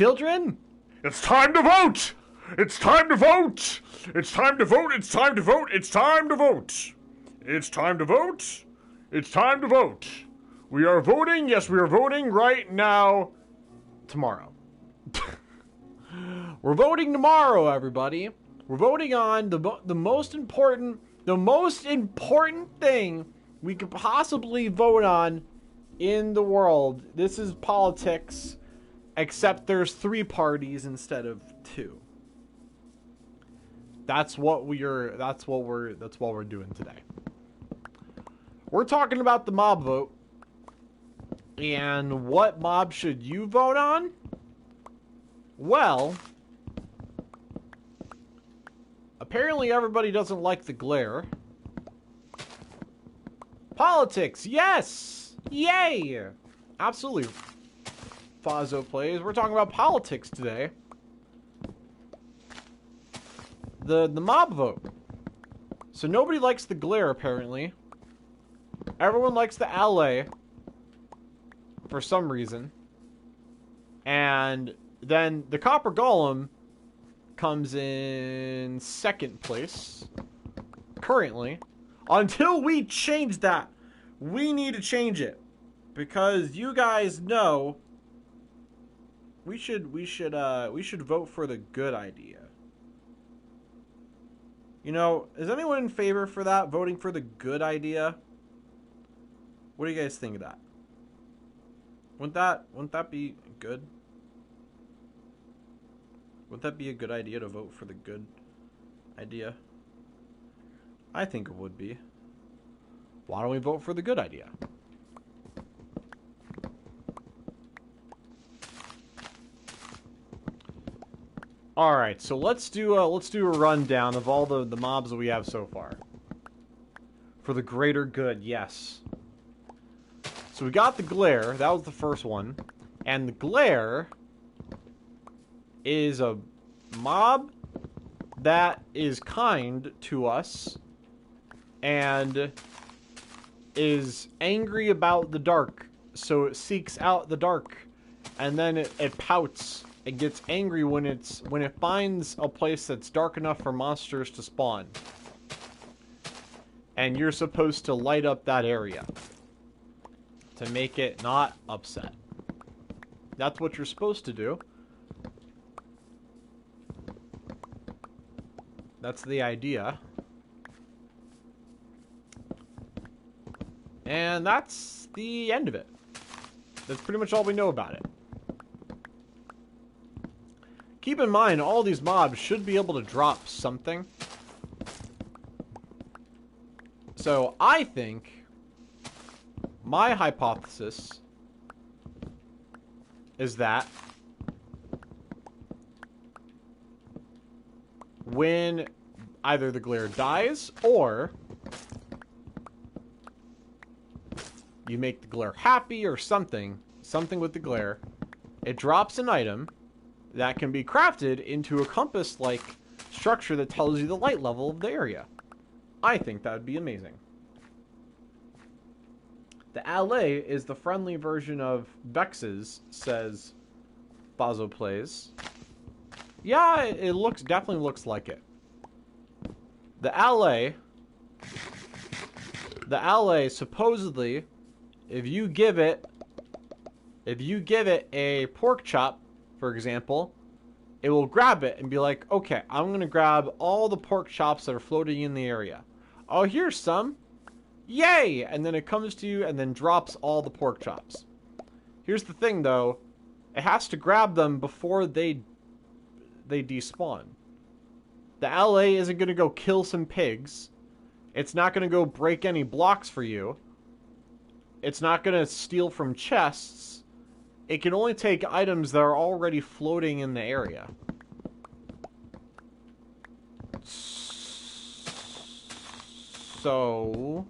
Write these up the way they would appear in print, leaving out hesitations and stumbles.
children? It's time to vote! It's time to vote! It's time to vote! It's time to vote! It's time to vote! It's time to vote! It's time to vote! We are voting, yes, we are voting right now. Tomorrow. We're voting tomorrow, everybody. We're voting on the most important thing we could possibly vote on in the world. This is politics, except there's 3 parties instead of 2. That's what we're doing today. We're talking about the mob vote. And what mob should you vote on? Well, apparently everybody doesn't like the glare. Politics, yes! Yay! Absolutely. Fazzo plays. We're talking about politics today. The mob vote. So nobody likes the glare, apparently. Everyone likes the alley. For some reason. And then the copper golem comes in 2nd place. Currently. Until we change that. We need to change it. Because you guys know we should vote for the good idea. You know, is anyone in favor for that? Voting for the good idea? What do you guys think of that? Wouldn't that be good? Would that be a good idea to vote for the good idea? I think it would be. Why don't we vote for the good idea? All right, so let's do a rundown of all the mobs that we have so far. For the greater good, yes. So we got the glare. That was the first one, and the glare is a mob that is kind to us and is angry about the dark, so it seeks out the dark, and then it pouts. It gets angry when it finds a place that's dark enough for monsters to spawn. And you're supposed to light up that area to make it not upset. That's what you're supposed to do. That's the idea. And that's the end of it. That's pretty much all we know about it. Keep in mind, all these mobs should be able to drop something. So, I think my hypothesis is that when either the glare dies or you make the glare happy or something with the glare, it drops an item that can be crafted into a compass-like structure that tells you the light level of the area. I think that would be amazing. The alley is the friendly version of Vex's, says Bazo Plays. Yeah, it definitely looks like it. The alley, supposedly, if you give it a pork chop, for example, it will grab it and be like, okay, I'm going to grab all the pork chops that are floating in the area. Oh, here's some. Yay! And then it comes to you and then drops all the pork chops. Here's the thing, though. It has to grab them before they despawn. The LA isn't going to go kill some pigs. It's not going to go break any blocks for you. It's not going to steal from chests. It can only take items that are already floating in the area. So,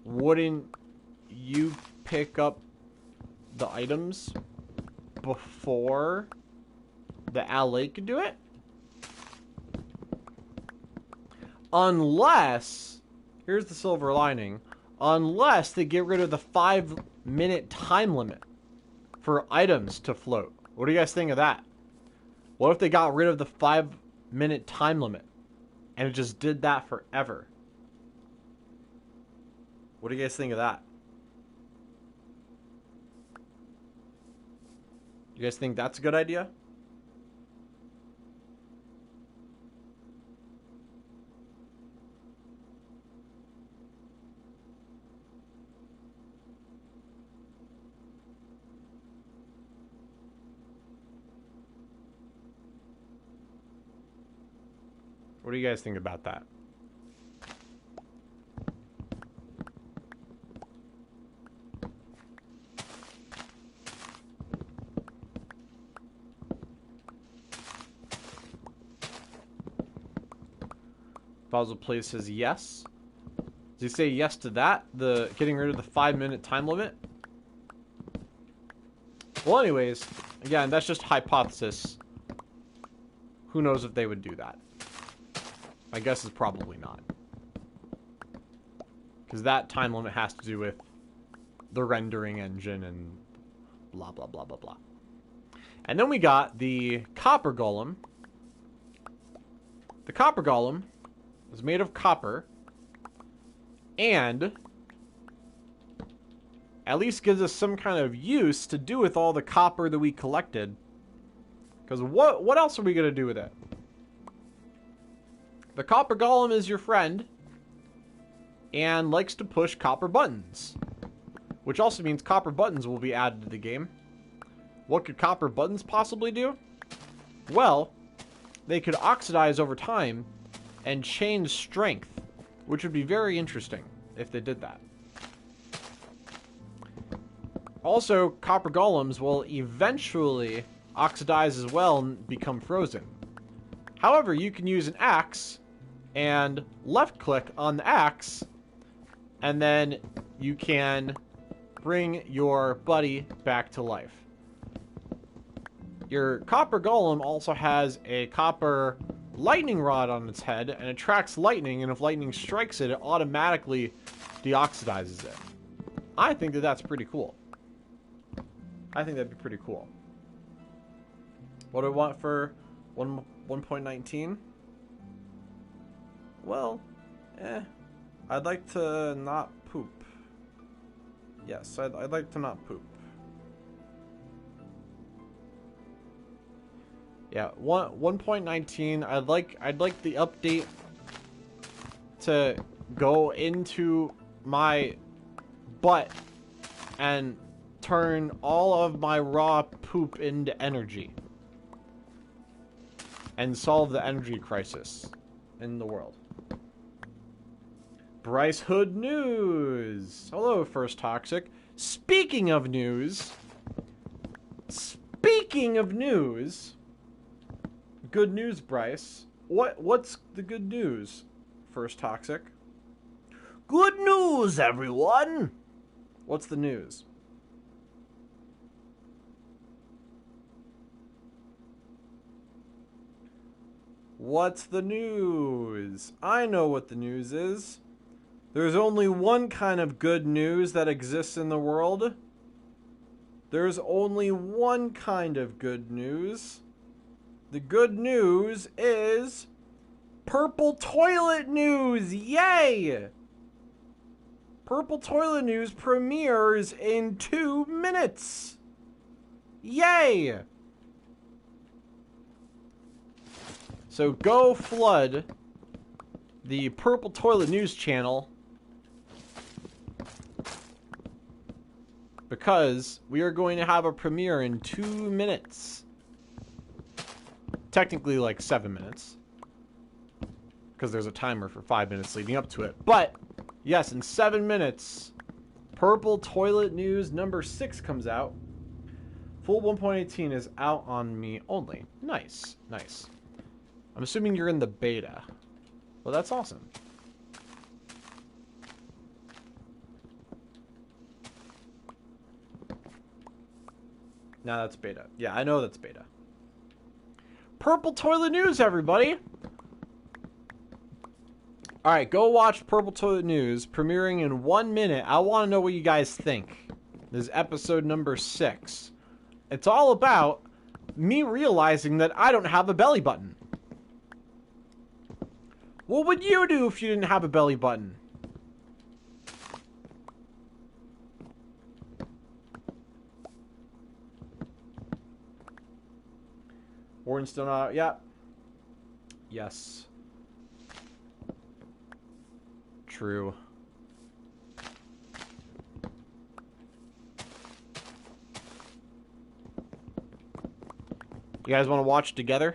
wouldn't you pick up the items before the alley could do it? Unless, here's the silver lining, unless they get rid of the 5-minute time limit for items to float. What do you guys think of that? What if they got rid of the 5-minute time limit and it just did that forever? What do you guys think of that? You guys think that's a good idea? What do you guys think about that? Fossil Play says yes. Does he say yes to that? The getting rid of the 5-minute time limit? Well, anyways, again, that's just hypothesis. Who knows if they would do that? My guess is probably not. Because that time limit has to do with the rendering engine and blah, blah, blah, blah, blah. And then we got the Copper Golem. The Copper Golem is made of copper and at least gives us some kind of use to do with all the copper that we collected. Because what else are we going to do with it? The Copper Golem is your friend and likes to push copper buttons, which also means copper buttons will be added to the game. What could copper buttons possibly do? Well, they could oxidize over time and change strength, which would be very interesting if they did that. Also, copper golems will eventually oxidize as well and become frozen. However, you can use an axe and left click on the axe, and then you can bring your buddy back to life. Your copper golem also has a copper lightning rod on its head and attracts lightning, and if lightning strikes it, it automatically deoxidizes it. I think that that's pretty cool. I think that'd be pretty cool. What do I want for 1.19? Well, I'd like to not poop. Yes, I'd like to not poop. Yeah, 1.19. I'd like the update to go into my butt and turn all of my raw poop into energy and solve the energy crisis in the world. Bryce Hood News. Hello, First Toxic. Speaking of news, good news, Bryce. What's the good news, First Toxic? Good news, everyone! What's the news? What's the news? I know what the news is. There's only one kind of good news that exists in the world. There's only one kind of good news. The good news is Purple Toilet News! Yay! Purple Toilet News premieres in 2 minutes! Yay! So go flood the Purple Toilet News channel, because we are going to have a premiere in 2 minutes. Technically like 7 minutes, because there's a timer for 5 minutes leading up to it. But yes, in 7 minutes, Purple Toilet News number 6 comes out. Full 1.18 is out on me only. Nice, nice. I'm assuming you're in the beta. Well, that's awesome. Now that's beta. Yeah, I know that's beta. Purple Toilet News, everybody! Alright, go watch Purple Toilet News, premiering in 1 minute. I want to know what you guys think. This is episode number 6. It's all about me realizing that I don't have a belly button. What would you do if you didn't have a belly button? Warden's still not out. Yeah. Yes. True. You guys want to watch together?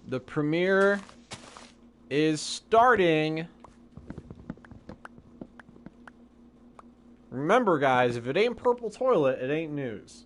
The premiere is starting. Remember, guys, if it ain't Purple Toilet, it ain't news.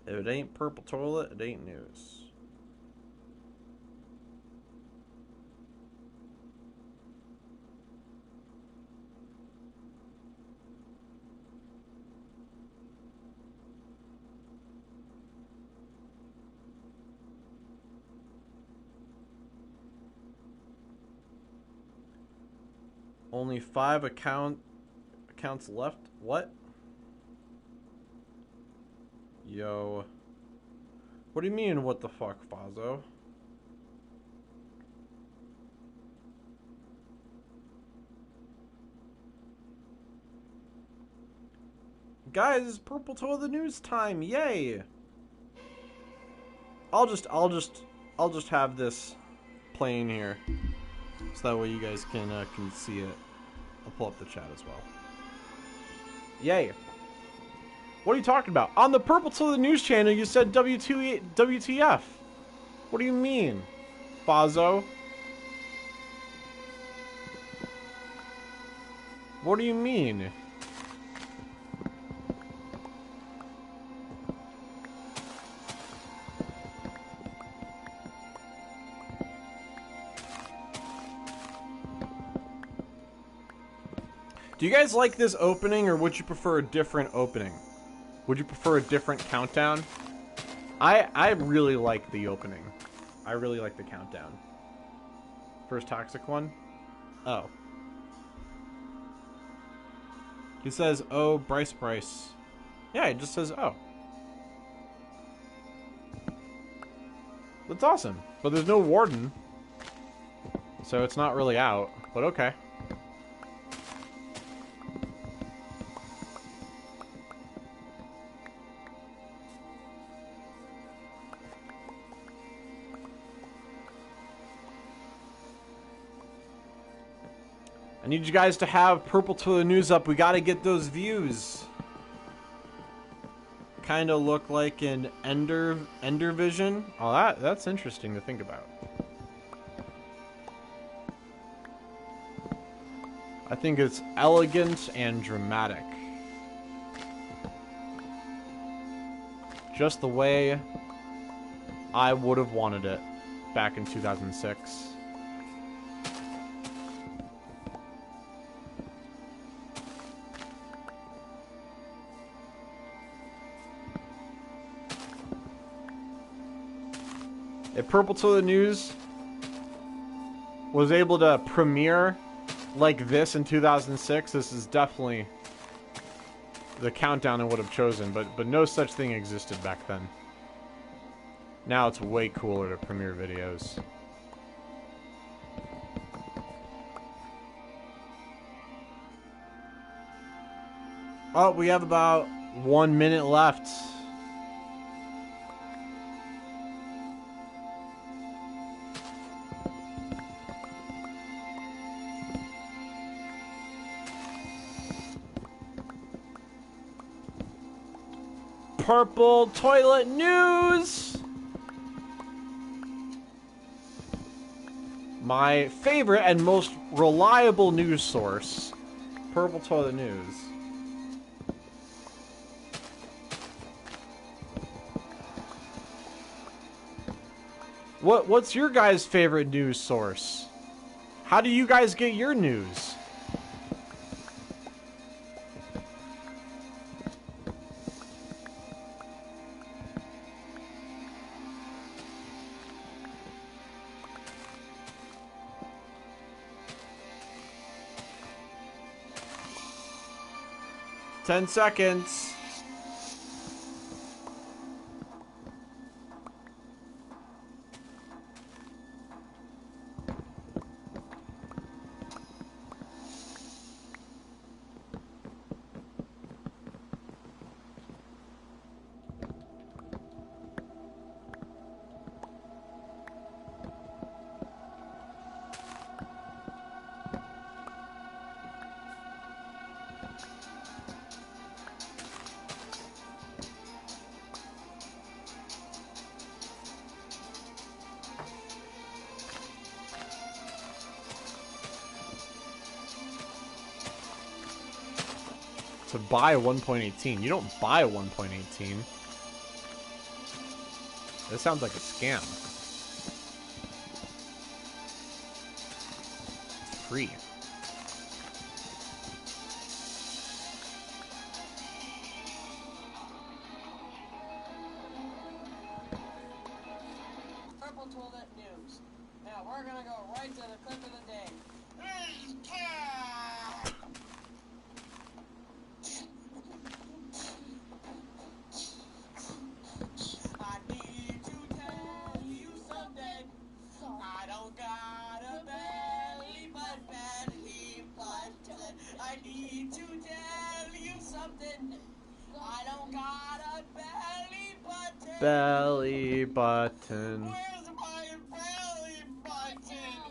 If it ain't Purple Toilet, it ain't news. Only 5 accounts left? What? Yo. What do you mean, what the fuck, Fazo? Guys, it's Purple Toilet news time. Yay. I'll just have this playing here. So that way you guys can see it. I'll pull up the chat as well. Yay. What are you talking about? On the Purple Toilet news channel, you said WTF. What do you mean, Fazo? What do you mean? Do you guys like this opening, or would you prefer a different opening? Would you prefer a different countdown? I really like the opening. I really like the countdown. First toxic one? Oh. He says, oh, Bryce. Yeah, it just says, oh. That's awesome. But there's no warden. So it's not really out. But okay. I need you guys to have Purple Toilet news up. We gotta get those views. Kind of look like an Ender Vision. Oh, that's interesting to think about. I think it's elegant and dramatic. Just the way I would have wanted it back in 2006. If Purple Toilet News was able to premiere like this in 2006, this is definitely the countdown I would have chosen, but no such thing existed back then. Now it's way cooler to premiere videos. Oh, we have about 1 minute left. Purple Toilet News! My favorite and most reliable news source Purple Toilet News. What's your guys' favorite news source? How do you guys get your news? Ten seconds. To buy a 1.18. You don't buy a 1.18. This sounds like a scam. It's free. Purple Toilet News. Now we're gonna go right to the clip of the day. I need to tell you something. I don't got a belly button. I need to tell you something. I don't got a belly button. Belly button. Where's my belly button?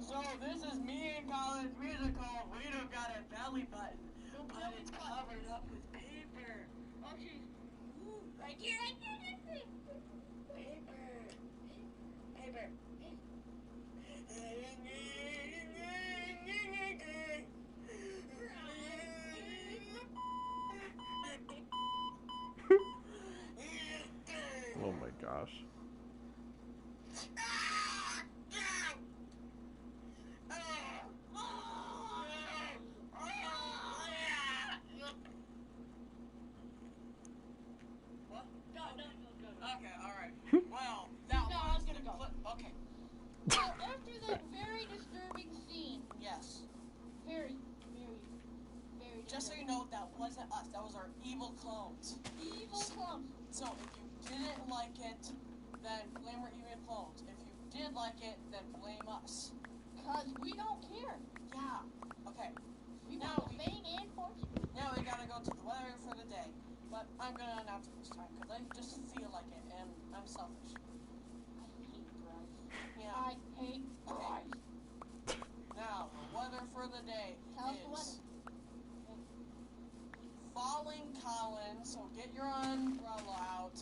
So this is me in College Musical. We don't got a belly button, but it's covered up with paper. Okay. Ooh, right here. Paper. Oh my gosh. What? No. Okay, alright. Well, now No, I I'm was gonna go. Okay. Well, after that very disturbing scene, Yes. very Just so you know, that wasn't us. That was our evil clones. evil clones. So if you didn't like it, then blame our evil clones. If you did like it, then blame us. Cause we don't care. Yeah. Okay. We Now want we- fame and fortune. Now we gotta go to the weather for the day. But I'm gonna announce it this time because I just feel like it and I'm selfish. I hate Bryce. Yeah. I hate Bryce. Now the weather for the day Tell us the is falling Collins. So get your umbrella out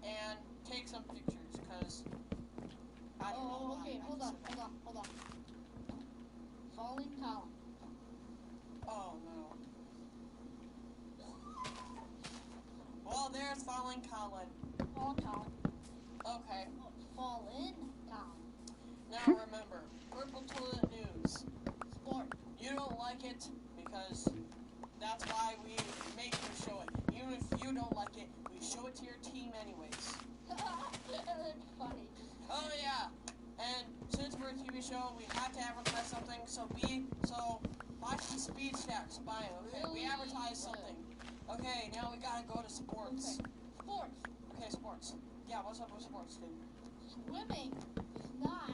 and take some pictures because I don't know. Oh, why okay. I Hold just on. said that. Falling column. Oh no. Well, there's falling Colin. Fall column. Okay. Fallen column. Now remember, Purple Toilet News. Sport. You don't like it because that's why we make you show it. Even if you don't like it, we show it to your team anyways. That's funny. Oh yeah. And since we're a TV show, we have to advertise something. So buy some speed stacks. Buy them. Okay. We Really advertise good. something. Okay. Now we gotta go to sports. Okay. Sports. Okay. Sports. Yeah. What's up with sports, dude? Swimming is not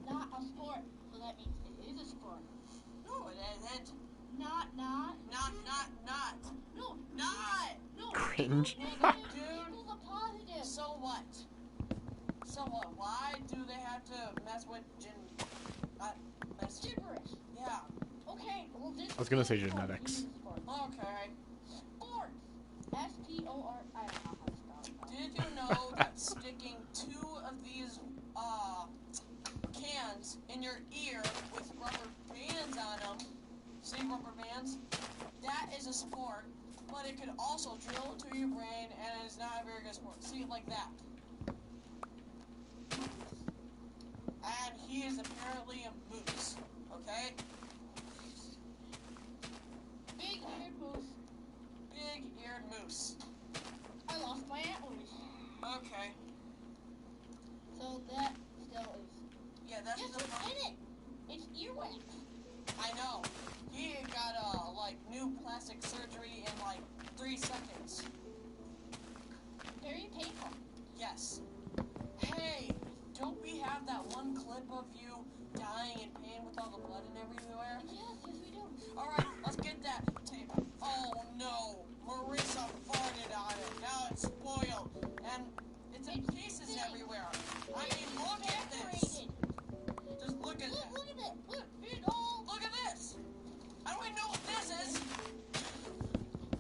a sport. So that means it is a sport. No, it isn't. Not. Not. No. Not. No. Cringe. Negative Dude. equals a positive. So what? So what? Why do they have to mess with Gibberish. Yeah. Okay. Well, this I was gonna say is sport. genetics. You mean sport. Okay. Sports. S-P-O-R. I don't know how to spell it. Did you know that sticking 2 of these cans in your ear with rubber see rubber bands? That is a sport, but it could also drill into your brain and is not a very good sport. See it like that. And he is apparently a moose, okay? Big-eared moose. Big-eared moose. I lost my antlers. Okay. So that still is. Yeah, that's Guess the what's fun. in it? It's earwax. I know. He got like new plastic surgery in like 3 seconds. Very painful. Yes. Hey, don't we have that one clip of you dying in pain with all the blood and everywhere? Yes, we do. Alright, let's get that tape. Oh no, Marissa farted on it. Now it's spoiled. And it's in pieces everywhere. I mean, look at this. Just look at Look, this. look at that. Look, it all. Look at this. I don't even know what this is.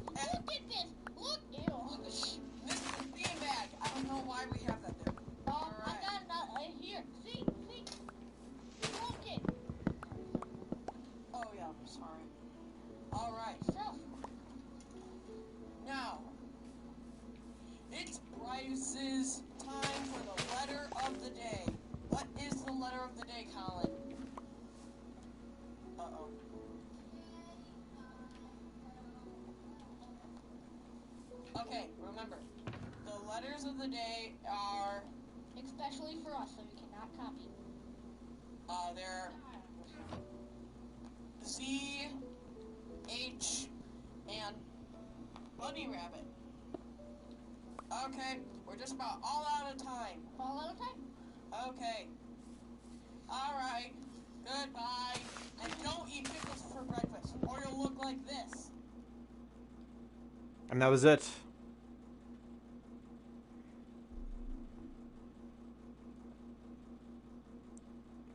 And Look at this. Look. Ew. this is a beanbag. I don't know why we have that there. I Alright. got another here. See. Look it. Oh yeah, I'm sorry. Alright. So, Now, it's Bryce's time for the letter of the day. What is the letter of the day, Colin? Uh-oh. Okay, remember, the letters of the day are, especially for us, so we cannot copy. they're Z, H, and Bunny Rabbit. Okay, we're just about all out of time. All out of time. Okay. Alright. Goodbye. And don't eat pickles for breakfast, or you'll look like this. And that was it.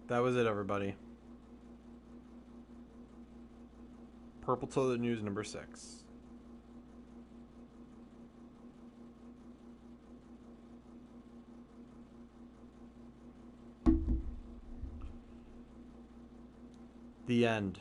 That was it, everybody. Purple Toilet News number 6. The end.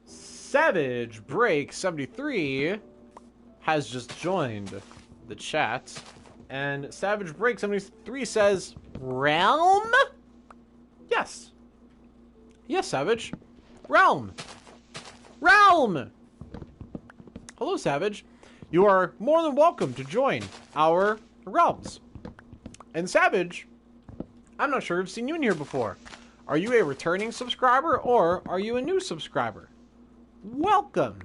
Savage Break 73 has just joined the chat, and Savage Break 73 says, Realm? Yes. Yes, Savage. Realm. Realm! Hello, Savage. You are more than welcome to join our realms. And Savage, I'm not sure I've seen you in here before. Are you a returning subscriber, or are you a new subscriber? Welcome.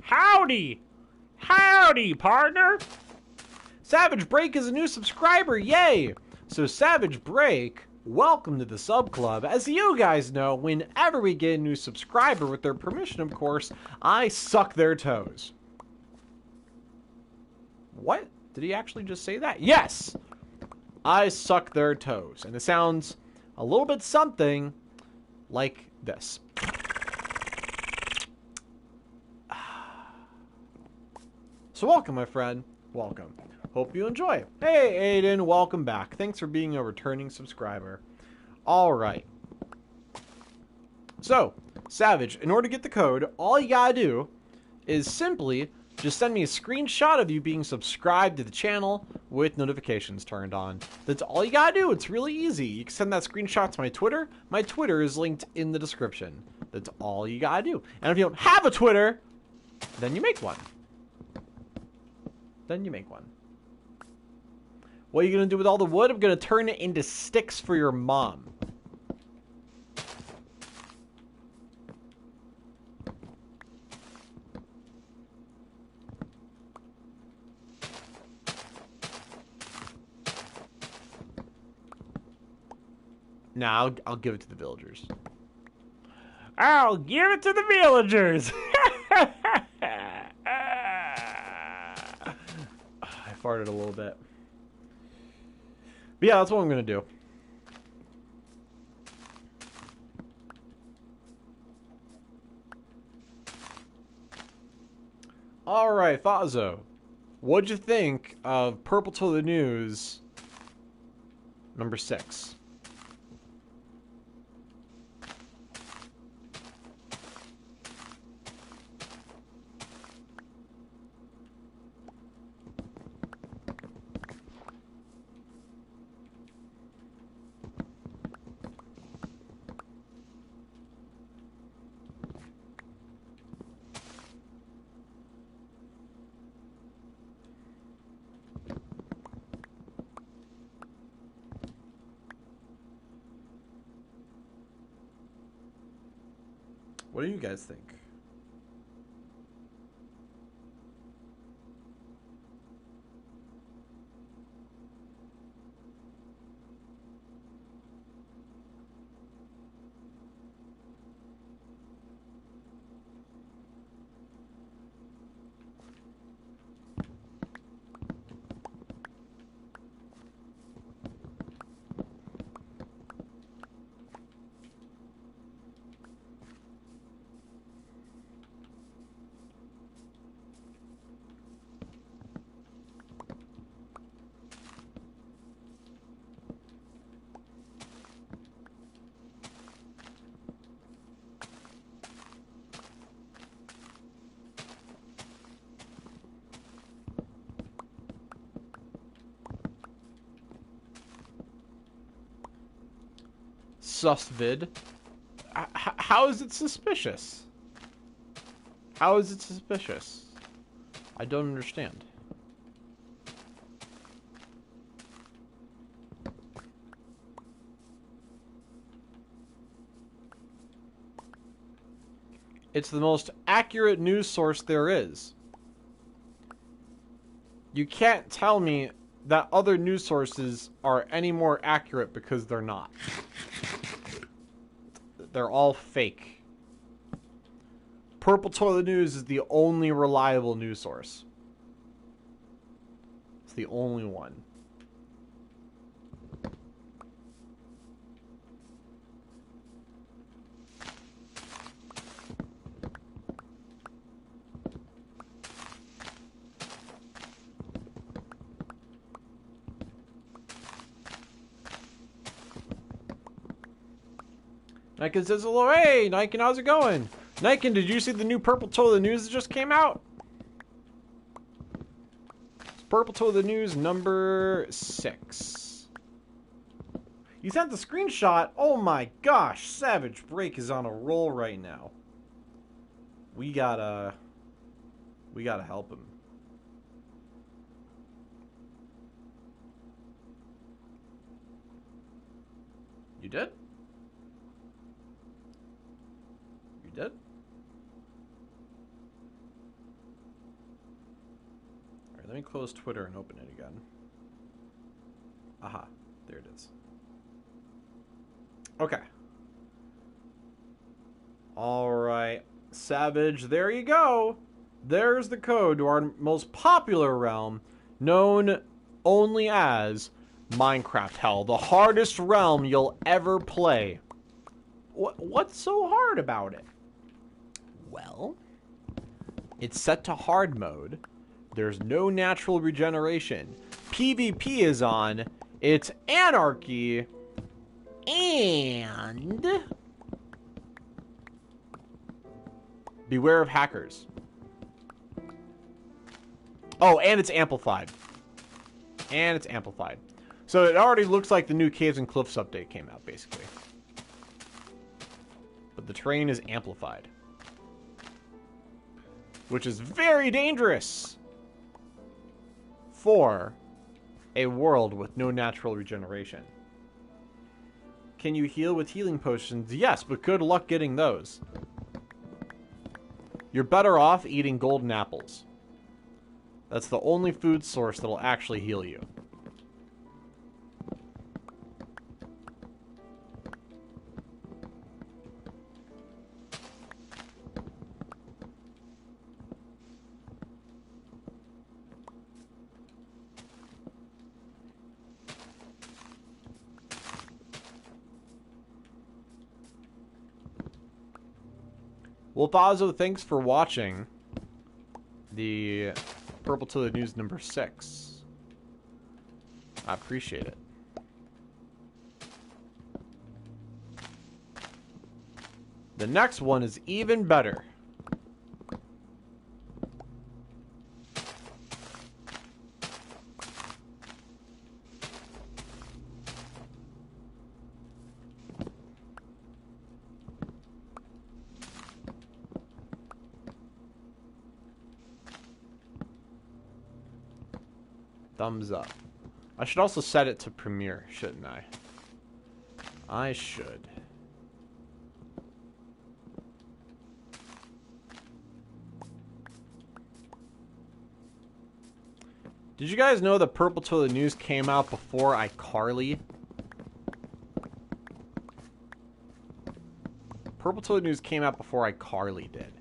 Howdy! Howdy, partner! Savage Break is a new subscriber, yay! So Savage Break, welcome to the sub club. As you guys know, whenever we get a new subscriber, with their permission of course, I suck their toes. What? Did he actually just say that? Yes! I suck their toes. And it sounds a little bit something like this. So welcome, my friend. Welcome. Hope you enjoy. Hey, Aiden, welcome back. Thanks for being a returning subscriber. All right. So, Savage, in order to get the code, all you gotta do is simply just send me a screenshot of you being subscribed to the channel with notifications turned on. That's all you gotta do. It's really easy. You can send that screenshot to my Twitter. My Twitter is linked in the description. That's all you gotta do. And if you don't have a Twitter, then you make one. Then you make one. What are you gonna do with all the wood? I'm gonna turn it into sticks for your mom. Nah, I'll give it to the villagers. I'll give it to the villagers. I farted a little bit. But yeah, that's what I'm gonna do. Alright, Fazo. What'd you think of Purple to the News number 6? What do you guys think? Susvid. How is it suspicious? How is it suspicious? I don't understand. It's the most accurate news source there is. You can't tell me that other news sources are any more accurate because they're not. They're all fake. Purple Toilet News is the only reliable news source. It's the only one. Niken says hello. Hey, Niken, how's it going? Niken, did you see the new Purple Toilet News that just came out? It's Purple Toilet News number 6. You sent the screenshot? Oh my gosh, Savage Break is on a roll right now. We gotta help him. You did? You did? Alright, let me close Twitter and open it again. Aha, there it is. Okay. Alright, Savage, there you go. There's the code to our most popular realm, known only as Minecraft Hell, the hardest realm you'll ever play. What's so hard about it? Well, it's set to hard mode. There's no natural regeneration. PvP is on. It's anarchy. And beware of hackers. Oh, and it's amplified. And it's amplified. So it already looks like the new Caves and Cliffs update came out, basically. But the terrain is amplified. Which is very dangerous for a world with no natural regeneration. Can you heal with healing potions? Yes, but good luck getting those. You're better off eating golden apples. That's the only food source that'll actually heal you. Well, Fazio, thanks for watching the Purple to the News number 6. I appreciate it. The next one is even better. Thumbs up. I should also set it to premiere, shouldn't I? I should. Did you guys know the Purple to the News came out before iCarly? Purple to the News came out before iCarly did.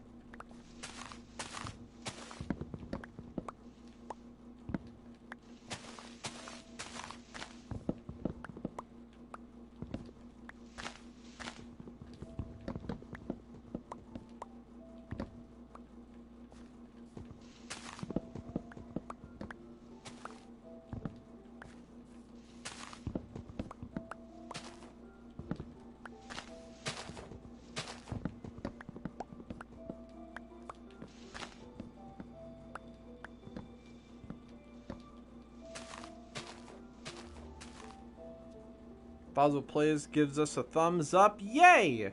Fossil Plays gives us a thumbs up. Yay!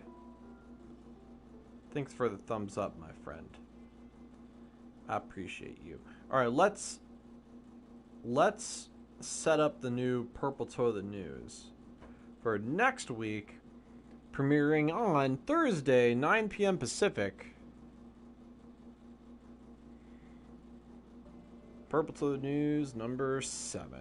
Thanks for the thumbs up, my friend. I appreciate you. Alright, let's set up the new Purple to the News for next week, premiering on Thursday, 9 p.m. Pacific. Purple to the News number 7.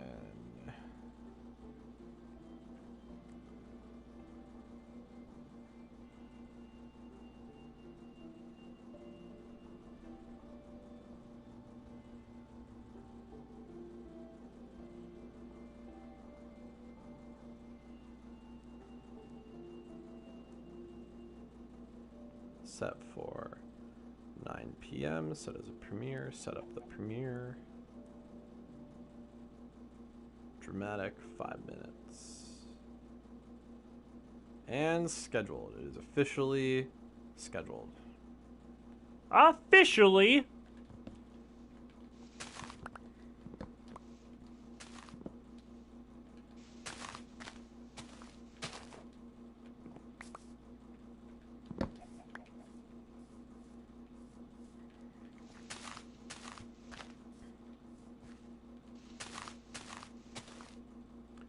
Set for 9 p.m. Set as a premiere. Set up the premiere. Dramatic 5 minutes. And scheduled. It is officially scheduled. Officially.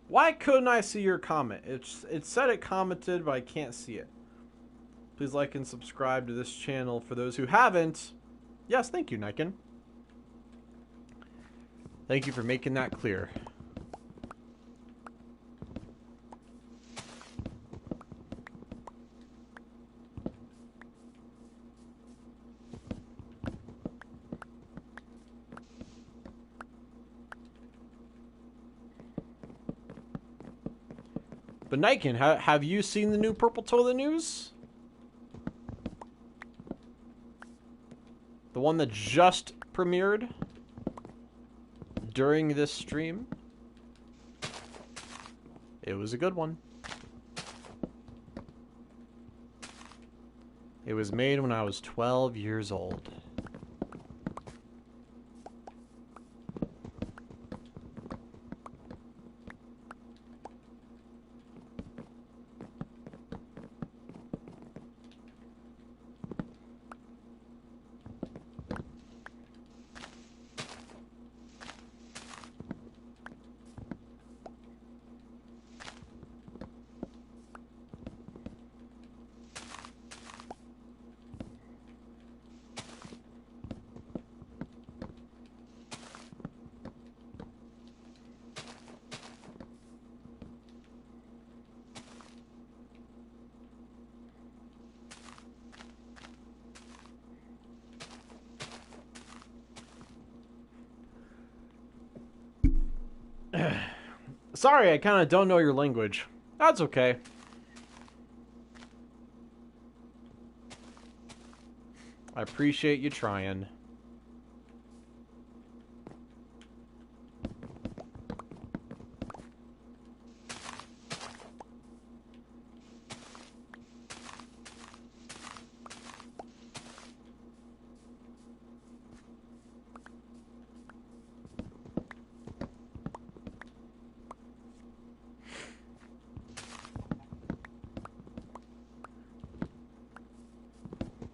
Why couldn't I see your comment? It said it commented, but I can't see it. Please like and subscribe to this channel for those who haven't. Yes, thank you, Niken. Thank you for making that clear. But Niken, have you seen the new Purple to the News? The one that just premiered during this stream? It was a good one. It was made when I was 12 years old. Sorry, I kind of don't know your language. That's okay. I appreciate you trying.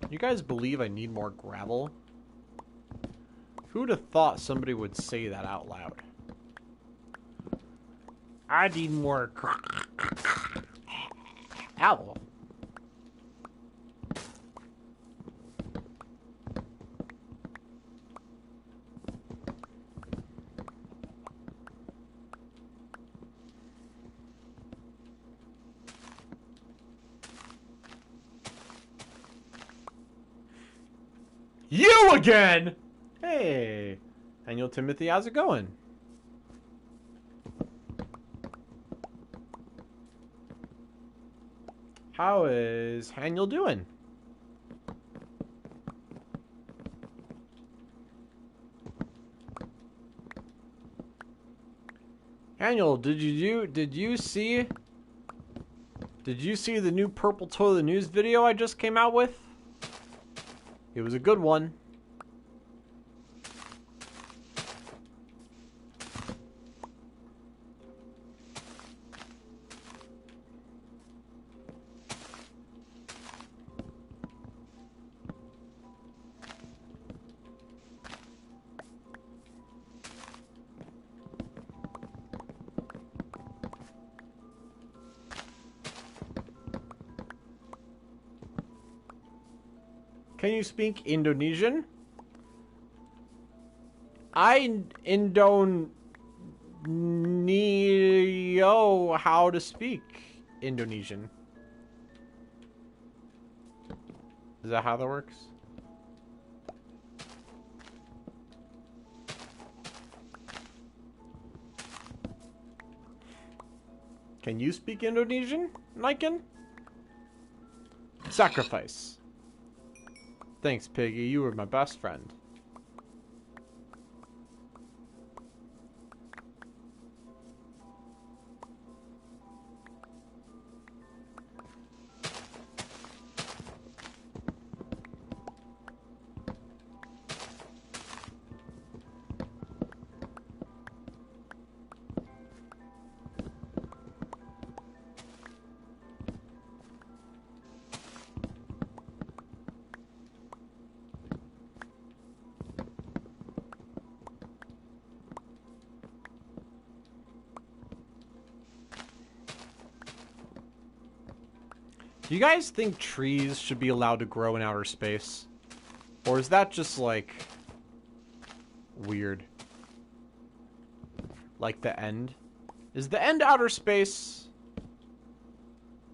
You guys believe I need more gravel? Who'd have thought somebody would say that out loud? I need more gravel. You again! Hey, Daniel Timothy, how's it going? How is Haniel doing? Haniel, did you see the new Purple Toilet News video I just came out with? It was a good one. Can you speak Indonesian? I don't know how to speak Indonesian. Is that how that works? Can you speak Indonesian, Niken? Sacrifice. Thanks, Piggy. You were my best friend. Do you guys think trees should be allowed to grow in outer space? Or is that just, like, weird? Like the end? Is the end outer space?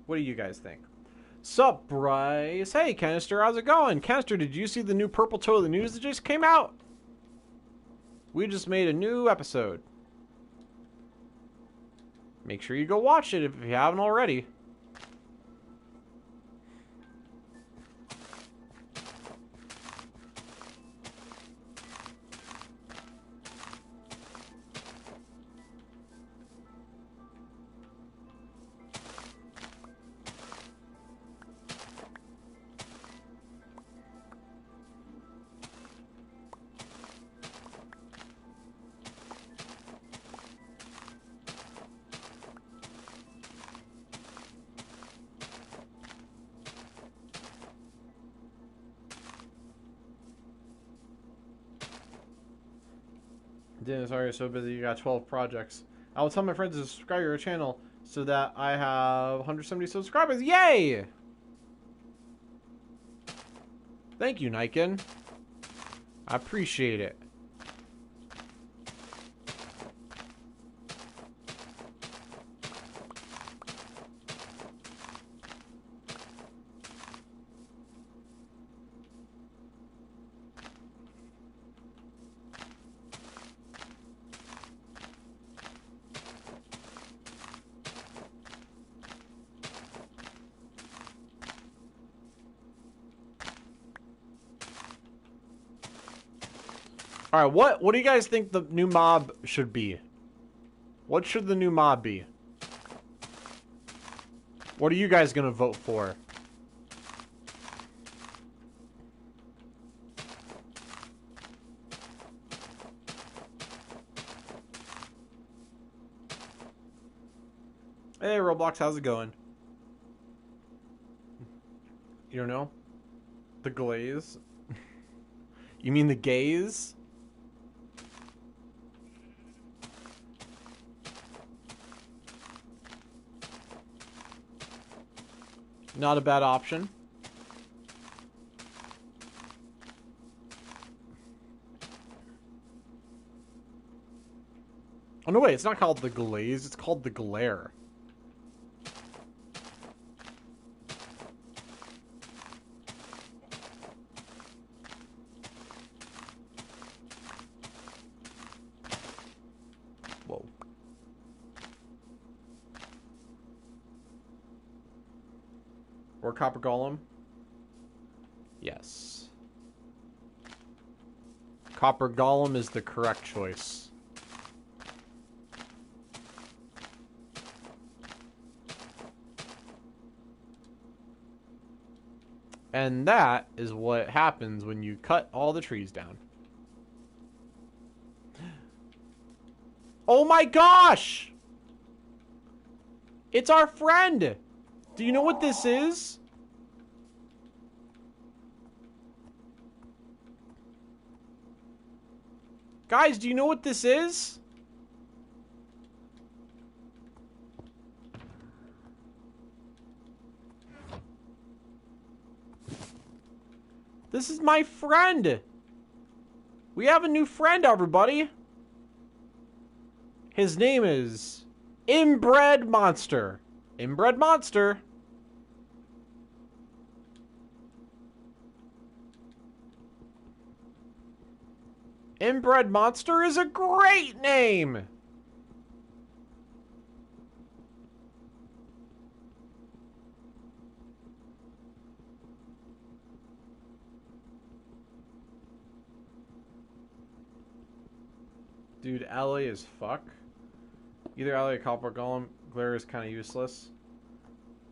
What do you guys think? Sup, Bryce? Hey, Canister, how's it going? Canister, did you see the new Purple Toilet News that just came out? We just made a new episode. Make sure you go watch it if you haven't already. Dennis, sorry, you're so busy. You got 12 projects. I will tell my friends to subscribe to your channel so that I have 170 subscribers. Yay! Thank you, Niken. I appreciate it. All right, what do you guys think the new mob should be? What should the new mob be? What are you guys gonna vote for? Hey, Roblox, how's it going? You don't know? The glaze? You mean the gaze? Not a bad option. Oh, no, wait. It's not called the glaze. It's called the glare. Whoa. Or Copper Golem? Yes. Copper Golem is the correct choice. And that is what happens when you cut all the trees down. Oh my gosh! It's our friend! Do you know what this is? Guys, do you know what this is? This is my friend. We have a new friend, everybody. His name is Inbred Monster. Inbred Monster. Inbred Monster is a great name. Dude, ally is fuck. Either ally or Copper Golem. Glare is kind of useless.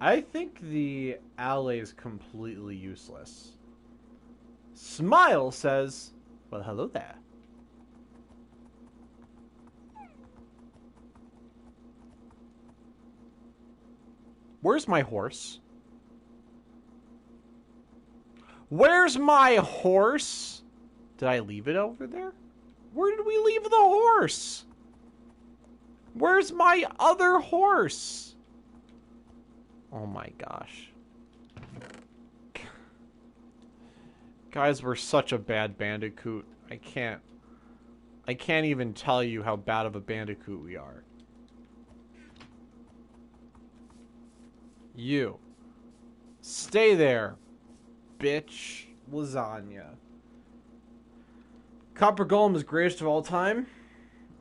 I think the ally is completely useless. Smile says, well, hello there. Where's my horse? Where's my horse? Did I leave it over there? Where did we leave the horse? Where's my other horse? Oh my gosh. Guys, we're such a bad bandicoot. I can't even tell you how bad of a bandicoot we are. You. Stay there, bitch. Lasagna. Copper Golem is greatest of all time.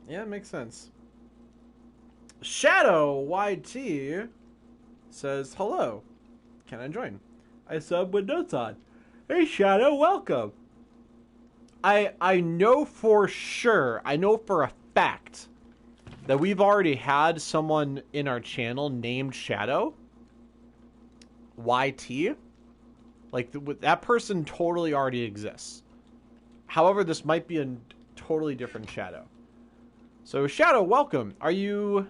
Yeah, it makes sense. Shadow YT says, hello. Can I join? I sub with notes on. Hey, Shadow, welcome. I know for sure, I know for a fact that we've already had someone in our channel named Shadow YT. Like, that person totally already exists. However, this might be a totally different Shadow. So, Shadow, welcome. Are you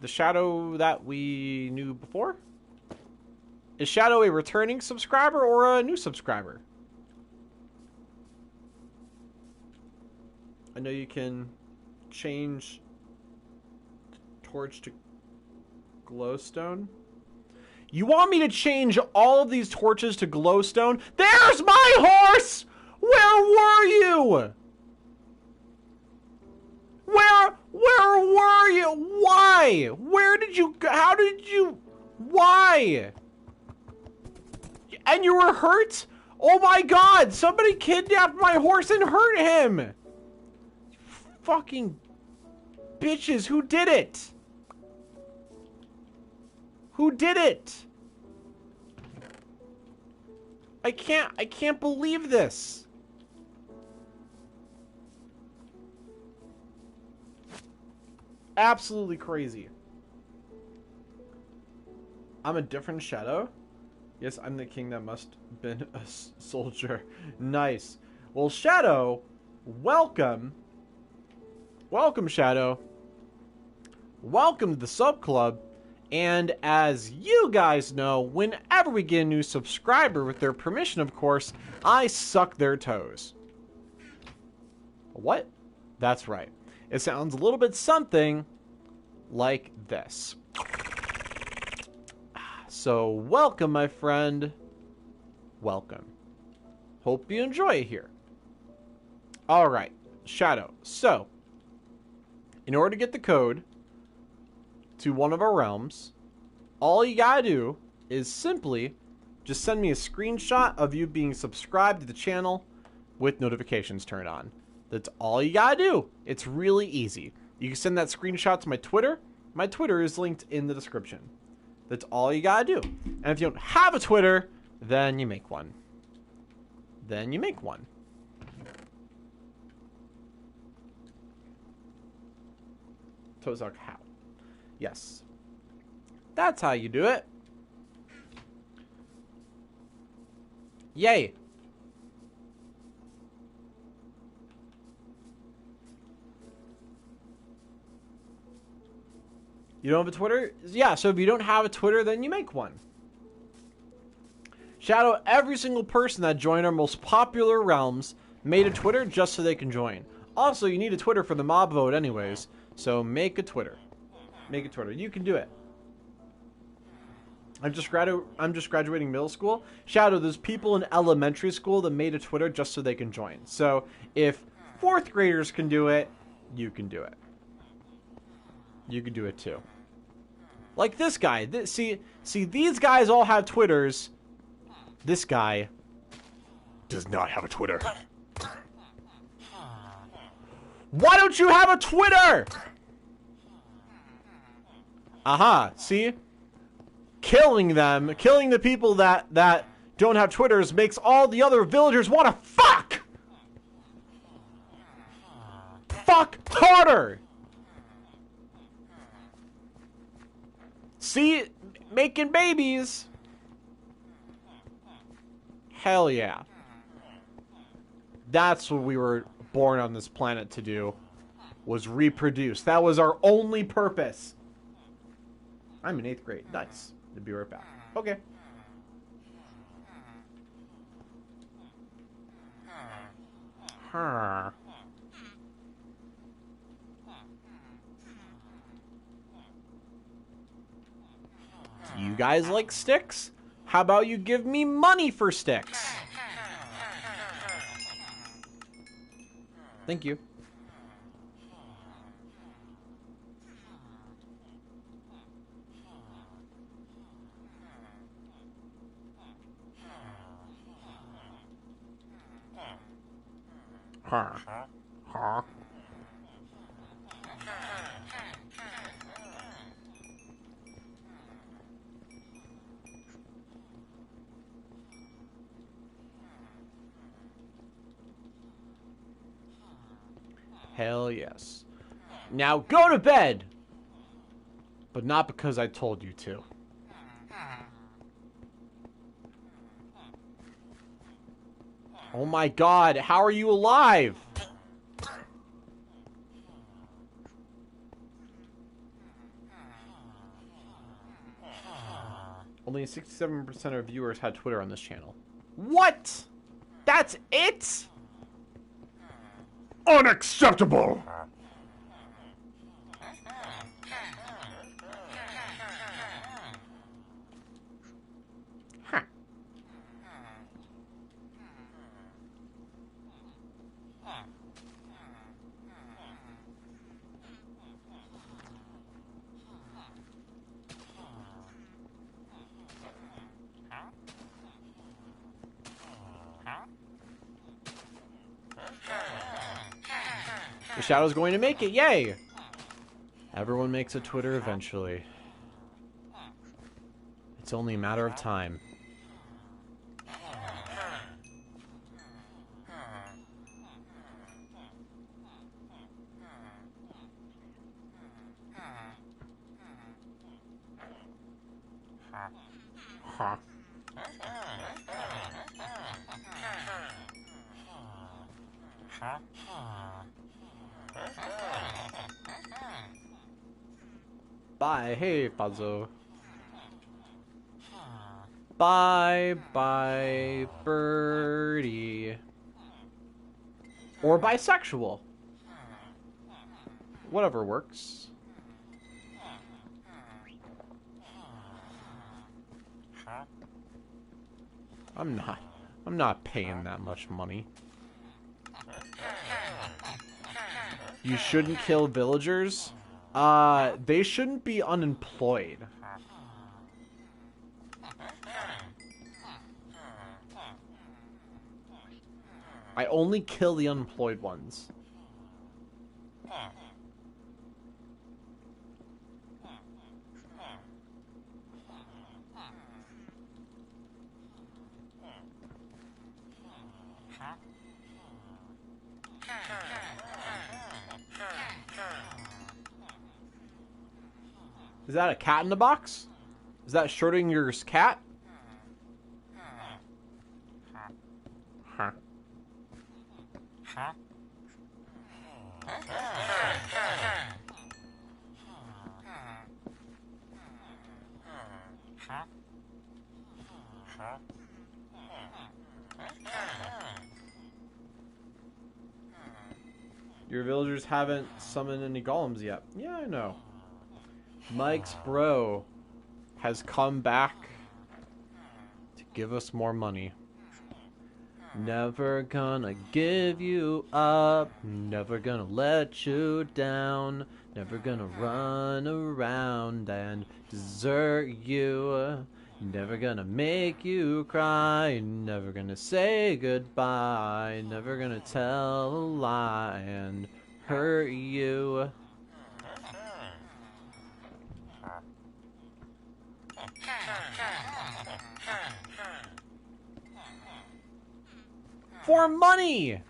the Shadow that we knew before? Is Shadow a returning subscriber or a new subscriber? I know you can change torch to glowstone. You want me to change all of these torches to glowstone? There's my horse! Where were you? Where were you? Why? Where did you go? How did you? Why? And you were hurt? Oh my god, somebody kidnapped my horse and hurt him. Fucking bitches, who did it? Who did it? I can't believe this. absolutely crazy. I'm a different Shadow. Yes, I'm the king that must have been a soldier. Nice. Well, Shadow, welcome. Welcome, Shadow. Welcome to the sub club. And as you guys know, whenever we get a new subscriber, with their permission, of course, I suck their toes. What? That's right. It sounds a little bit something like this. So, welcome, my friend. Welcome. Hope you enjoy it here. Alright, Shadow. So, in order to get the code to one of our realms, all you gotta do is simply just send me a screenshot of you being subscribed to the channel with notifications turned on. That's all you gotta do. It's really easy. You can send that screenshot to my Twitter. My Twitter is linked in the description. That's all you gotta do. And if you don't have a Twitter, then you make one. Then you make one. Tozak, how? Yes. That's how you do it. Yay. You don't have a Twitter? Yeah, so if you don't have a Twitter, then you make one. Shadow, every single person that joined our most popular realms made a Twitter just so they can join. Also, you need a Twitter for the mob vote anyways, so make a Twitter. Make a Twitter. You can do it. I'm just graduating middle school. Shadow, there's people in elementary school that made a Twitter just so they can join. So if 4th graders can do it, you can do it. You can do it too. Like this guy. See, these guys all have Twitters. This guy Does not have a Twitter. Why don't you have a Twitter? Aha, see? Killing the people that don't have Twitters makes all the other villagers want to fuck! Fuck harder! See? Making babies. Hell yeah. That's what we were born on this planet to do. Was reproduce. That was our only purpose. I'm in 8th grade. Nice. I'll be right back. Okay. Do you guys like sticks? How about you give me money for sticks? Thank you. Huh. Hell yes. Now go to bed! But not because I told you to. Oh my god, how are you alive? Only 67% of viewers had Twitter on this channel. What? That's it? Unacceptable! Huh. The Shadow's going to make it, yay! Everyone makes a Twitter eventually. It's only a matter of time. Huh. Bye. Hey, Fazzo. Bye, bye, birdie. Or bisexual. Whatever works. I'm not paying that much money. You shouldn't kill villagers? They shouldn't be unemployed. I only kill the unemployed ones. Is that a cat in the box? Is that Schrodinger's cat? Huh. Your villagers haven't summoned any golems yet. Yeah, I know. Mike's bro has come back to give us more money. Never gonna give you up, never gonna let you down, never gonna run around and desert you, never gonna make you cry, never gonna say goodbye, never gonna tell a lie and hurt you. For money!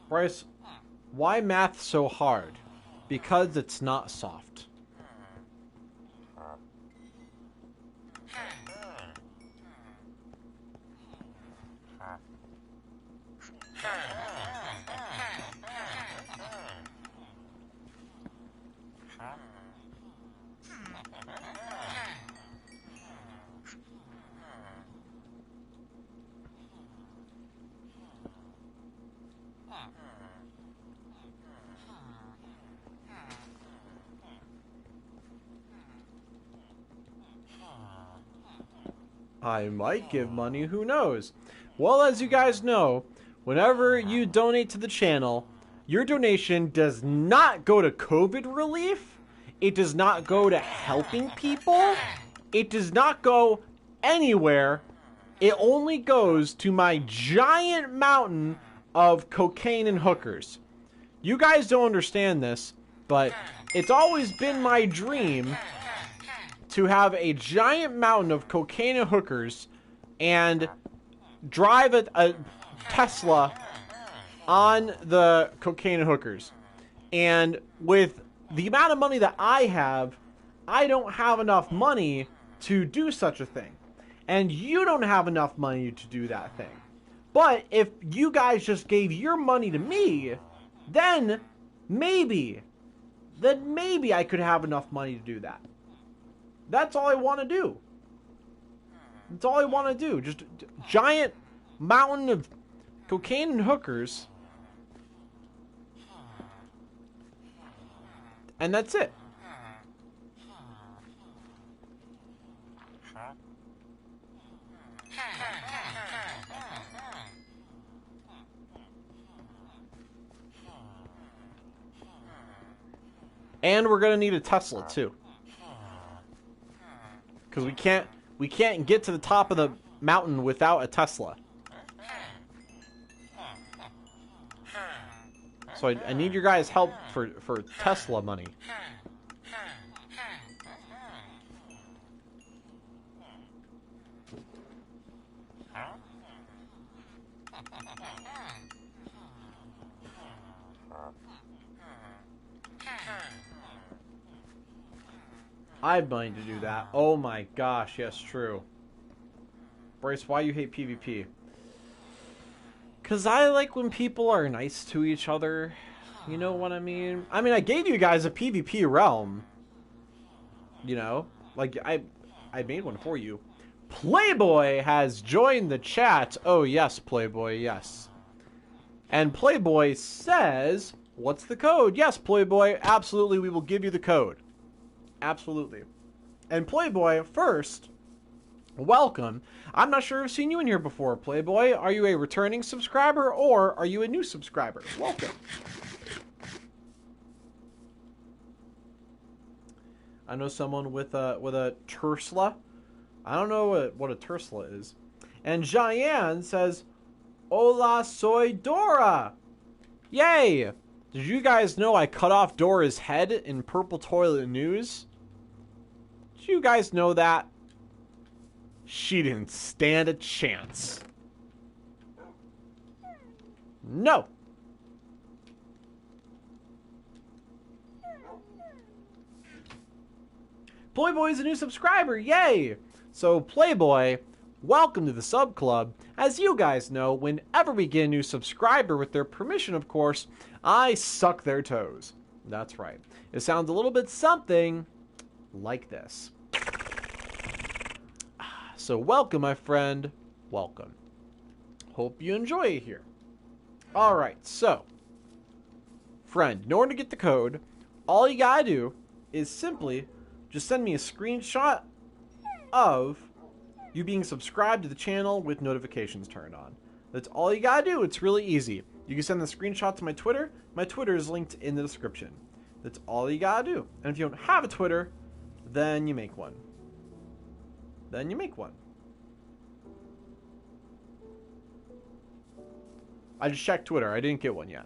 Bryce, why math so hard? Because it's not soft. I might give money, who knows? Well, as you guys know, whenever you donate to the channel, your donation does not go to COVID relief. It does not go to helping people. It does not go anywhere. It only goes to my giant mountain of cocaine and hookers. You guys don't understand this, but it's always been my dream to have a giant mountain of cocaine and hookers and drive a Tesla on the cocaine and hookers. And with the amount of money that I have, I don't have enough money to do such a thing. And you don't have enough money to do that thing. But if you guys just gave your money to me, then maybe I could have enough money to do that. That's all I want to do. That's all I want to do. Just a giant mountain of cocaine and hookers. And that's it. And we're going to need a Tesla, too. Because we can't get to the top of the mountain without a Tesla. So I need your guys' help for Tesla money. I'd mind to do that. Oh my gosh, yes, true. Bryce, why you hate PvP? Because I like when people are nice to each other. You know what I mean? I mean, I gave you guys a PvP realm. You know? Like, I made one for you. Playboy has joined the chat. Oh, yes, Playboy, yes. And Playboy says, what's the code? Yes, Playboy, absolutely, we will give you the code. Absolutely. And Playboy, first, welcome. I'm not sure I've seen you in here before, Playboy. Are you a returning subscriber or are you a new subscriber? Welcome. I know someone with a Tesla. I don't know what a Tesla is. And Cheyenne says, "Hola, soy Dora." Yay! Did you guys know I cut off Dora's head in Purple Toilet News? Did you guys know that? She didn't stand a chance. No. Playboy is a new subscriber. Yay! So, Playboy, welcome to the sub club. As you guys know, whenever we get a new subscriber, with their permission, of course, I suck their toes. That's right. It sounds a little bit something like this. So welcome, my friend. Welcome. Hope you enjoy it here. Alright, so, friend, in order to get the code, all you gotta do is simply just send me a screenshot of you being subscribed to the channel with notifications turned on. That's all you gotta do. It's really easy. You can send the screenshot to my Twitter. My Twitter is linked in the description. That's all you gotta do. And if you don't have a Twitter, then you make one. Then you make one. I just checked Twitter. I didn't get one yet.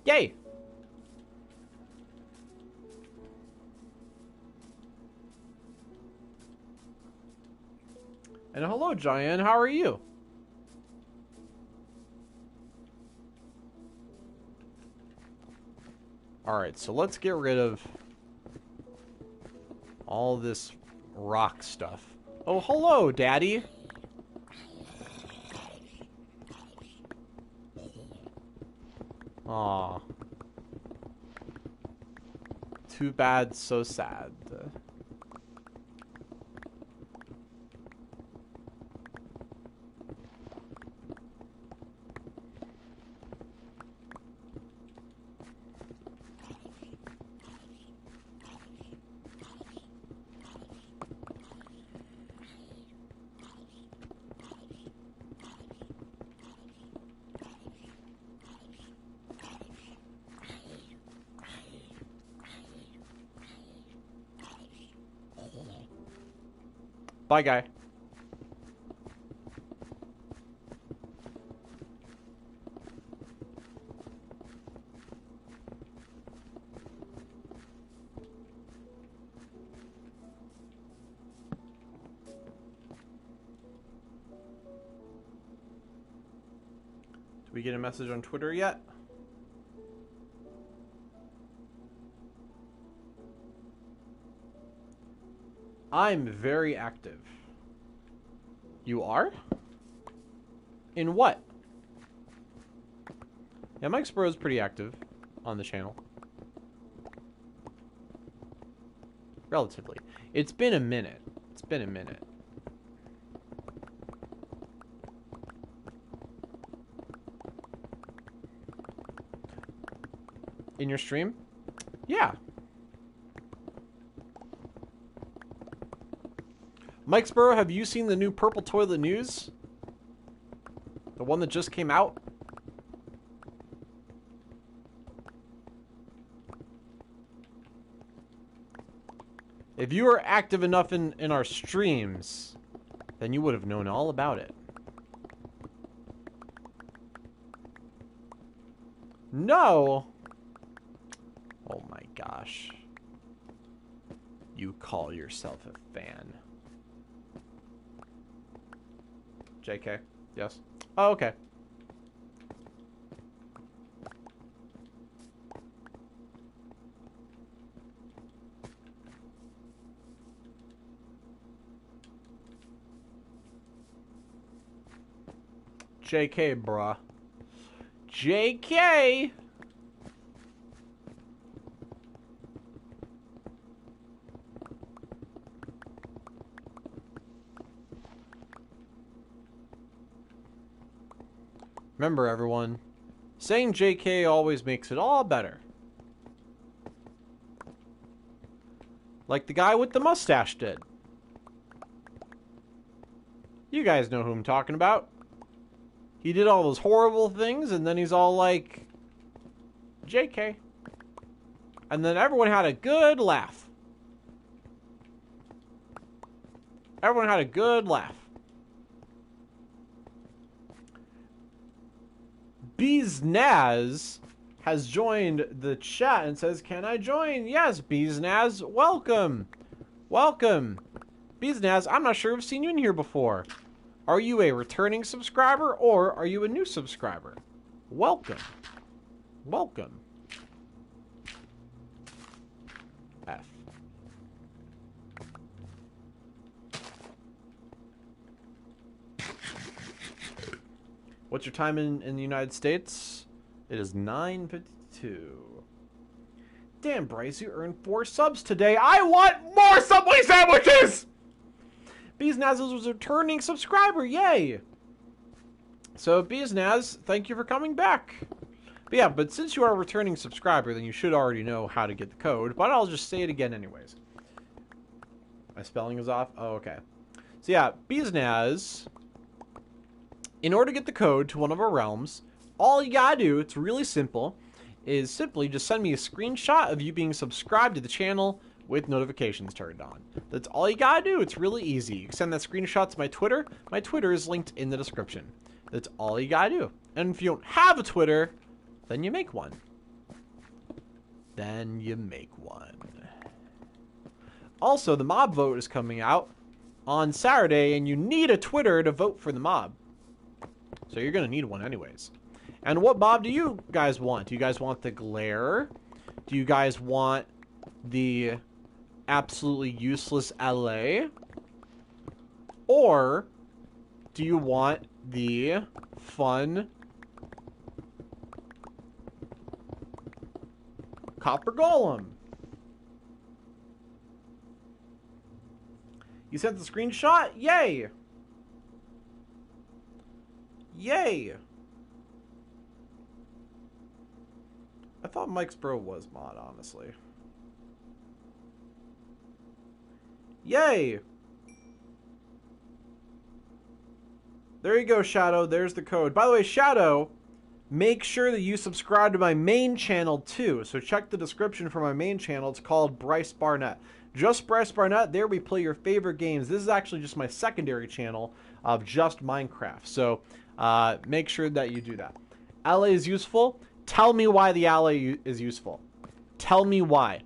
Yay! And hello, Giant. How are you? Alright, so let's get rid of all this rock stuff. Oh, hello, Daddy. Aw. Too bad, so sad. Bye, guy. Did we get a message on Twitter yet? I'm very active. You are? In what? Yeah, Mike Spurrow is pretty active on the channel. Relatively. It's been a minute. It's been a minute. In your stream? Yeah. Mike Sparrow, have you seen the new Purple Toilet News? The one that just came out? If you were active enough in our streams, then you would have known all about it. No! Oh my gosh. You call yourself a fan. JK? Yes? Oh, okay. JK, bruh. JK! Remember, everyone, saying JK always makes it all better. Like the guy with the mustache did. You guys know who I'm talking about. He did all those horrible things, and then he's all like, JK. And then everyone had a good laugh. Everyone had a good laugh. Beesnaz has joined the chat and says, can I join? Yes, Beesnaz, welcome. Welcome. Beesnaz, I'm not sure I've seen you in here before. Are you a returning subscriber or are you a new subscriber? Welcome. Welcome. F. What's your time in the United States? It is 9:52. Damn, Bryce, you earned 4 subs today. I want more Subway sandwiches! Beesnaz was a returning subscriber. Yay! So, Beesnaz, thank you for coming back. But yeah, but since you are a returning subscriber, then you should already know how to get the code. But I'll just say it again anyways. My spelling is off? Oh, okay. So yeah, Beesnaz, in order to get the code to one of our realms, all you gotta do, it's really simple, is simply just send me a screenshot of you being subscribed to the channel with notifications turned on. That's all you gotta do. It's really easy. You can send that screenshot to my Twitter. My Twitter is linked in the description. That's all you gotta do. And if you don't have a Twitter, then you make one. Then you make one. Also, the mob vote is coming out on Saturday, and you need a Twitter to vote for the mob. So you're going to need one anyways. And what mob do you guys want? Do you guys want the glare? Do you guys want the absolutely useless LA? Or do you want the fun Copper Golem? You sent the screenshot? Yay! Yay! I thought Mike's bro was mod, honestly. Yay! There you go, Shadow. There's the code. By the way, Shadow, make sure that you subscribe to my main channel, too. So check the description for my main channel. It's called Bryce Barnett. Just Bryce Barnett. There we play your favorite games. This is actually just my secondary channel of just Minecraft. So make sure that you do that. LA is useful. Tell me why the LA is useful. Tell me why.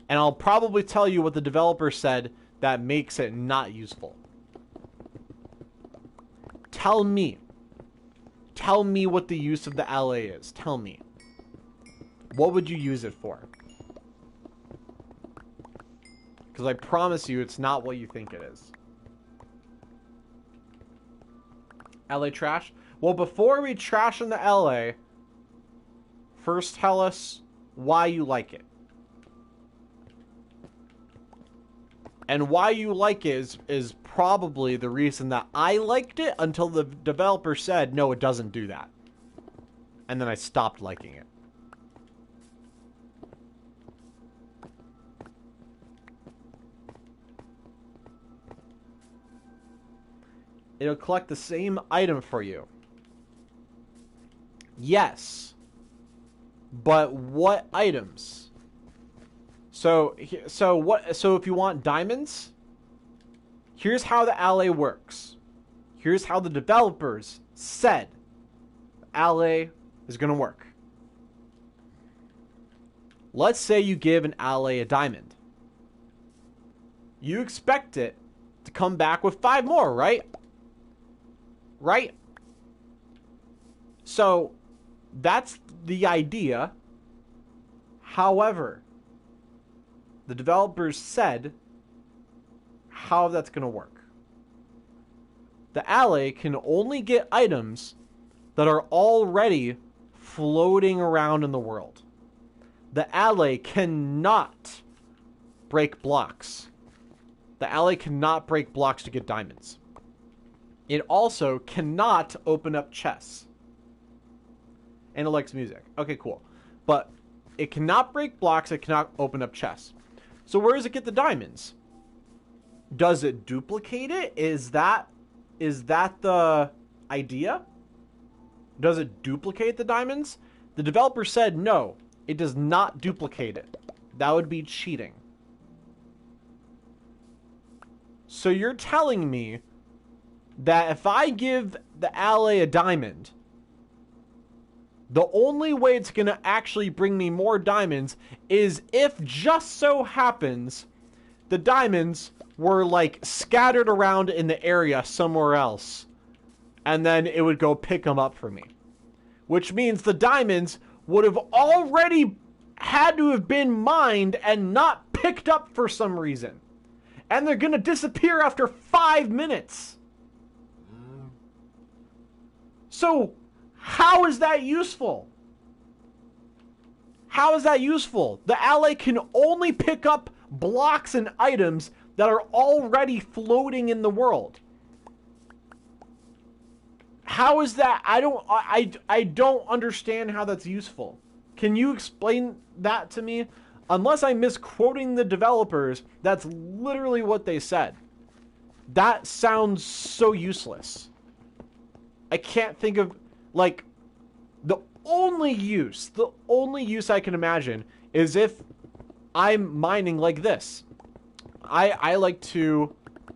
And I'll probably tell you what the developer said that makes it not useful. Tell me. Tell me what the use of the LA is. Tell me. What would you use it for? Because I promise you it's not what you think it is. LA trash? Well, before we trash on the LA, first tell us why you like it. And why you like it is probably the reason that I liked it until the developer said, no, it doesn't do that. And then I stopped liking it. It'll collect the same item for you. Yes. But what items? So if you want diamonds, here's how the alley works. Here's how the developers said the alley is going to work. Let's say you give an alley a diamond. You expect it to come back with 5 more, right? Right? So, that's the idea. However, the developers said how that's going to work. The alley can only get items that are already floating around in the world. The alley cannot break blocks. The alley cannot break blocks to get diamonds. It also cannot open up chests. And it likes music. Okay, cool. But it cannot break blocks. It cannot open up chests. So where does it get the diamonds? Does it duplicate it? Is that the idea? Does it duplicate the diamonds? The developer said no. It does not duplicate it. That would be cheating. So you're telling me that if I give the alley a diamond, the only way it's going to actually bring me more diamonds is if just so happens the diamonds were like scattered around in the area somewhere else. And then it would go pick them up for me. Which means the diamonds would have already had to have been mined and not picked up for some reason. And they're going to disappear after 5 minutes. So, how is that useful? How is that useful? The alley can only pick up blocks and items that are already floating in the world. How is that? I don't understand how that's useful. Can you explain that to me? Unless I'm misquoting the developers, that's literally what they said. That sounds so useless. I can't think of, like, the only use I can imagine is if I'm mining like this. I like to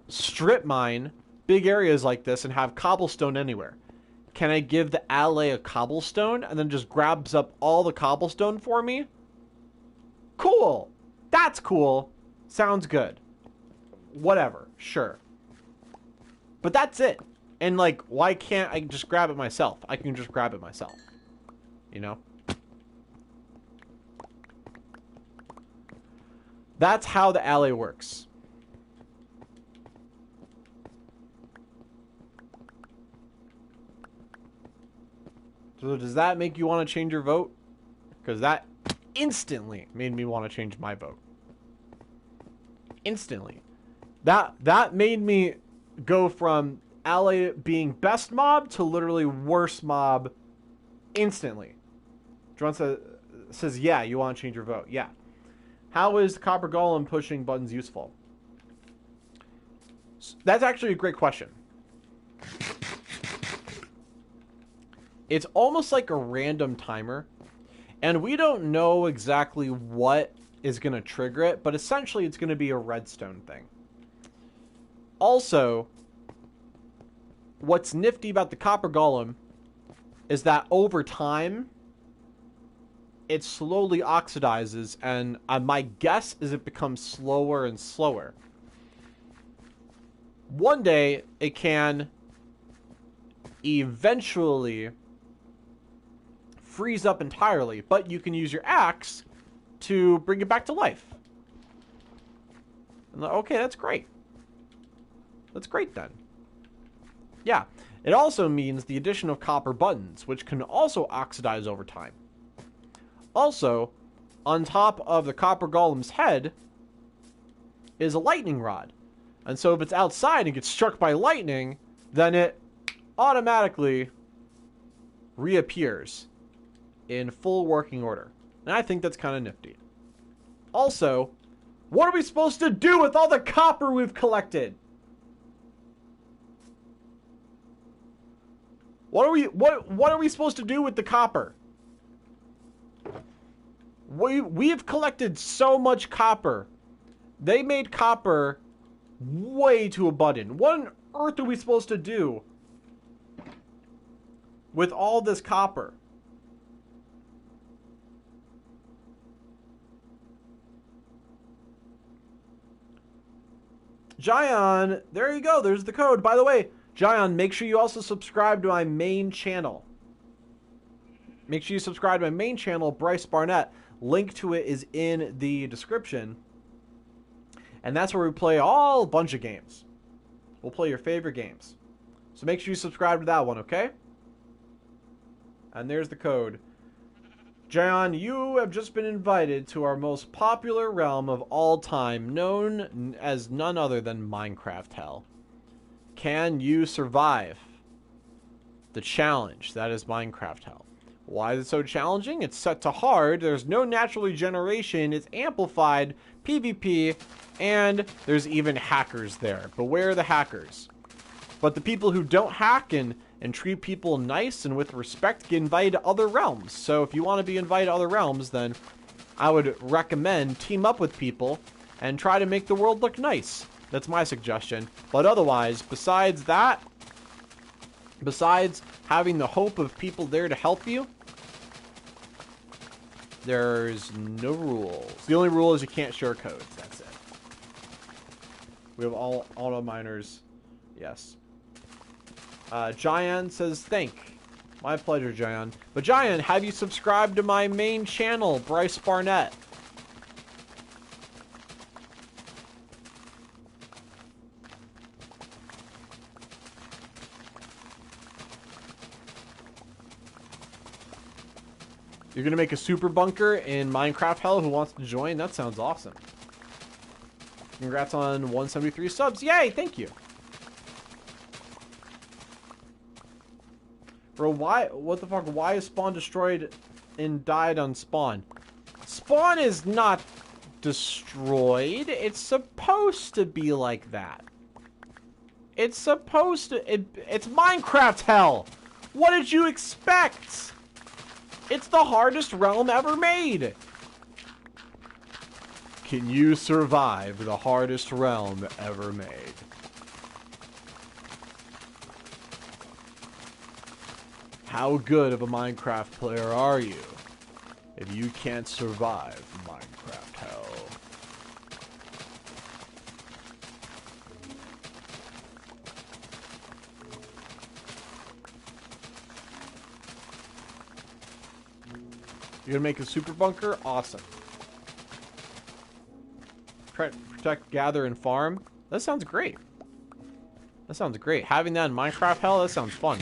strip mine big areas like this and have cobblestone anywhere. Can I give the alley a cobblestone and then just grabs up all the cobblestone for me? Cool. That's cool. Sounds good. Whatever. Sure. But that's it. And, like, why can't I just grab it myself? I can just grab it myself. You know? That's how the alley works. So does that make you want to change your vote? Because that instantly made me want to change my vote. Instantly. That made me go from alley being best mob to literally worst mob instantly. John says, yeah, you want to change your vote. Yeah. How is the Copper Golem pushing buttons useful? That's actually a great question. It's almost like a random timer. And we don't know exactly what is going to trigger it, but essentially it's going to be a redstone thing. Also, what's nifty about the Copper Golem is that over time, it slowly oxidizes, and my guess is it becomes slower and slower. One day, it can eventually freeze up entirely, but you can use your axe to bring it back to life. And okay, that's great. That's great then. Yeah, it also means the addition of copper buttons, which can also oxidize over time. Also, on top of the Copper Golem's head, is a lightning rod. And so if it's outside and gets struck by lightning, then it automatically reappears in full working order. And I think that's kind of nifty. Also, what are we supposed to do with all the copper we've collected? What are we supposed to do with the copper? We've collected so much copper. They made copper way too abundant. What on earth are we supposed to do with all this copper? Jion, there you go. There's the code. By the way, Jion, make sure you also subscribe to my main channel. Make sure you subscribe to my main channel, Bryce Barnett. Link to it is in the description. And that's where we play a bunch of games. We'll play your favorite games. So make sure you subscribe to that one, okay? And there's the code. Jion, you have just been invited to our most popular realm of all time, known as none other than Minecraft Hell. Can you survive the challenge that is Minecraft Hell? Why is it so challenging? It's set to hard, there's no natural regeneration, it's amplified, PvP, and there's even hackers there. Beware the hackers. But the people who don't hack and treat people nice and with respect get invited to other realms. So if you want to be invited to other realms, then I would recommend team up with people and try to make the world look nice. That's my suggestion. But otherwise, besides that, besides having the hope of people there to help you, there's no rules. The only rule is you can't share codes. That's it. We have all auto miners. Yes. Jion says, my pleasure, Jion. But Jion, have you subscribed to my main channel, Bryce Barnett? You're going to make a super bunker in Minecraft Hell. Who wants to join? That sounds awesome. Congrats on 173 subs. Yay, thank you. Bro, why? What the fuck? Why is Spawn destroyed and died on Spawn? Spawn is not destroyed. It's supposed to be like that. It's supposed to... It's Minecraft Hell. What did you expect? It's the hardest realm ever made. Can you survive the hardest realm ever made? How good of a Minecraft player are you if you can't survive Minecraft Hell? You're gonna make a super bunker? Awesome. Protect, gather, and farm? That sounds great. That sounds great. Having that in Minecraft Hell, that sounds fun.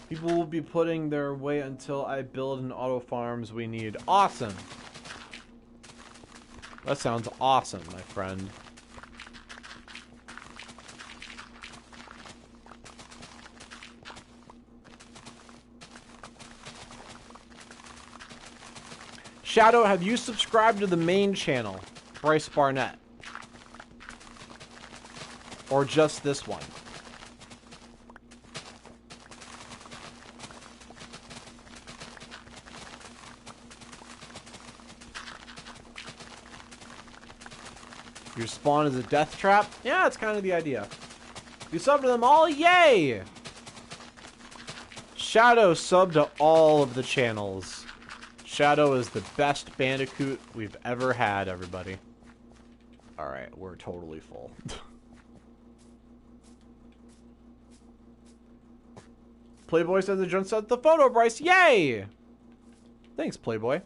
People will be putting their weight until I build an auto farms we need. Awesome. That sounds awesome, my friend. Shadow, have you subscribed to the main channel, Bryce Barnett? Or just this one? Your spawn is a death trap? Yeah, that's kind of the idea. You sub to them all? Yay! Shadow sub to all of the channels. Shadow is the best Bandicoot we've ever had, everybody. Alright, we're totally full. Playboy says the jump set the photo, Bryce. Yay! Thanks, Playboy.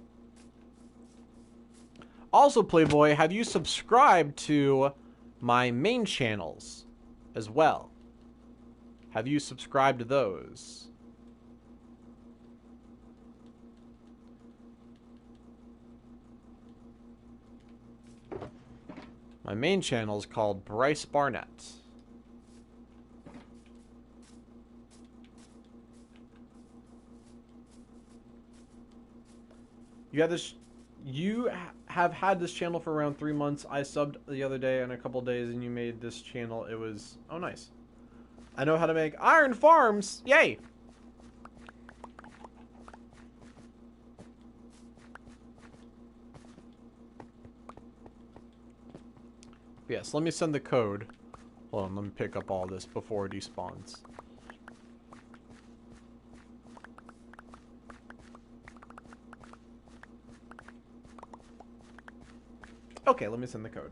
Also, Playboy, have you subscribed to my main channels as well? Have you subscribed to those? My main channel is called Bryce Barnett. You have this. Have had this channel for around 3 months. I subbed the other day in a couple days, and you made this channel. It was nice. I know how to make iron farms. Yay! Yes, let me send the code. Hold on, let me pick up all this before it despawns. Okay, let me send the code.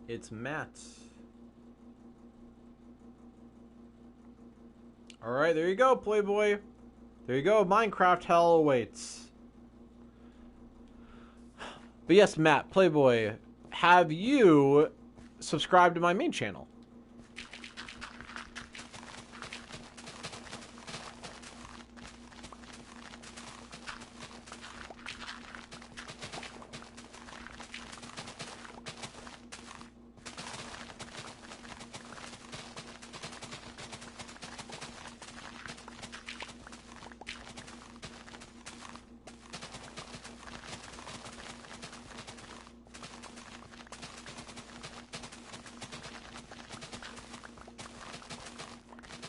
It's Matt. Alright, there you go, Playboy. There you go, Minecraft hell awaits. But yes, Matt, Playboy, have you subscribed to my main channel?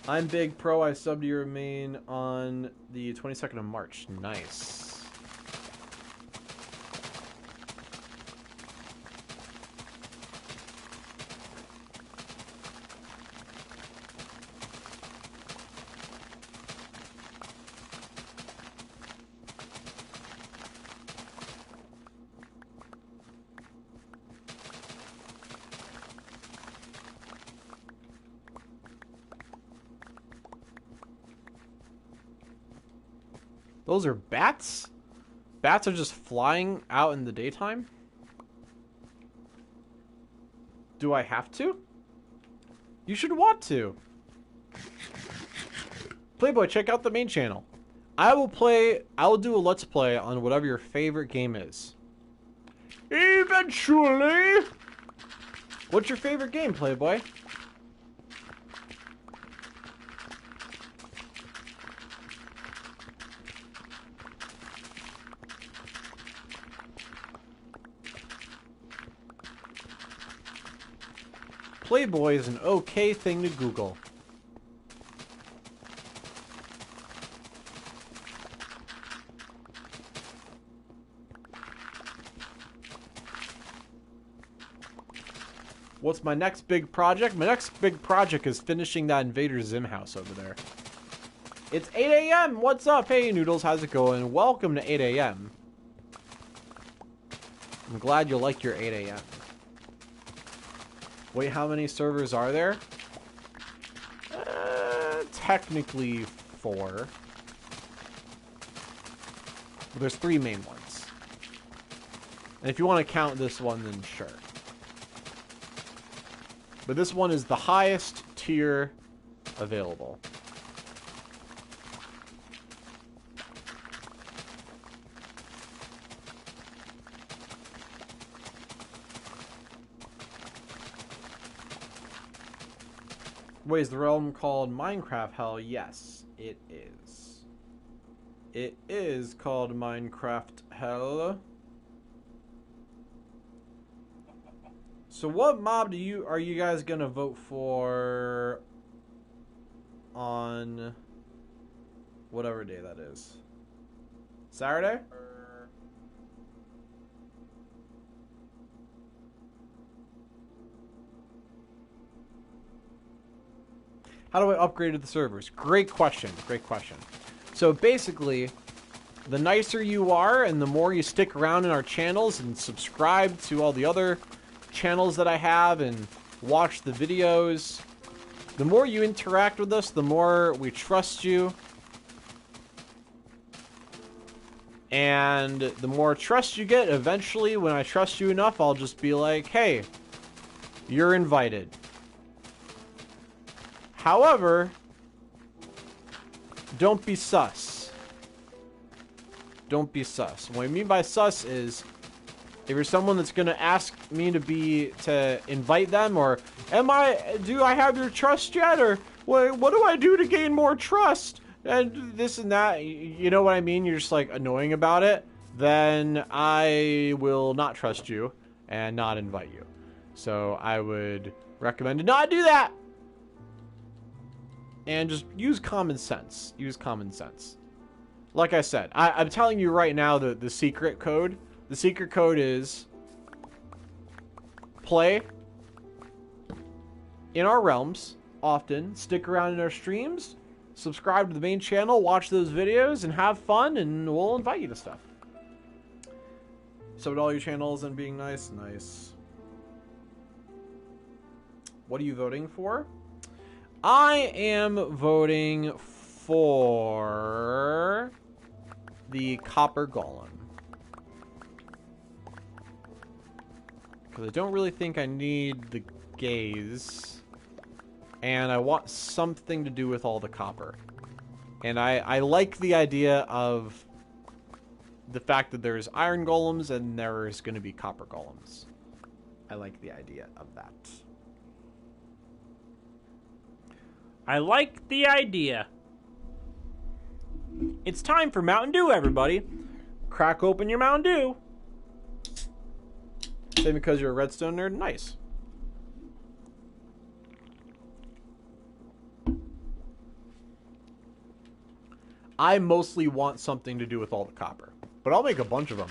I'm Big Pro. I subbed to your main on the 22nd of March. Nice. Those are bats? Bats are just flying out in the daytime? Do I have to? You should want to. Playboy, check out the main channel. I will do a let's play on whatever your favorite game is. Eventually! What's your favorite game, Playboy? Playboy is an okay thing to Google. What's my next big project? My next big project is finishing that Invader Zim house over there. It's 8 a.m. What's up? Hey, Noodles. How's it going? Welcome to 8 a.m. I'm glad you like your 8 a.m. Wait, how many servers are there? Technically 4. But there's 3 main ones. And if you want to count this one, then sure. But this one is the highest tier available. Wait, is the realm called Minecraft Hell? Yes, it is. It is called Minecraft Hell. So what mob are you guys gonna vote for on whatever day that is? Saturday? How do I upgrade to the servers? Great question. Great question. So basically, the nicer you are and the more you stick around in our channels and subscribe to all the other channels that I have and watch the videos, the more you interact with us, the more we trust you. And the more trust you get, eventually, when I trust you enough, I'll just be like, hey, you're invited. However, don't be sus. Don't be sus. What I mean by sus is, if you're someone that's gonna ask me to invite them, or do I have your trust yet, or what do I do to gain more trust, and this and that, you know what I mean? You're just like annoying about it. Then I will not trust you and not invite you. So I would recommend to not do that. And just use common sense. Use common sense. Like I said, I'm telling you right now the secret code. The secret code is play in our realms often, stick around in our streams, subscribe to the main channel, watch those videos, and have fun, and we'll invite you to stuff. So with all your channels and being nice. What are you voting for? I am voting for the Copper Golem. Because I don't really think I need the gaze. And I want something to do with all the copper. And I like the idea of the fact that there's iron golems and there's going to be copper golems. I like the idea of that. I like the idea. It's time for Mountain Dew, everybody. Crack open your Mountain Dew. Same because you're a redstone nerd? Nice. I mostly want something to do with all the copper. But I'll make a bunch of them.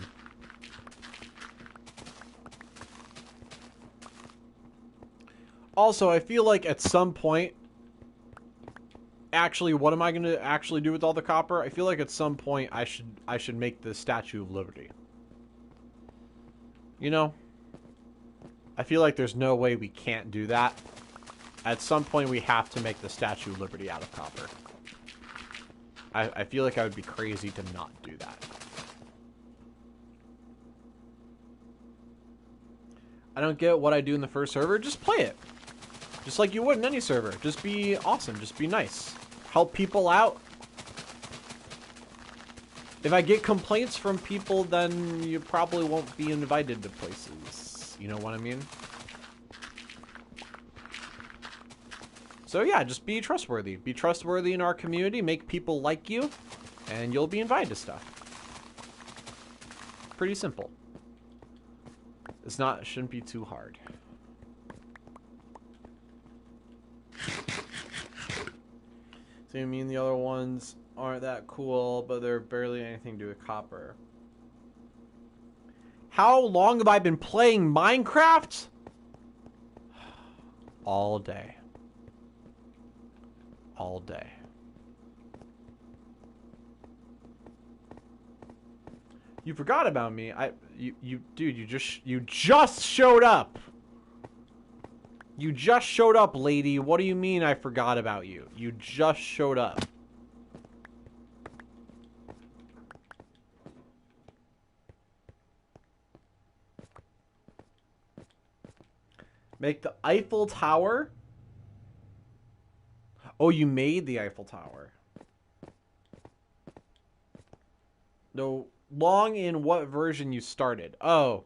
Also, I feel like at some point... Actually, what am I going to actually do with all the copper? I feel like at some point I should make the Statue of Liberty. You know? I feel like there's no way we can't do that. At some point we have to make the Statue of Liberty out of copper. I feel like I would be crazy to not do that. I don't get what I do in the first server. Just play it. Just like you would in any server. Just be awesome. Just be nice. Help people out. If I get complaints from people, then you probably won't be invited to places. You know what I mean? So yeah, just be trustworthy. Be trustworthy in our community. Make people like you. And you'll be invited to stuff. Pretty simple. Shouldn't be too hard. So you mean the other ones aren't that cool, but they're barely anything to do with copper. How long have I been playing Minecraft? All day. All day. You forgot about me. Dude, you just showed up. You just showed up, lady. What do you mean I forgot about you? You just showed up. Make the Eiffel Tower? Oh, you made the Eiffel Tower. No, long in what version you started? Oh,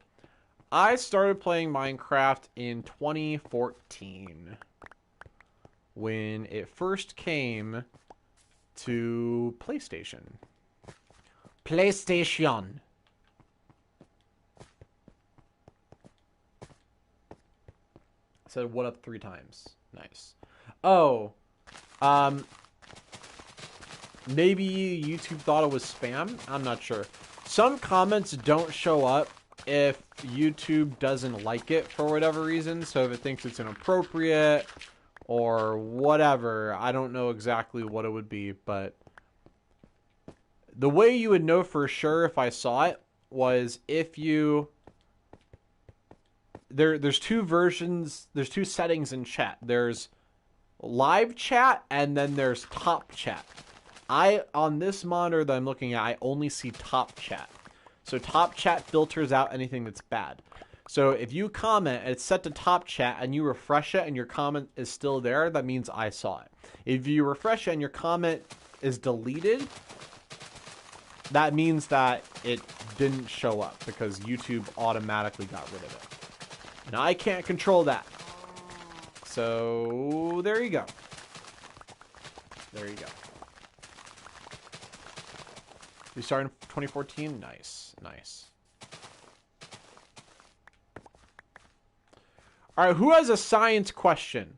I started playing Minecraft in 2014 when it first came to PlayStation. PlayStation. I said what up 3 times. Nice. Oh, maybe YouTube thought it was spam? I'm not sure. Some comments don't show up if YouTube doesn't like it for whatever reason. So if it thinks it's inappropriate or whatever, I don't know exactly what it would be, but the way you would know for sure if I saw it was if you... There's 2 versions, there's 2 settings in chat. There's live chat and then there's top chat. On this monitor that I'm looking at, I only see top chat. So top chat filters out anything that's bad. So if you comment, it's set to top chat, and you refresh it and your comment is still there, that means I saw it. If you refresh it and your comment is deleted, that means that it didn't show up because YouTube automatically got rid of it. And I can't control that. So there you go. There you go. We started in 2014? Nice, nice. All right, who has a science question?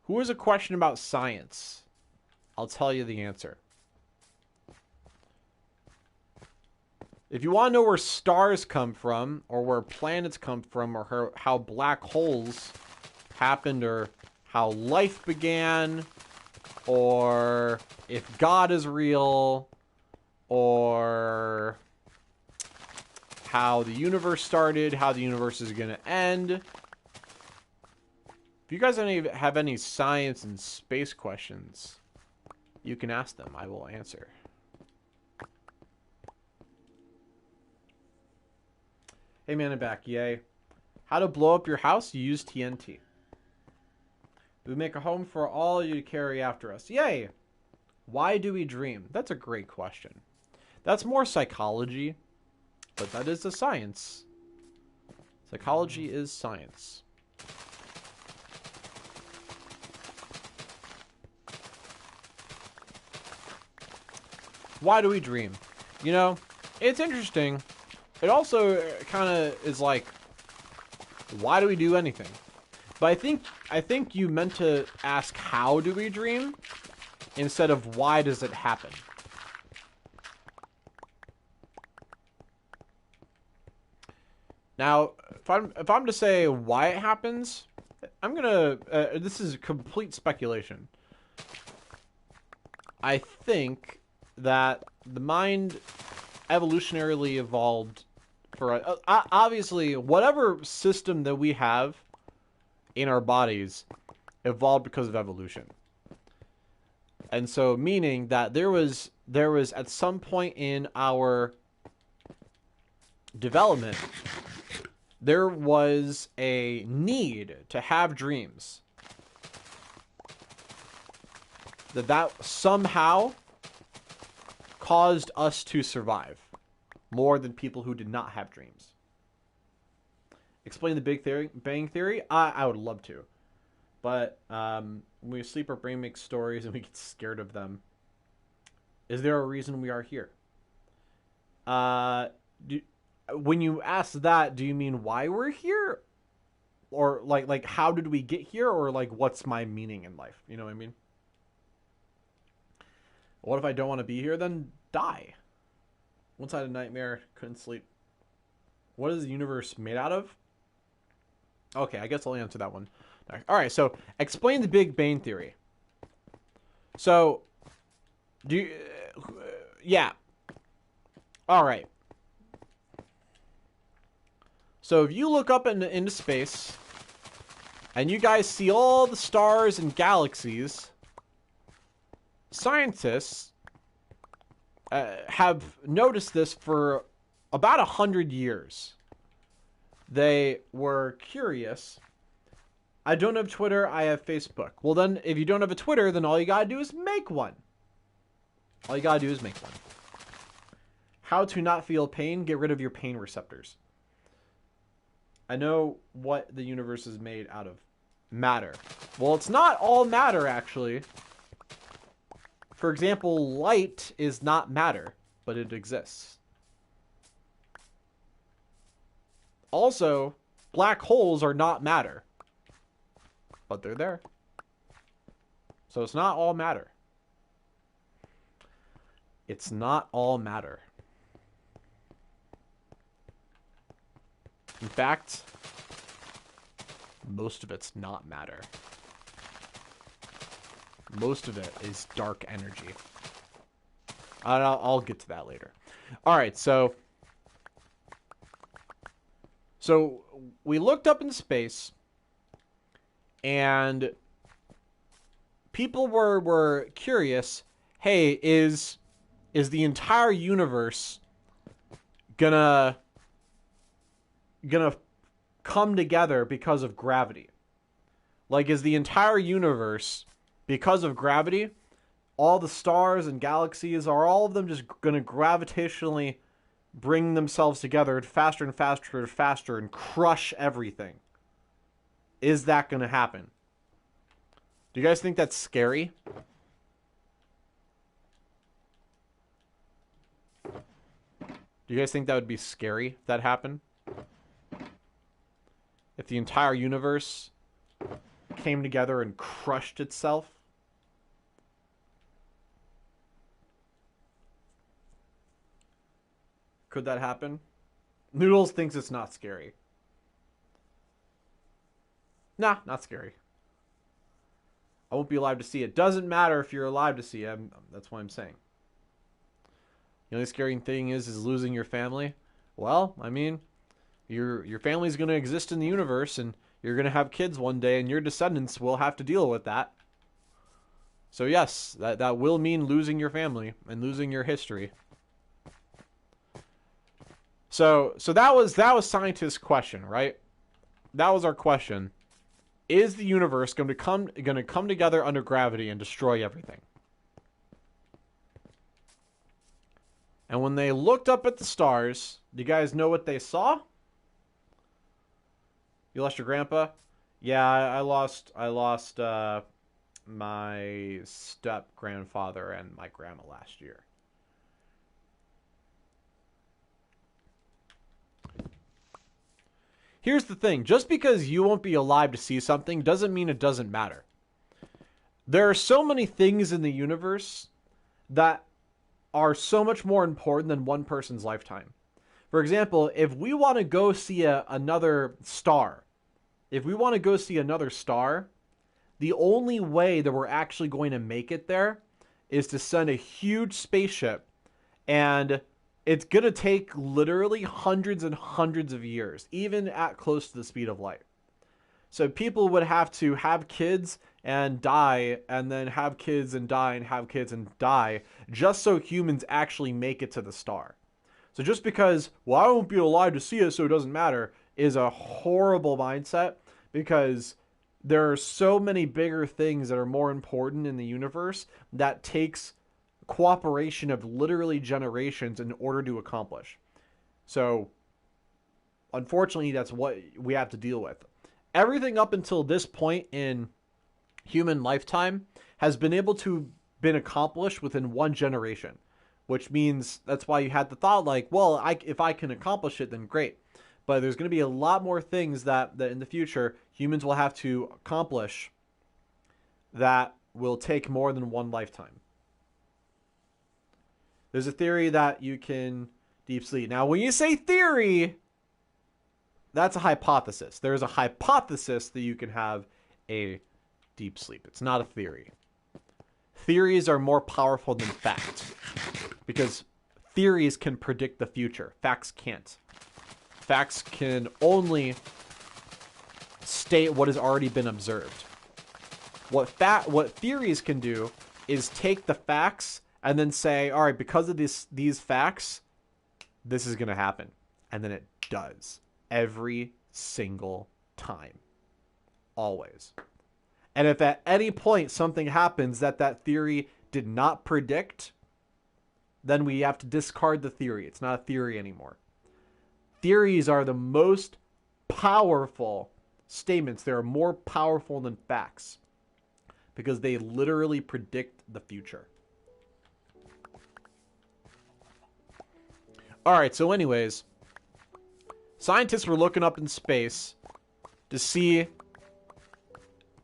Who has a question about science? I'll tell you the answer. If you want to know where stars come from, or where planets come from, or how black holes happened, or how life began, or if God is real, or how the universe started, how the universe is going to end. If you guys have any science and space questions, you can ask them. I will answer. Hey, man, I'm back. Yay. How to blow up your house? You use TNT. We make a home for all you to carry after us. Yay. Why do we dream? That's a great question. That's more psychology, but that is the science. Psychology is science. Why do we dream? You know, it's interesting. It also kind of is like, why do we do anything? But I think you meant to ask, how do we dream, instead of why does it happen? Now, if I'm to say why it happens, I'm gonna. This is complete speculation. I think that the mind evolutionarily evolved for obviously whatever system that we have in our bodies evolved because of evolution. And so meaning that there was at some point in our development, there was a need to have dreams. That somehow caused us to survive more than people who did not have dreams. Explain the Big Bang Theory? I would love to. But when we sleep, our brain makes stories and we get scared of them. Is there a reason we are here? When you ask that, do you mean why we're here? Or like how did we get here? Or like what's my meaning in life? You know what I mean? What if I don't want to be here? Then die. Once I had a nightmare, couldn't sleep. What is the universe made out of? Okay, I guess I'll answer that one. All right, so explain the Big Bang Theory. So, yeah. All right. So if you look up into space, and you guys see all the stars and galaxies, scientists have noticed this for about 100 years. They were curious. I don't have Twitter, I have Facebook. Well then, if you don't have a Twitter, then all you gotta do is make one. All you gotta do is make one. How to not feel pain, get rid of your pain receptors. I know what the universe is made out of. Matter. Well, it's not all matter, actually. For example, light is not matter, but it exists. Also, black holes are not matter, but they're there. So it's not all matter. It's not all matter. In fact, most of it's not matter. Most of it is dark energy. I'll get to that later. All right, so we looked up in space, and people were curious, hey, is the entire universe gonna come together because of gravity? Like, is the entire universe, because of gravity, all the stars and galaxies, are all of them just gonna gravitationally bring themselves together faster and faster and faster and crush everything? Is that gonna happen? Do you guys think that's scary? Do you guys think that would be scary if that happened? If the entire universe came together and crushed itself? Could that happen? Noodles thinks it's not scary. Nah, not scary. I won't be alive to see it. Doesn't matter if you're alive to see it. That's what I'm saying. The only scary thing is losing your family. Well, I mean, your family's going to exist in the universe, and you're going to have kids one day, and your descendants will have to deal with that. So yes, that will mean losing your family and losing your history. So that was scientists' question, right? That was our question. Is the universe going to come together under gravity and destroy everything? And when they looked up at the stars, do you guys know what they saw? You lost your grandpa? Yeah, I lost my step-grandfather and my grandma last year. Here's the thing. Just because you won't be alive to see something doesn't mean it doesn't matter. There are so many things in the universe that are so much more important than one person's lifetime. For example, if we want to go see another star, the only way that we're actually going to make it there is to send a huge spaceship, and it's going to take literally hundreds and hundreds of years, even at close to the speed of light. So people would have to have kids and die, and then have kids and die, and have kids and die, just so humans actually make it to the star. So just because, well, I won't be alive to see it, so it doesn't matter, is a horrible mindset, because there are so many bigger things that are more important in the universe that takes cooperation of literally generations in order to accomplish. So, unfortunately, that's what we have to deal with. Everything up until this point in human lifetime has been able to been accomplished within one generation, which means that's why you had the thought like, well, if I can accomplish it, then great. But there's going to be a lot more things that in the future humans will have to accomplish that will take more than one lifetime. There's a theory that you can deep sleep. Now, when you say theory, that's a hypothesis. There's a hypothesis that you can have a deep sleep. It's not a theory. Theories are more powerful than fact, because theories can predict the future. Facts can't. Facts can only state what has already been observed. What theories can do is take the facts and then say, all right, because of these facts, this is going to happen. And then it does. Every single time. Always. And if at any point something happens that theory did not predict, then we have to discard the theory. It's not a theory anymore. Theories are the most powerful statements. They're more powerful than facts because they literally predict the future. All right, so anyways, scientists were looking up in space to see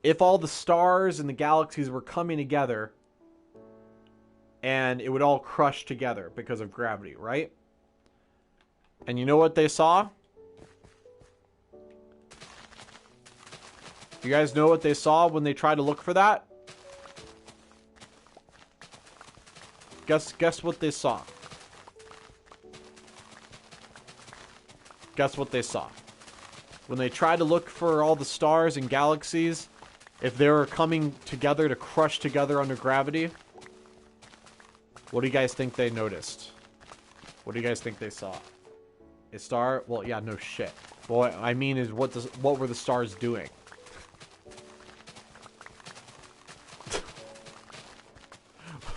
if all the stars and the galaxies were coming together and it would all crush together because of gravity, right? And you know what they saw? You guys know what they saw when they tried to look for that? Guess what they saw. Guess what they saw. When they tried to look for all the stars and galaxies, if they were coming together to crush together under gravity, What do you guys think they noticed? What do you guys think they saw? A star? Well, yeah, no shit. What I mean is, what were the stars doing?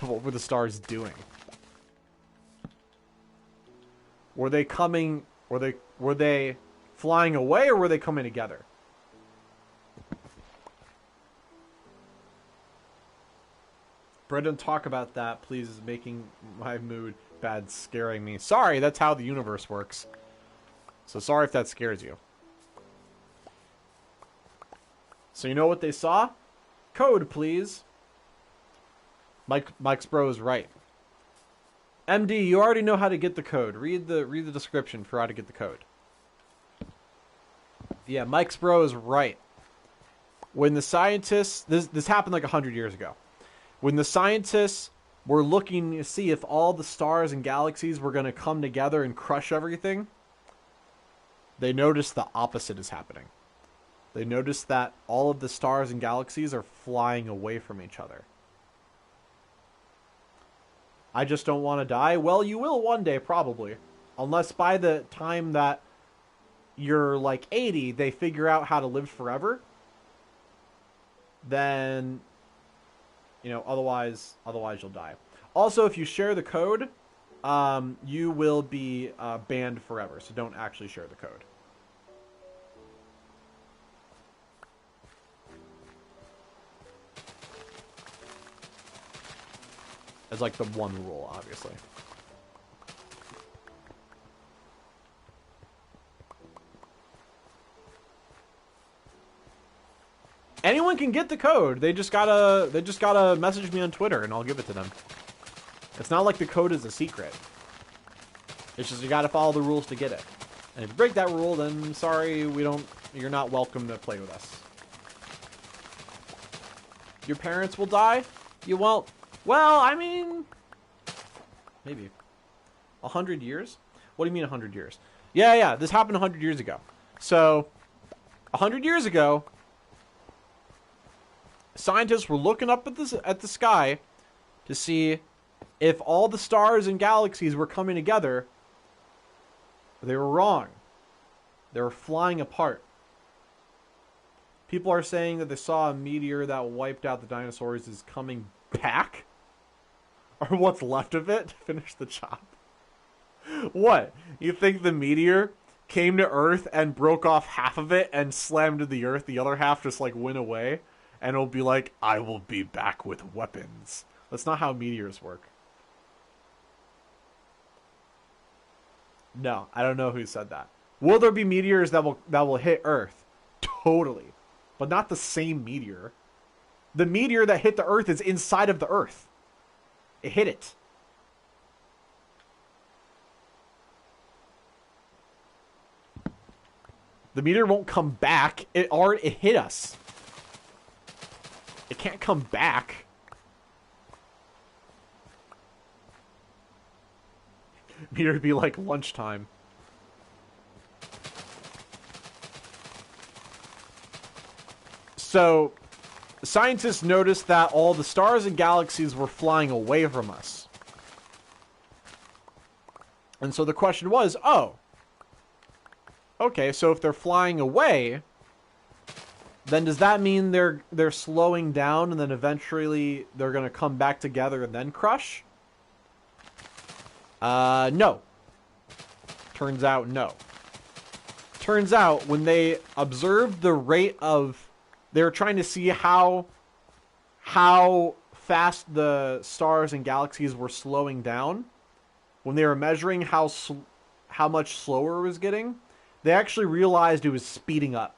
What were the stars doing? Were they coming? Were they flying away, or were they coming together? Brendan, talk about that, please. Is making my mood bad, scaring me. Sorry, that's how the universe works. So sorry if that scares you. So you know what they saw? Code, please. Mike's bro is right. MD, you already know how to get the code. Read the description for how to get the code. Yeah, Mike's bro is right. When the scientists, this happened like 100 years ago. When the scientists were looking to see if all the stars and galaxies were going to come together and crush everything, they noticed the opposite is happening. They noticed that all of the stars and galaxies are flying away from each other. I just don't want to die. Well, you will one day, probably. Unless by the time that you're like 80, they figure out how to live forever. Then, you know, otherwise you'll die. Also, if you share the code, you will be banned forever. So don't actually share the code. As like the one rule, obviously. Anyone can get the code. They just gotta message me on Twitter and I'll give it to them. It's not like the code is a secret. It's just you gotta follow the rules to get it. And if you break that rule, then sorry, you're not welcome to play with us. Your parents will die? You won't. Well, I mean, maybe 100 years. What do you mean 100 years? Yeah. This happened 100 years ago. So, 100 years ago, scientists were looking up at the sky to see if all the stars and galaxies were coming together. They were wrong. They were flying apart. People are saying that they saw a meteor that wiped out the dinosaurs is coming back. Or what's left of it to finish the job. What? You think the meteor came to Earth and broke off half of it and slammed to the Earth, the other half just like went away? And it'll be like, I will be back with weapons. That's not how meteors work. No, I don't know who said that. Will there be meteors that will hit Earth? Totally. But not the same meteor. The meteor that hit the Earth is inside of the Earth. It hit it. The meteor won't come back. It hit us. It can't come back. Meteor would be like lunchtime. So, scientists noticed that all the stars and galaxies were flying away from us. And so the question was, oh, okay, so if they're flying away, then does that mean they're slowing down and then eventually they're going to come back together and then crush? No. Turns out no. Turns out when they observed the rate of... They were trying to see how fast the stars and galaxies were slowing down. When they were measuring how much slower it was getting, they actually realized it was speeding up.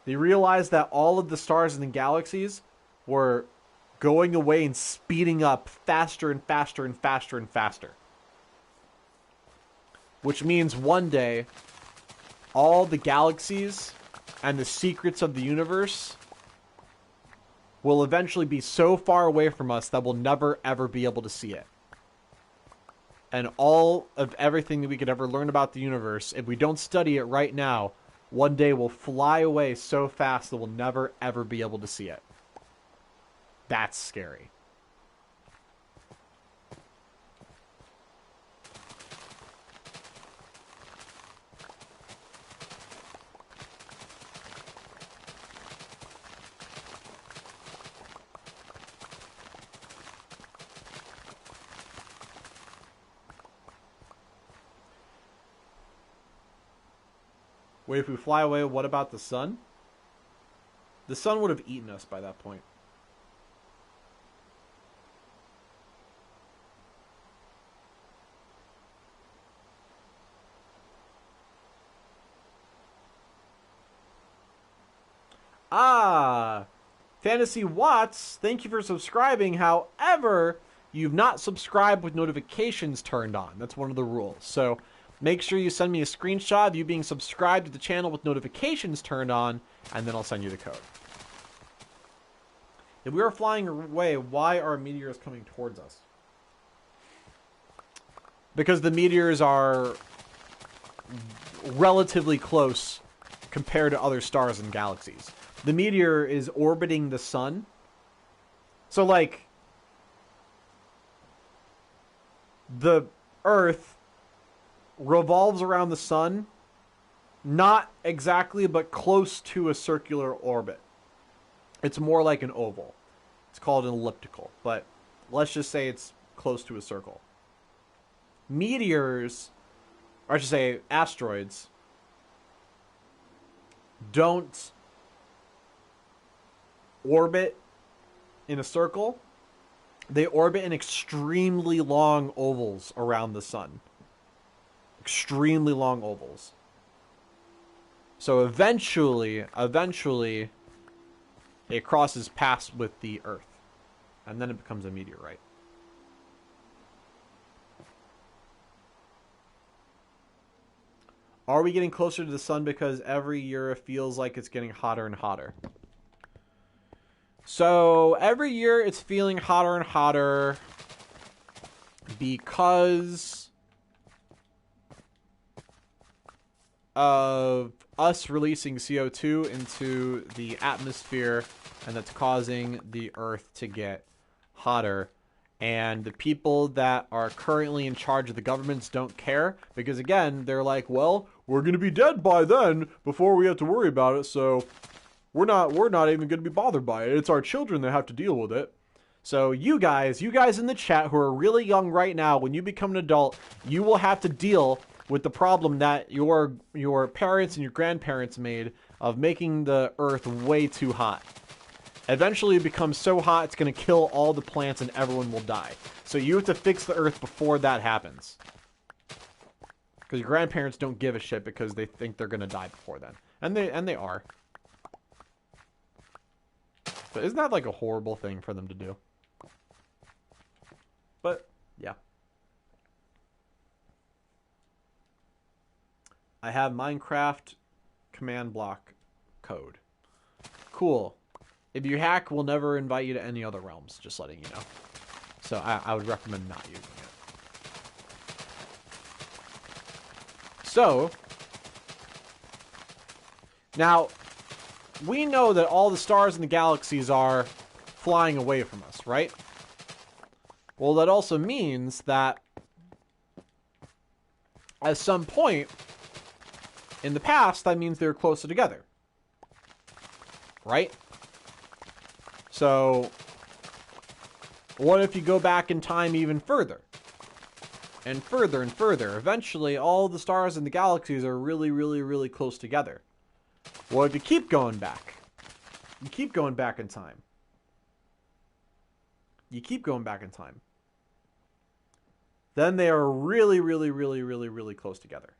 They realized that all of the stars and the galaxies were going away and speeding up faster and faster and faster and faster. Which means one day, all the galaxies and the secrets of the universe will eventually be so far away from us that we'll never ever be able to see it. And all of everything that we could ever learn about the universe, if we don't study it right now, one day will fly away so fast that we'll never ever be able to see it. That's scary. Wait, if we fly away, what about the sun? The sun would have eaten us by that point. Ah, Fantasy Watts, thank you for subscribing. However, you've not subscribed with notifications turned on. That's one of the rules. So make sure you send me a screenshot of you being subscribed to the channel with notifications turned on, and then I'll send you the code. If we are flying away, why are meteors coming towards us? Because the meteors are relatively close compared to other stars and galaxies. The meteor is orbiting the sun. So, like, the Earth revolves around the sun, not exactly, but close to a circular orbit. It's more like an oval. It's called an elliptical, but let's just say it's close to a circle. Meteors, or I should say asteroids, don't orbit in a circle. They orbit in extremely long ovals around the sun. Extremely long ovals. So eventually, it crosses paths with the Earth. And then it becomes a meteorite. Are we getting closer to the sun because every year it feels like it's getting hotter and hotter? So every year it's feeling hotter and hotter because of us releasing CO2 into the atmosphere, and that's causing the Earth to get hotter. And the people that are currently in charge of the governments don't care because, again, they're like, well, we're going to be dead by then before we have to worry about it, so we're not even going to be bothered by it. It's our children that have to deal with it. So you guys in the chat who are really young right now, when you become an adult, you will have to deal with the problem that your parents and your grandparents made of making the Earth way too hot. Eventually it becomes so hot it's going to kill all the plants and everyone will die. So you have to fix the Earth before that happens. Because your grandparents don't give a shit because they think they're going to die before then. And they are. But isn't that like a horrible thing for them to do? But, yeah. I have Minecraft command block code. Cool. If you hack, we'll never invite you to any other realms, just letting you know. So I would recommend not using it. So, now, we know that all the stars in the galaxies are flying away from us, right? Well, that also means that at some point in the past, that means they're closer together. Right? So, what if you go back in time even further? And further and further. Eventually, all the stars in the galaxies are really, really, really close together. Well, if you keep going back, you keep going back in time. You keep going back in time. Then they are really, really, really, really, really close together.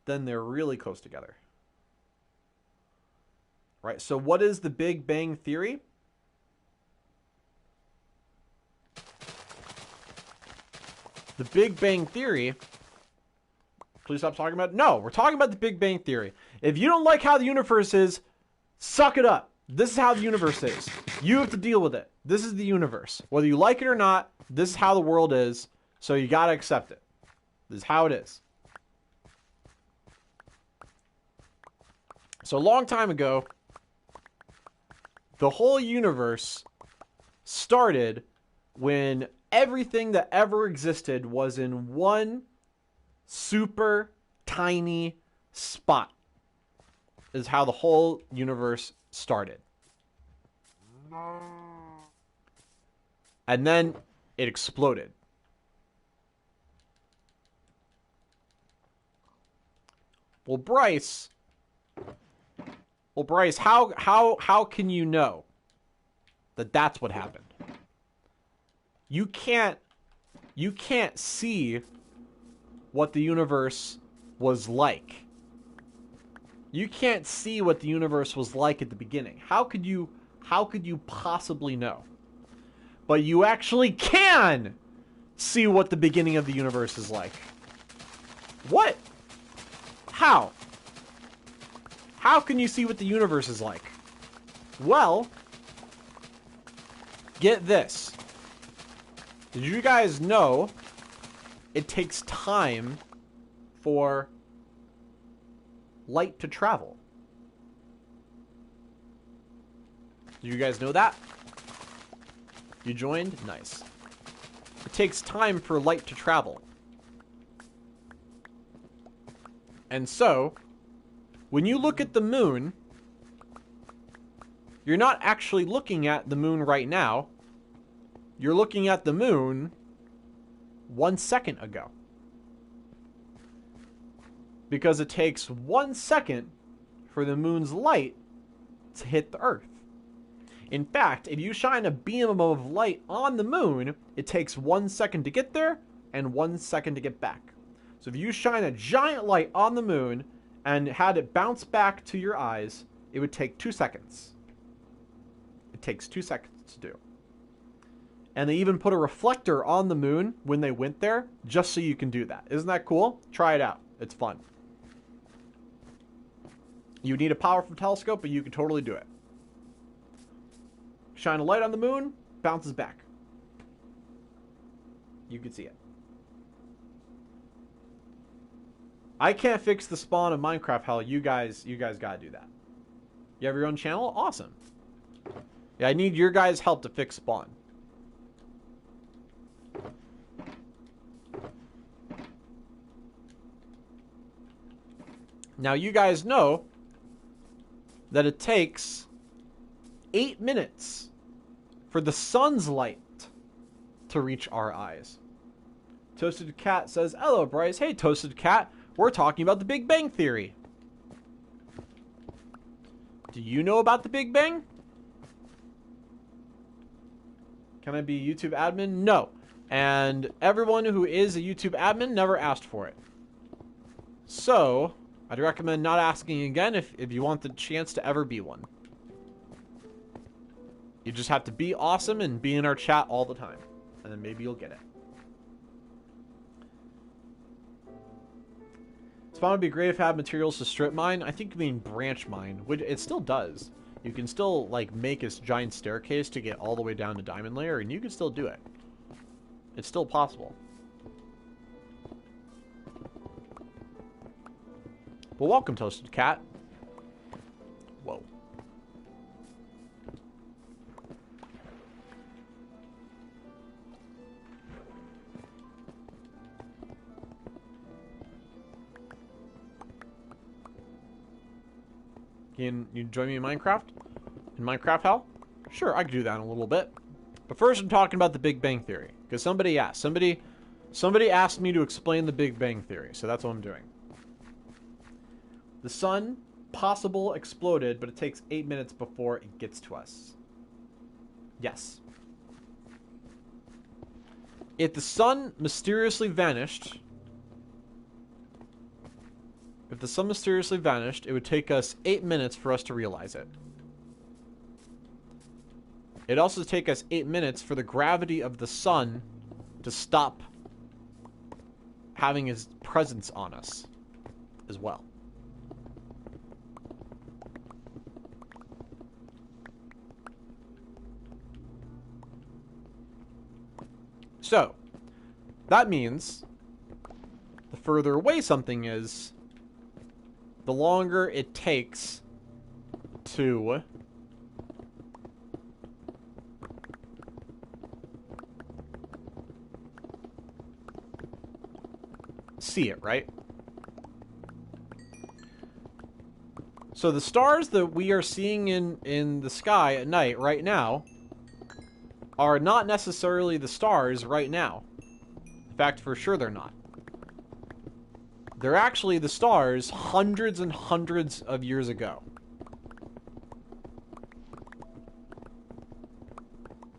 Then they're really close together. Right, so what is the Big Bang Theory? The Big Bang Theory... Please stop talking about it. No, we're talking about the Big Bang Theory. If you don't like how the universe is, suck it up. This is how the universe is. You have to deal with it. This is the universe. Whether you like it or not, this is how the world is. So you gotta accept it. This is how it is. So a long time ago, the whole universe started when everything that ever existed was in one super tiny spot. Is how the whole universe started. And then it exploded. Well, Bryce, how can you know that that's what happened? You can't see what the universe was like. You can't see what the universe was like at the beginning. How could you possibly know? But you actually can see what the beginning of the universe is like. What? How? How can you see what the universe is like? Well, get this. Did you guys know it takes time for light to travel? Do you guys know that? You joined? Nice. It takes time for light to travel. And so, when you look at the moon, you're not actually looking at the moon right now. You're looking at the moon 1 second ago. Because it takes 1 second for the moon's light to hit the Earth. In fact, if you shine a beam of light on the moon, it takes 1 second to get there and 1 second to get back. So if you shine a giant light on the moon and had it bounce back to your eyes, it would take 2 seconds. It takes 2 seconds to do. And they even put a reflector on the moon when they went there, just so you can do that. Isn't that cool? Try it out. It's fun. You need a powerful telescope, but you can totally do it. Shine a light on the moon, bounces back. You can see it. I can't fix the spawn of Minecraft. Hell, you guys gotta do that. You have your own channel? Awesome. Yeah, I need your guys' help to fix spawn. Now, you guys know that it takes 8 minutes for the sun's light to reach our eyes. Toasted Cat says, hello, Bryce. Hey, Toasted Cat. We're talking about the Big Bang Theory. Do you know about the Big Bang? Can I be a YouTube admin? No. And everyone who is a YouTube admin never asked for it. So, I'd recommend not asking again if you want the chance to ever be one. You just have to be awesome and be in our chat all the time. And then maybe you'll get it. Spawn would be great if it had materials to strip mine. I think you mean branch mine. Which it still does. You can still, like, make this giant staircase to get all the way down to Diamond Layer, and you can still do it. It's still possible. Well, welcome, Toasted Cat. Whoa. Can you join me in Minecraft? In Minecraft Hell? Sure, I could do that in a little bit. But first I'm talking about the Big Bang Theory. Because somebody asked. Somebody asked me to explain the Big Bang Theory. So that's what I'm doing. The sun, possible, exploded, but it takes 8 minutes before it gets to us. Yes. If the sun mysteriously vanished... If the sun mysteriously vanished, it would take us 8 minutes for us to realize it. It'd also take us 8 minutes for the gravity of the sun to stop having its presence on us as well. So, that means the further away something is, the longer it takes to see it, right? So the stars that we are seeing in the sky at night right now are not necessarily the stars right now. In fact, for sure they're not. they're actually the stars hundreds and hundreds of years ago.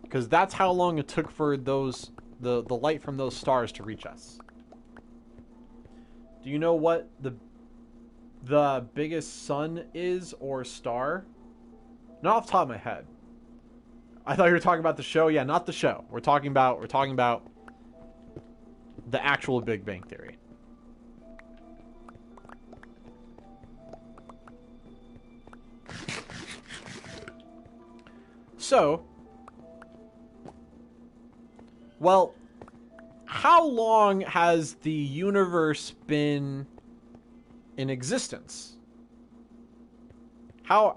Because that's how long it took for those the light from those stars to reach us. Do you know what the biggest sun is or star? Not off the top of my head. I thought you were talking about the show. Yeah, not the show. We're talking about the actual Big Bang Theory. So, well, how long has the universe been in existence? How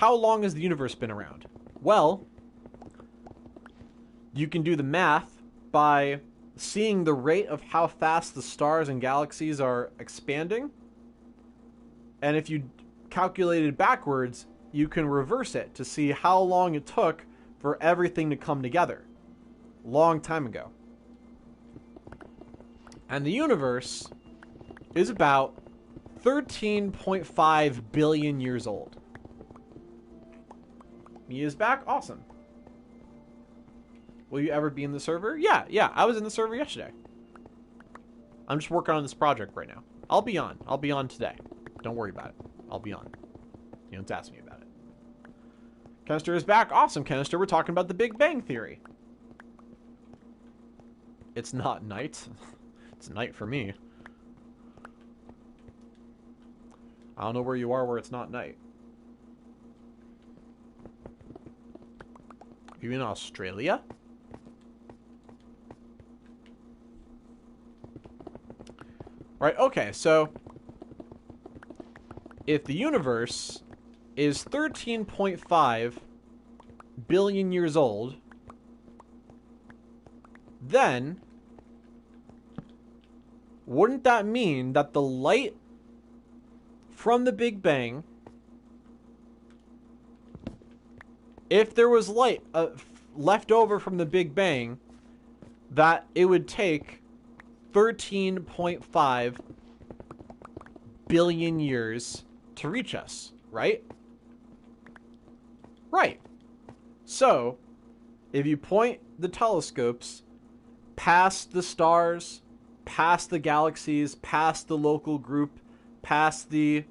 long has the universe been around? Well, you can do the math by seeing the rate of how fast the stars and galaxies are expanding. And if you calculate it backwards, you can reverse it to see how long it took for everything to come together. Long time ago. And the universe is about 13.5 billion years old. Mia's back? Awesome. Will you ever be in the server? Yeah, I was in the server yesterday. I'm just working on this project right now. I'll be on. I'll be on today. Don't worry about it. I'll be on. You don't ask me about it. Kenister is back. Awesome, Kenister. We're talking about the Big Bang Theory. It's not night. It's night for me. I don't know where you are where it's not night. Are you in Australia? Right, okay, so if the universe is 13.5 billion years old, then wouldn't that mean that the light from the Big Bang, if there was light left over from the Big Bang, that it would take 13.5 billion years to reach us, right? Right. So, if you point the telescopes past the stars, past the galaxies, past the local group, past the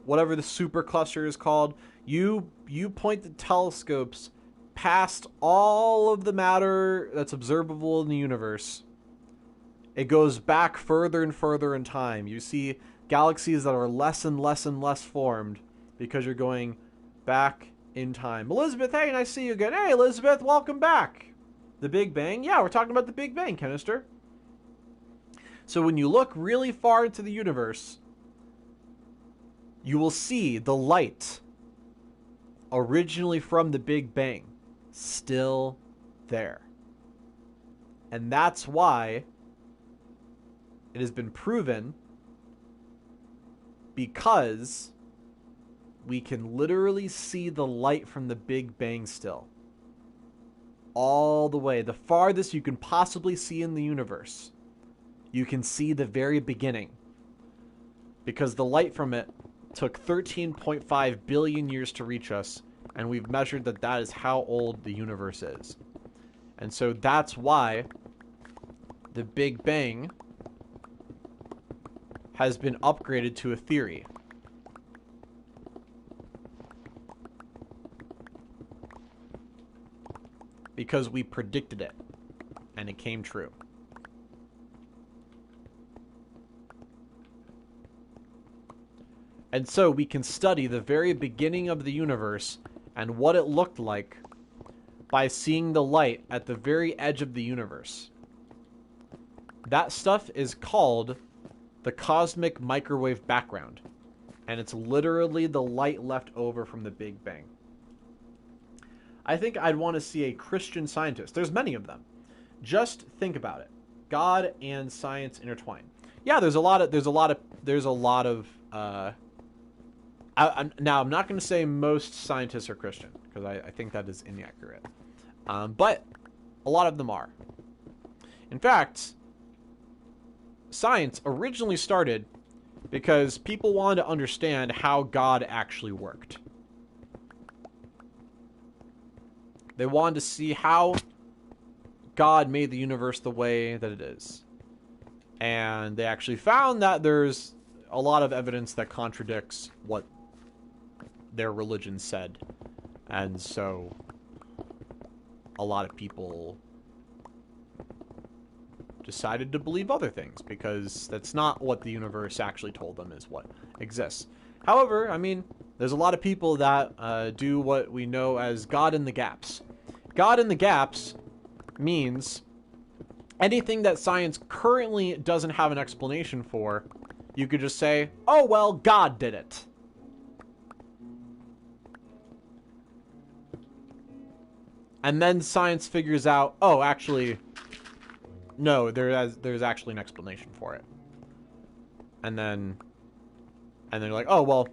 whatever the supercluster is called, you point the telescopes past all of the matter that's observable in the universe. It goes back further and further in time. You see galaxies that are less and less and less formed because you're going back in time. Elizabeth, hey, nice to see you again. Hey, Elizabeth, welcome back. The Big Bang? Yeah, we're talking about the Big Bang, Kenister. So when you look really far into the universe, you will see the light originally from the Big Bang still there. And that's why it has been proven, because we can literally see the light from the Big Bang still. All the way. The farthest you can possibly see in the universe. You can see the very beginning. Because the light from it took 13.5 billion years to reach us, and we've measured that that is how old the universe is. And so that's why the Big Bang has been upgraded to a theory. Because we predicted it, and it came true. And so we can study the very beginning of the universe and what it looked like by seeing the light at the very edge of the universe. That stuff is called the cosmic microwave background, and it's literally the light left over from the Big Bang. I think I'd want to see a Christian scientist. There's many of them. Just think about it. God and science intertwined. Yeah, there's a lot of now, I'm not going to say most scientists are Christian, because I think that is inaccurate. But a lot of them are. In fact, science originally started because people wanted to understand how God actually worked. They wanted to see how God made the universe the way that it is. And they actually found that there's a lot of evidence that contradicts what their religion said. And so a lot of people decided to believe other things because that's not what the universe actually told them is what exists. However, I mean, there's a lot of people that do what we know as God in the gaps. God in the gaps means anything that science currently doesn't have an explanation for, you could just say, oh, well, God did it. And then science figures out, oh, actually, no, there's actually an explanation for it. And then they're like, oh, well,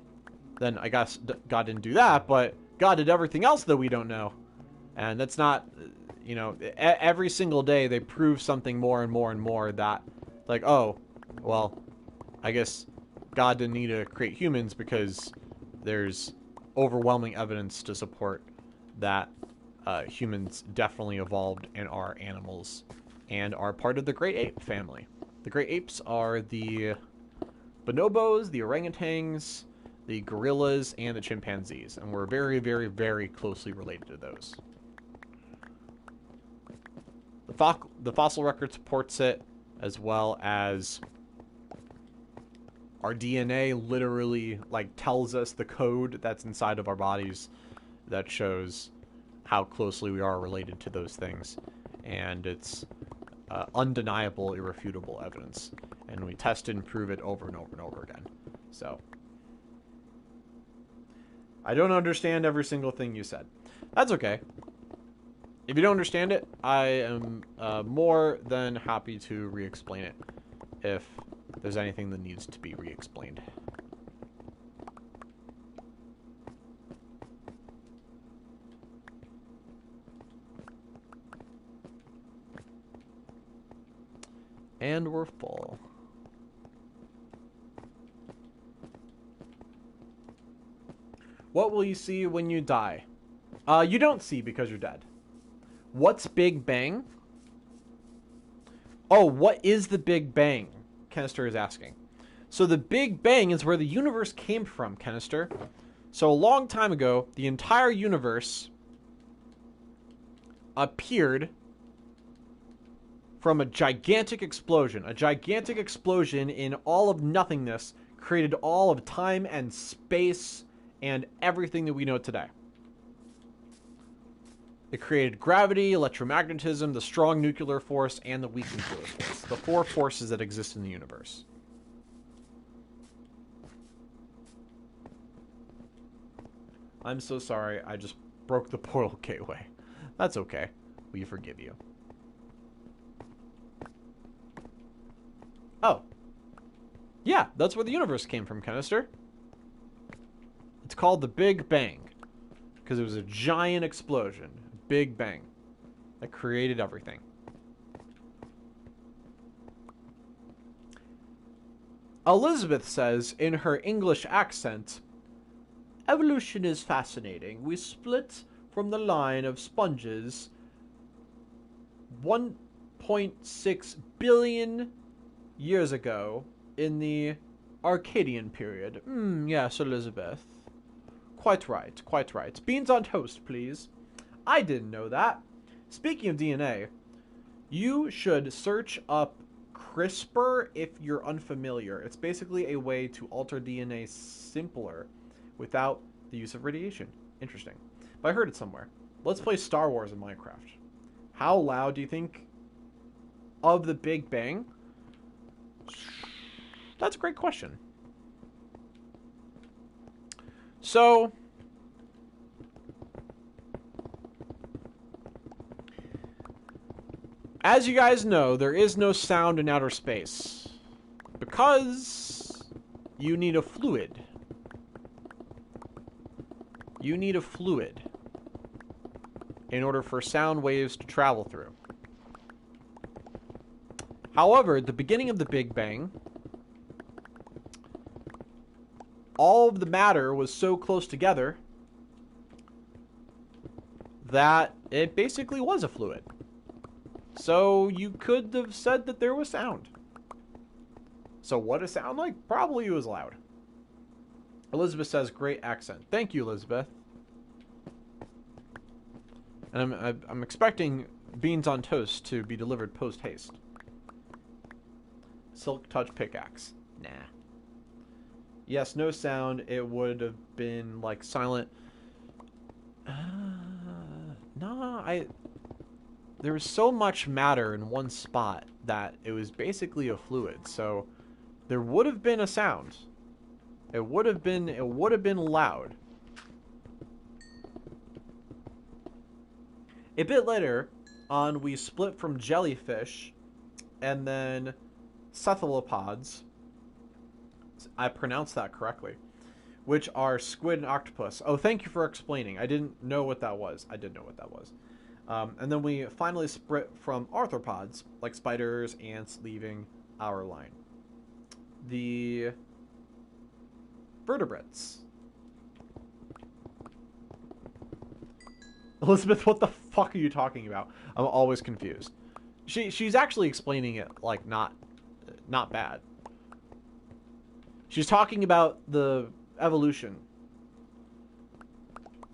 then I guess God didn't do that, but God did everything else that we don't know. And that's not, you know, every single day they prove something more and more and more that, like, oh, well, I guess God didn't need to create humans because there's overwhelming evidence to support that humans definitely evolved and are animals and are part of the great ape family. The great apes are the bonobos, the orangutans, the gorillas, and the chimpanzees, and we're very, very, very closely related to those. The fossil record supports it, as well as our DNA literally, like, tells us the code that's inside of our bodies that shows how closely we are related to those things. And it's undeniable, irrefutable evidence. And we test and prove it over and over and over again. So, I don't understand every single thing you said. That's okay. If you don't understand it, I am more than happy to re-explain it if there's anything that needs to be re-explained. And we're full. What will you see when you die? You don't see because you're dead. What's Big Bang? Oh, what is the Big Bang? Kenister is asking. So the Big Bang is where the universe came from, Kenister. So a long time ago, the entire universe appeared from a gigantic explosion. A gigantic explosion in all of nothingness created all of time and space and everything that we know today. It created gravity, electromagnetism, the strong nuclear force, and the weak nuclear force. The four forces that exist in the universe. I'm so sorry, I just broke the portal gateway. That's okay. We forgive you. Oh. Yeah, that's where the universe came from, Kenister. It's called the Big Bang. Because it was a giant explosion. Big Bang. That created everything. Elizabeth says, in her English accent, evolution is fascinating. We split from the line of sponges 1.6 billion years ago in the Arcadian period. Yes, Elizabeth. Quite right, quite right. Beans on toast, please. I didn't know that. Speaking of DNA, you should search up CRISPR if you're unfamiliar. It's basically a way to alter DNA simpler without the use of radiation. Interesting. But I heard it somewhere. Let's play Star Wars in Minecraft. How loud do you think of the Big Bang? That's a great question. So, as you guys know, there is no sound in outer space because you need a fluid. You need a fluid in order for sound waves to travel through. However, at the beginning of the Big Bang, all of the matter was so close together that it basically was a fluid. So you could have said that there was sound. So what does it sound like? Probably it was loud. Elizabeth says, great accent. Thank you, Elizabeth. And I'm expecting beans on toast to be delivered post-haste. Silk touch pickaxe. Nah. Yes, no sound. It would have been like silent. There was so much matter in one spot that it was basically a fluid. So there would have been a sound. It would have been loud. A bit later on, we split from jellyfish and then cephalopods. I pronounced that correctly. Which are squid and octopus. Oh, thank you for explaining. I didn't know what that was. I did know what that was. And then we finally split from arthropods, like spiders, ants, leaving our line. The vertebrates. Elizabeth, what the fuck are you talking about? I'm always confused. She's actually explaining it like not bad. She's talking about the evolution.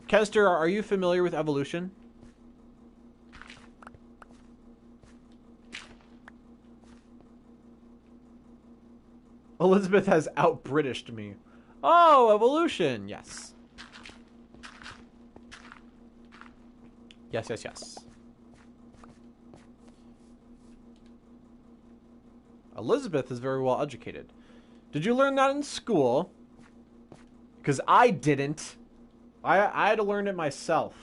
Kester, are you familiar with evolution? Elizabeth has out-Britished me. Oh, evolution. Yes. Yes. Elizabeth is very well educated. Did you learn that in school? Because I didn't. I had to learn it myself.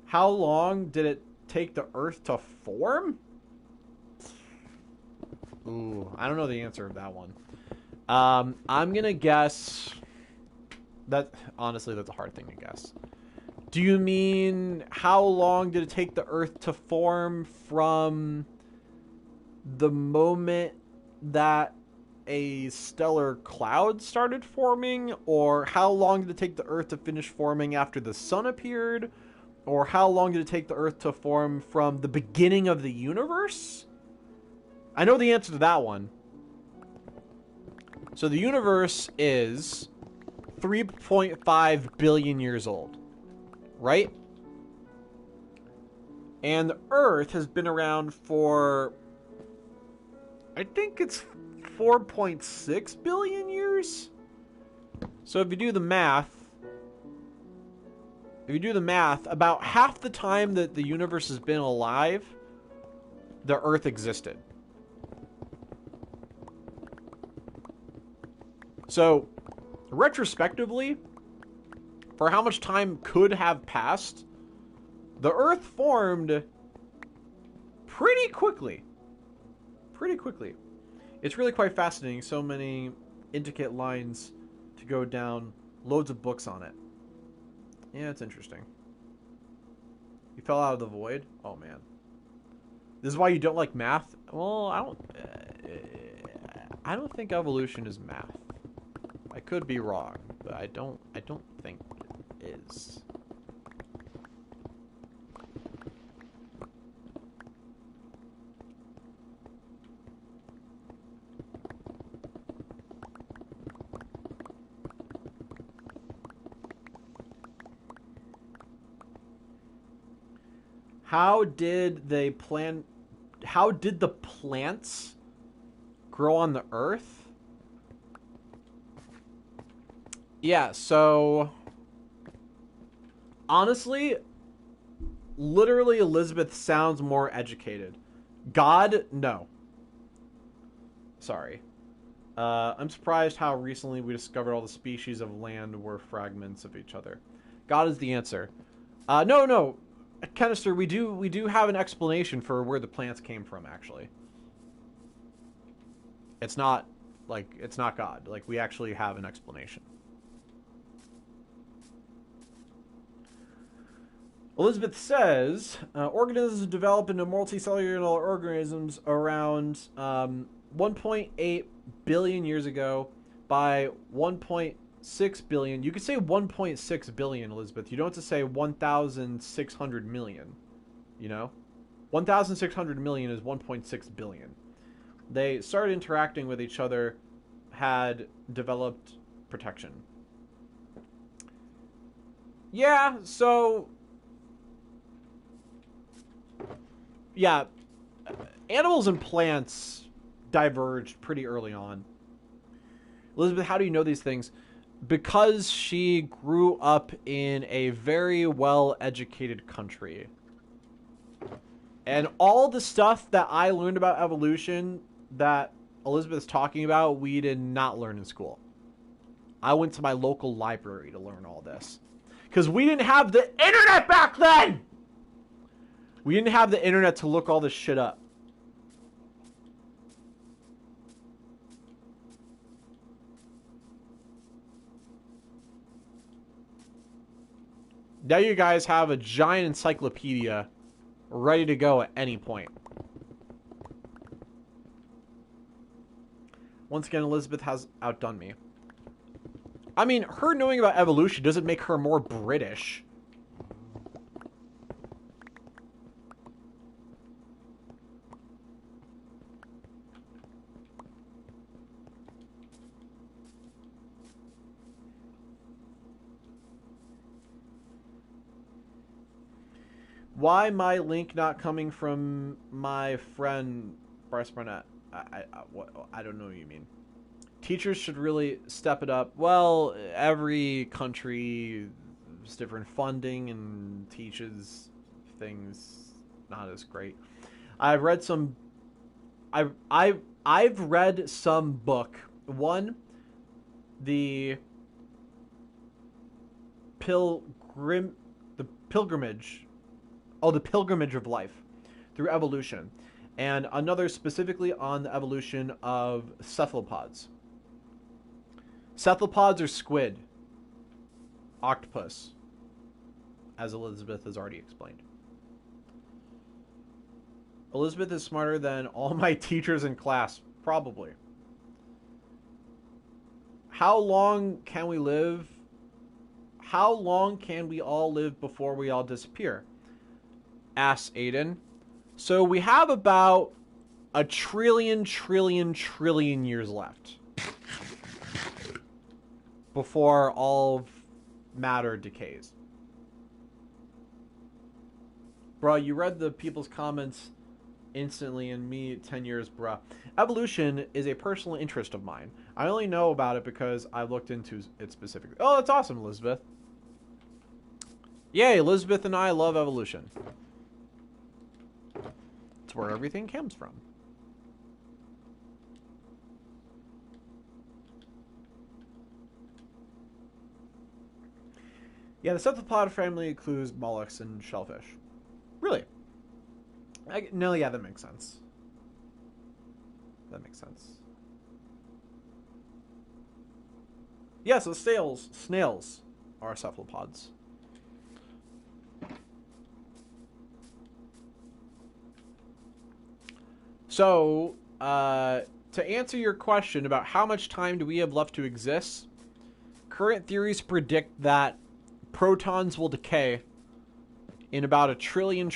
How long did it take the Earth to form? Ooh, I don't know the answer of that one. I'm gonna guess that, honestly, that's a hard thing to guess. Do you mean how long did it take the Earth to form from the moment that a stellar cloud started forming? Or how long did it take the Earth to finish forming after the sun appeared? Or how long did it take the Earth to form from the beginning of the universe? I know the answer to that one. So the universe is 3.5 billion years old, right? And the Earth has been around for, I think it's 4.6 billion years. So if you do the math, about half the time that the universe has been alive, the Earth existed. So, retrospectively, for how much time could have passed, the Earth formed pretty quickly. It's really quite fascinating. So many intricate lines to go down. Loads of books on it. Yeah, it's interesting. You fell out of the void? Oh, man. This is why you don't like math? Well, I don't think evolution is math. I could be wrong, but I don't think it is. How did the plants grow on the Earth? Yeah, so honestly, literally Elizabeth sounds more educated. God, no. Sorry. I'm surprised how recently we discovered all the species of land were fragments of each other. God is the answer. No. Kenister, we do have an explanation for where the plants came from, actually. It's not God. Like, we actually have an explanation. Elizabeth says, organisms develop into multicellular organisms around 1.8 billion years ago by 1.6 billion. You could say 1.6 billion, Elizabeth. You don't have to say 1,600 million. You know? 1,600 million is 1.6 billion. They started interacting with each other, had developed protection. Yeah, so... Yeah, animals and plants diverged pretty early on. Elizabeth, how do you know these things? Because she grew up in a very well-educated country. And all the stuff that I learned about evolution that Elizabeth's talking about, we did not learn in school. I went to my local library to learn all this. Because we didn't have the internet back then! We didn't have the internet to look all this shit up. Now you guys have a giant encyclopedia ready to go at any point. Once again, Elizabeth has outdone me. I mean, her knowing about evolution doesn't make her more British. Why my link not coming from my friend Bryce Barnett? I don't know what you mean. Teachers should really step it up. Well, every country has different funding and teaches things not as great. I've read some. I've read some book. One, the pilgrimage. Oh, the pilgrimage of life through evolution, and another specifically on the evolution of cephalopods. Cephalopods are squid, octopus, as Elizabeth has already explained. Elizabeth is smarter than all my teachers in class, probably. How long can we live? How long can we all live before we all disappear? Asks Aiden. So we have about a trillion years left before all of matter decays. Bro, you read the people's comments instantly, and me 10 years, bruh. Evolution is a personal interest of mine. I only know about it because I looked into it specifically. Oh, that's awesome, Elizabeth. Yay, Elizabeth and I love evolution. It's where everything comes from. Yeah, the cephalopod family includes mollusks and shellfish. Really? No, yeah, that makes sense. That makes sense. Yeah, so snails are cephalopods. So, to answer your question about how much time do we have left to exist, current theories predict that protons will decay in about a trillion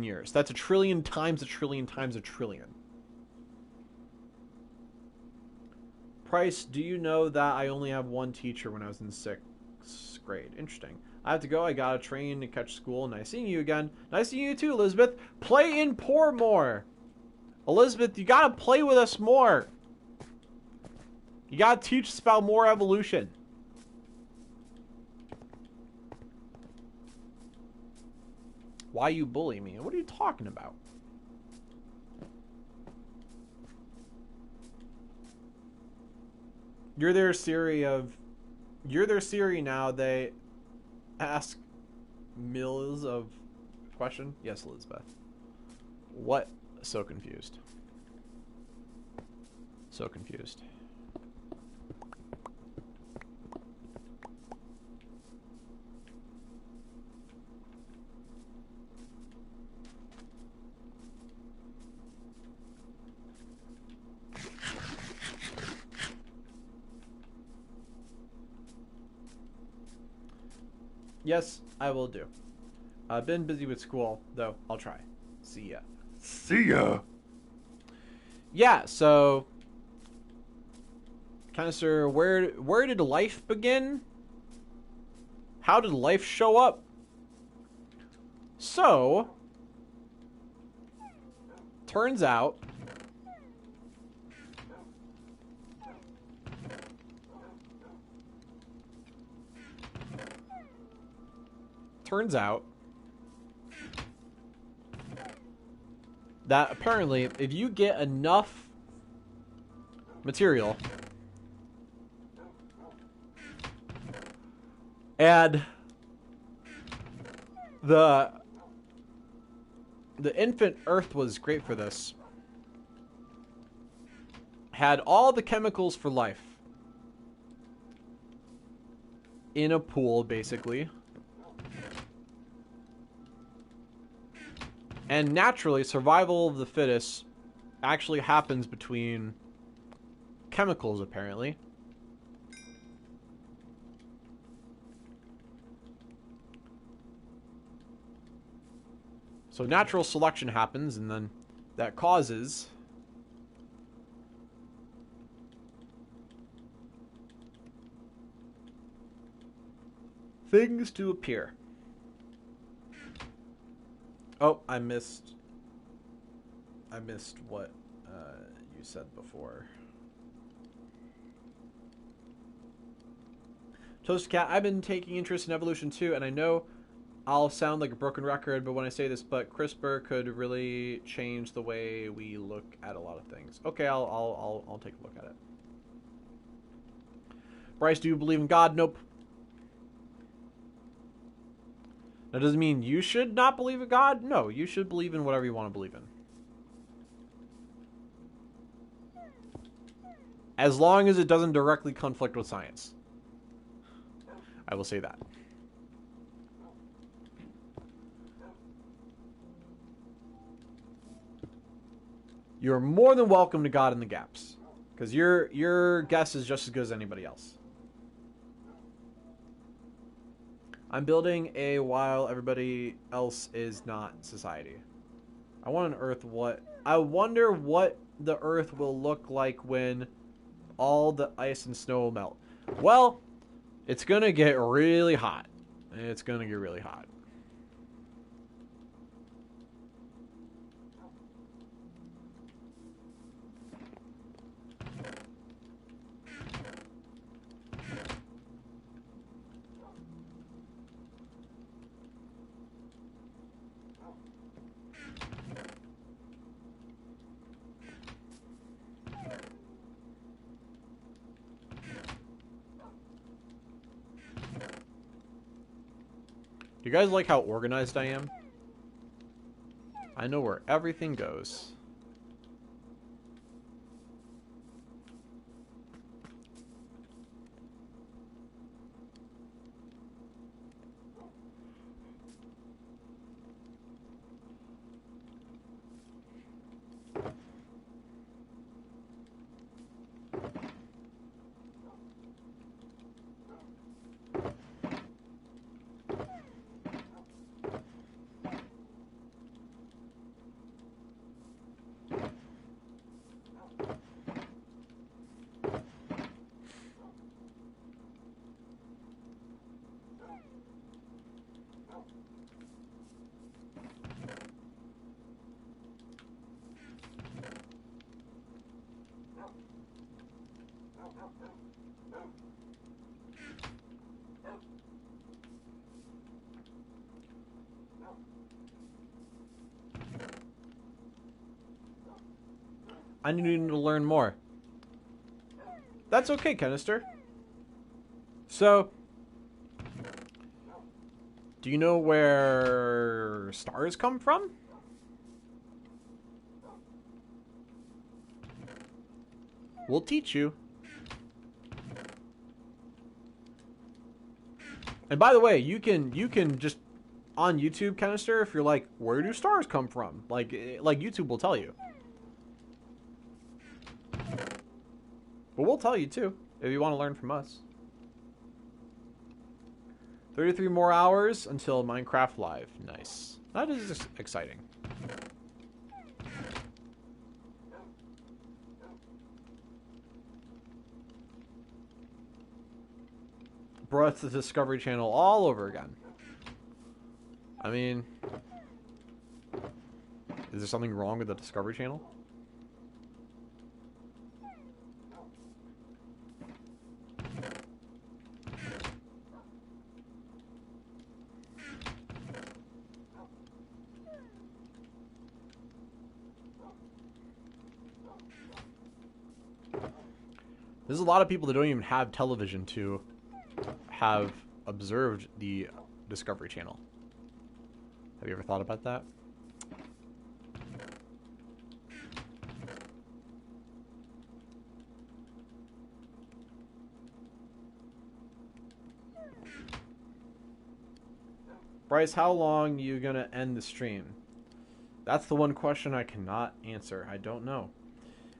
years. That's a trillion times a trillion times a trillion. Price, do you know that I only have one teacher when I was in 6th grade? Interesting. I have to go. I got a train to catch school. Nice seeing you again. Nice seeing you too, Elizabeth. Play in Pour more. Elizabeth, you gotta play with us more. You gotta teach us about more evolution. Why you bully me? What are you talking about? You're their Siri now. They ask millions of question. Yes, Elizabeth. What? So confused. So confused. Yes, I will do. I've been busy with school, though. I'll try. See ya. See ya. Yeah, so... Canister, where did life begin? How did life show up? So... Turns out... that apparently if you get enough material and the infant Earth was great for this, had all the chemicals for life in a pool basically. And naturally, survival of the fittest actually happens between chemicals, apparently. So natural selection happens, and then that causes things to appear. Oh, I missed what you said before. Toast Cat, I've been taking interest in evolution too, and I know I'll sound like a broken record, but when I say this, but CRISPR could really change the way we look at a lot of things. Okay, I'll take a look at it. Bryce, do you believe in God? Nope. That doesn't mean you should not believe in God. No, you should believe in whatever you want to believe in. As long as it doesn't directly conflict with science. I will say that. You're more than welcome to God in the gaps. Because your guess is just as good as anybody else. I'm building a while everybody else is not society. I want an Earth I wonder what the Earth will look like when all the ice and snow melt. Well, it's gonna get really hot. It's gonna get really hot. Do you guys like how organized I am? I know where everything goes. I need to learn more. That's okay, Canister. So, do you know where stars come from? We'll teach you. And by the way, you can just on YouTube, Canister, if you're like, where do stars come from? Like YouTube will tell you. But we'll tell you too, if you want to learn from us. 33 more hours until Minecraft Live. Nice. That is exciting. Bro, it's the Discovery Channel all over again. I mean, is there something wrong with the Discovery Channel? There's a lot of people that don't even have television to have observed the Discovery Channel. Have you ever thought about that? Bryce, how long are you gonna end the stream? That's the one question I cannot answer. I don't know.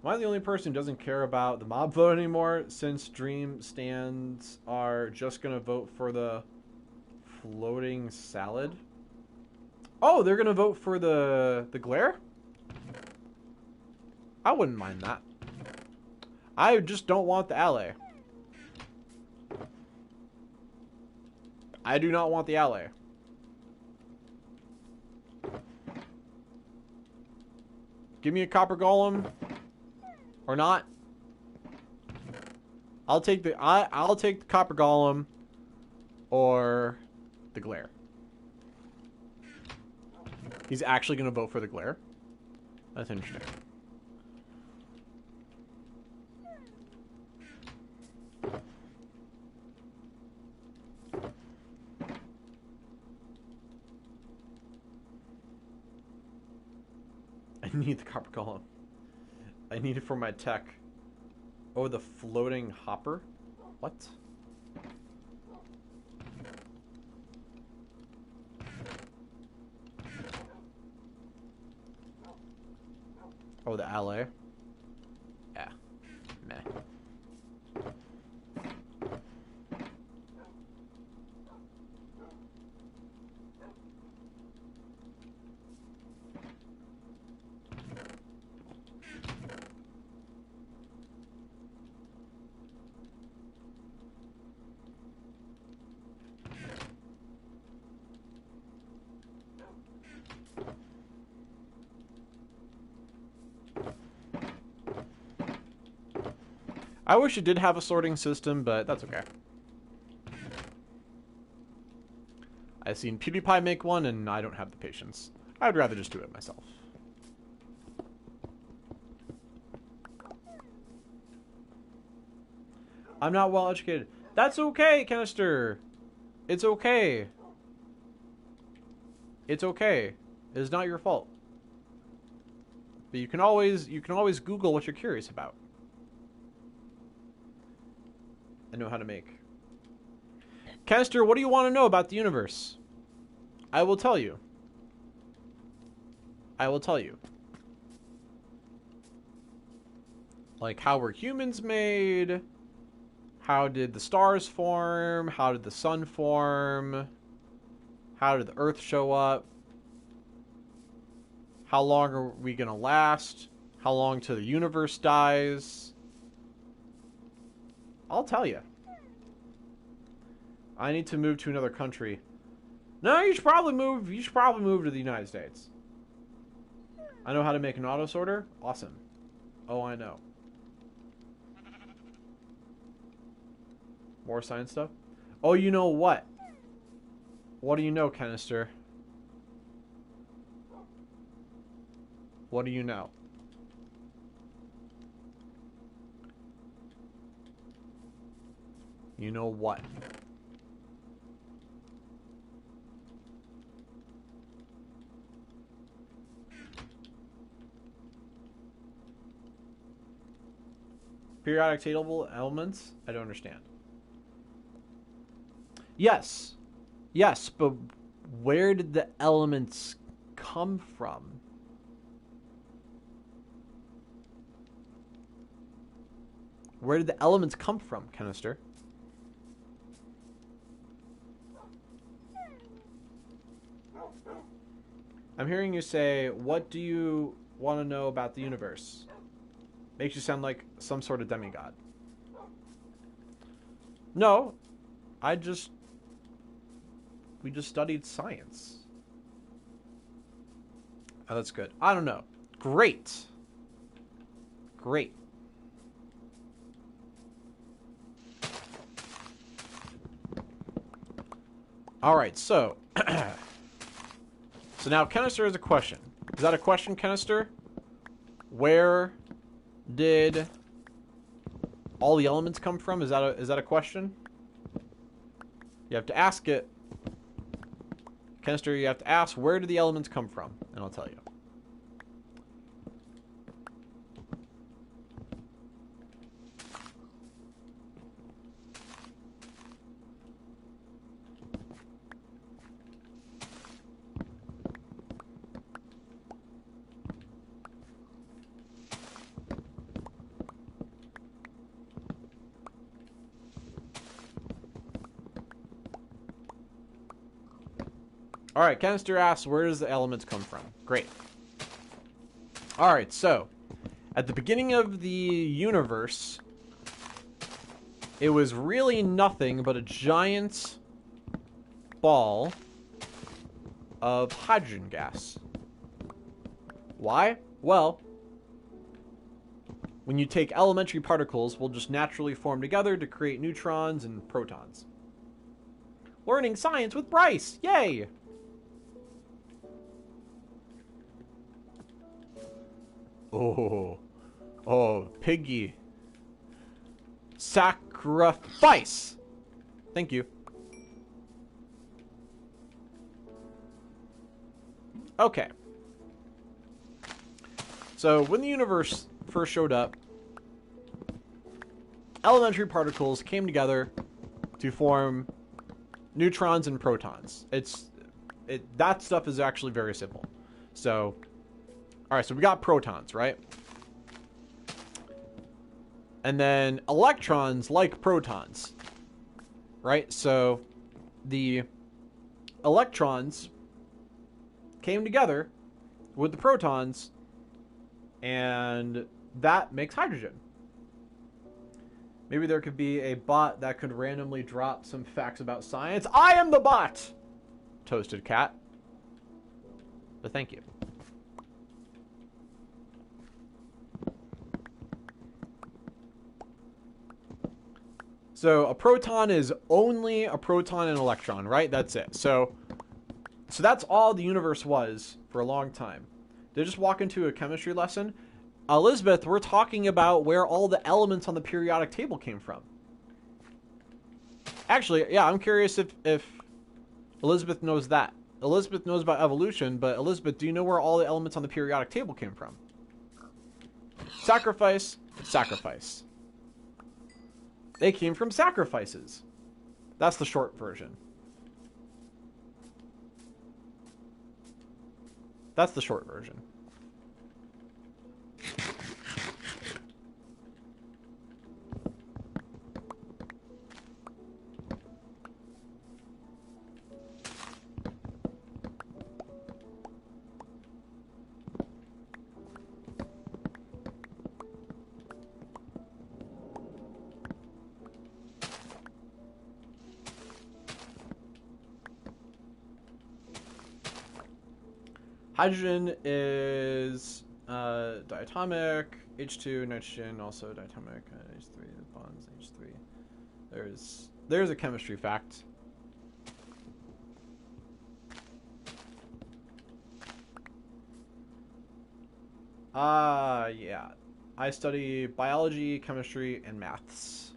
Am I the only person who doesn't care about the mob vote anymore, since Dream stands are just going to vote for the floating salad? Oh, they're going to vote for the glare? I wouldn't mind that. I just don't want the alley. I do not want the alley. Give me a copper golem. Or not. I'll take the copper golem or the glare. He's actually going to vote for the glare. That's interesting. I need the copper golem. I need it for my tech. Oh, the floating hopper? What? Oh, the alley? Yeah. Meh. I wish it did have a sorting system, but that's okay. I've seen PewDiePie make one, and I don't have the patience. I'd rather just do it myself. I'm not well educated. That's okay, Canister. It's okay. It's okay. It's not your fault. But you can always Google what you're curious about. I know how to make. Canister, what do you want to know about the universe? I will tell you. I will tell you. Like, how were humans made? How did the stars form? How did the sun form? How did the earth show up? How long are we going to last? How long till the universe dies? I'll tell you. I need to move to another country. No, you should probably move. You should probably move to the United States. I know how to make an auto sorter. Awesome. Oh, I know. More science stuff. Oh, you know what? What do you know, Canister? What do you know? You know what? Periodic table elements? I don't understand. Yes. Yes, but where did the elements come from? Where did the elements come from, Canister? I'm hearing you say, what do you want to know about the universe? Makes you sound like some sort of demigod. No, we just studied science. Oh, that's good. I don't know. Great. Great. All right, so so now Canister has a question. Is that a question, Canister? Where did all the elements come from? Is that a question? You have to ask it. Canister, you have to ask, where did the elements come from? And I'll tell you. Alright, Canister asks, where does the elements come from? Great. Alright, so, at the beginning of the universe, it was really nothing but a giant ball of hydrogen gas. Why? Well, when you take elementary particles, will just naturally form together to create neutrons and protons. Learning science with Bryce! Yay! Oh, piggy. Sacrifice! Thank you. Okay. So, when the universe first showed up, elementary particles came together to form neutrons and protons. That stuff is actually very simple. So, alright, so we got protons, right? And then electrons like protons, right? So the electrons came together with the protons, and that makes hydrogen. Maybe there could be a bot that could randomly drop some facts about science. I am the bot! Toasted cat. But thank you. So a proton is only a proton and electron, right? That's it. So that's all the universe was for a long time. Did I just walk into a chemistry lesson? Elizabeth, we're talking about where all the elements on the periodic table came from. Actually, yeah, I'm curious if Elizabeth knows that. Elizabeth knows about evolution, but Elizabeth, do you know where all the elements on the periodic table came from? Sacrifice, sacrifice. They came from sacrifices. That's the short version. That's the short version. Hydrogen is diatomic, H2, nitrogen, also diatomic, H3, bonds, H3. There's a chemistry fact. Yeah. I study biology, chemistry, and maths.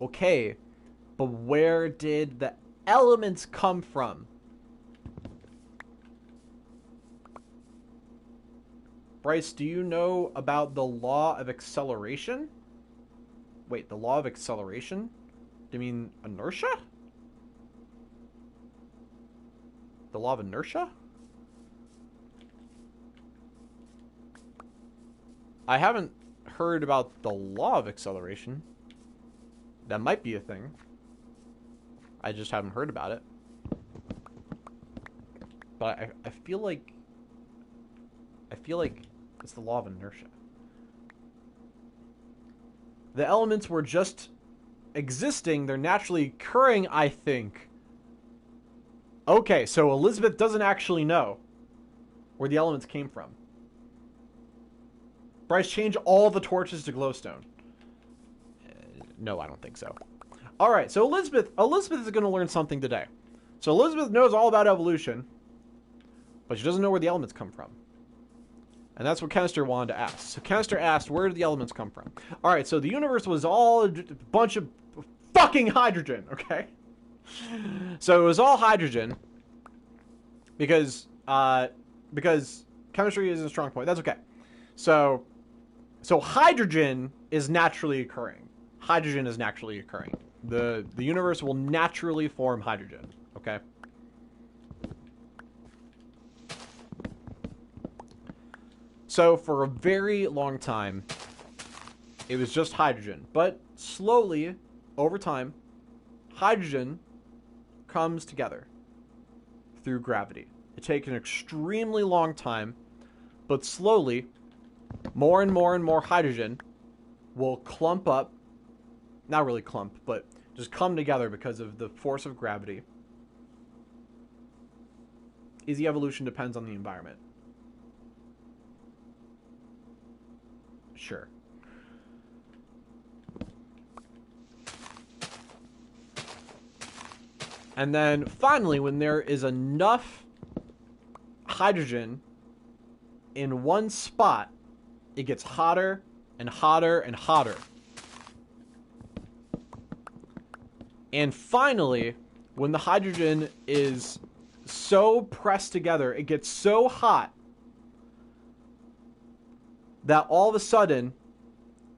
Okay, but where did the elements come from? Bryce, do you know about the law of acceleration? Wait, the law of acceleration? Do you mean inertia? The law of inertia? I haven't heard about the law of acceleration. That might be a thing. I just haven't heard about it. But I feel like it's the law of inertia. The elements were just existing. They're naturally occurring, I think. Okay, so Elizabeth doesn't actually know where the elements came from. Bryce, change all the torches to glowstone. No, I don't think so. All right, so Elizabeth is going to learn something today. So Elizabeth knows all about evolution, but she doesn't know where the elements come from. And that's what Kenister wanted to ask. So Kenister asked, where did the elements come from? All right, so the universe was all a bunch of fucking hydrogen, okay? So it was all hydrogen because chemistry is a strong point. That's okay. So hydrogen is naturally occurring. Hydrogen is naturally occurring. The universe will naturally form hydrogen, okay? So for a very long time, it was just hydrogen. But slowly, over time, hydrogen comes together through gravity. It takes an extremely long time, but slowly, more and more and more hydrogen will clump up. Not really clump, but just come together because of the force of gravity. Easy evolution depends on the environment. Sure. And then finally, when there is enough hydrogen in one spot, it gets hotter and hotter and hotter. And finally, when the hydrogen is so pressed together, it gets so hot that all of a sudden,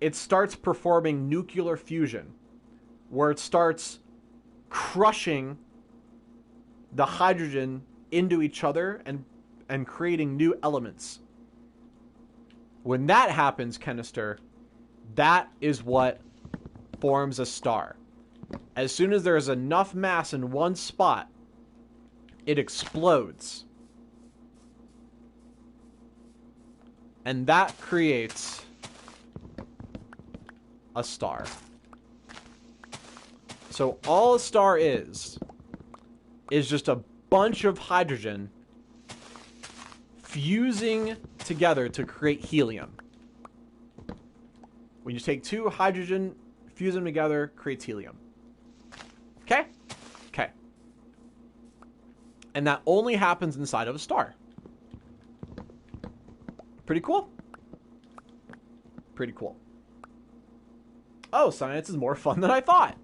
it starts performing nuclear fusion, where it starts crushing the hydrogen into each other and creating new elements. When that happens, Kenister, that is what forms a star. As soon as there is enough mass in one spot, it explodes. And that creates a star. So all a star is just a bunch of hydrogen fusing together to create helium. When you take two hydrogen, fuse them together, creates helium. Okay? Okay. And that only happens inside of a star. Pretty cool. Pretty cool. Oh, science is more fun than I thought.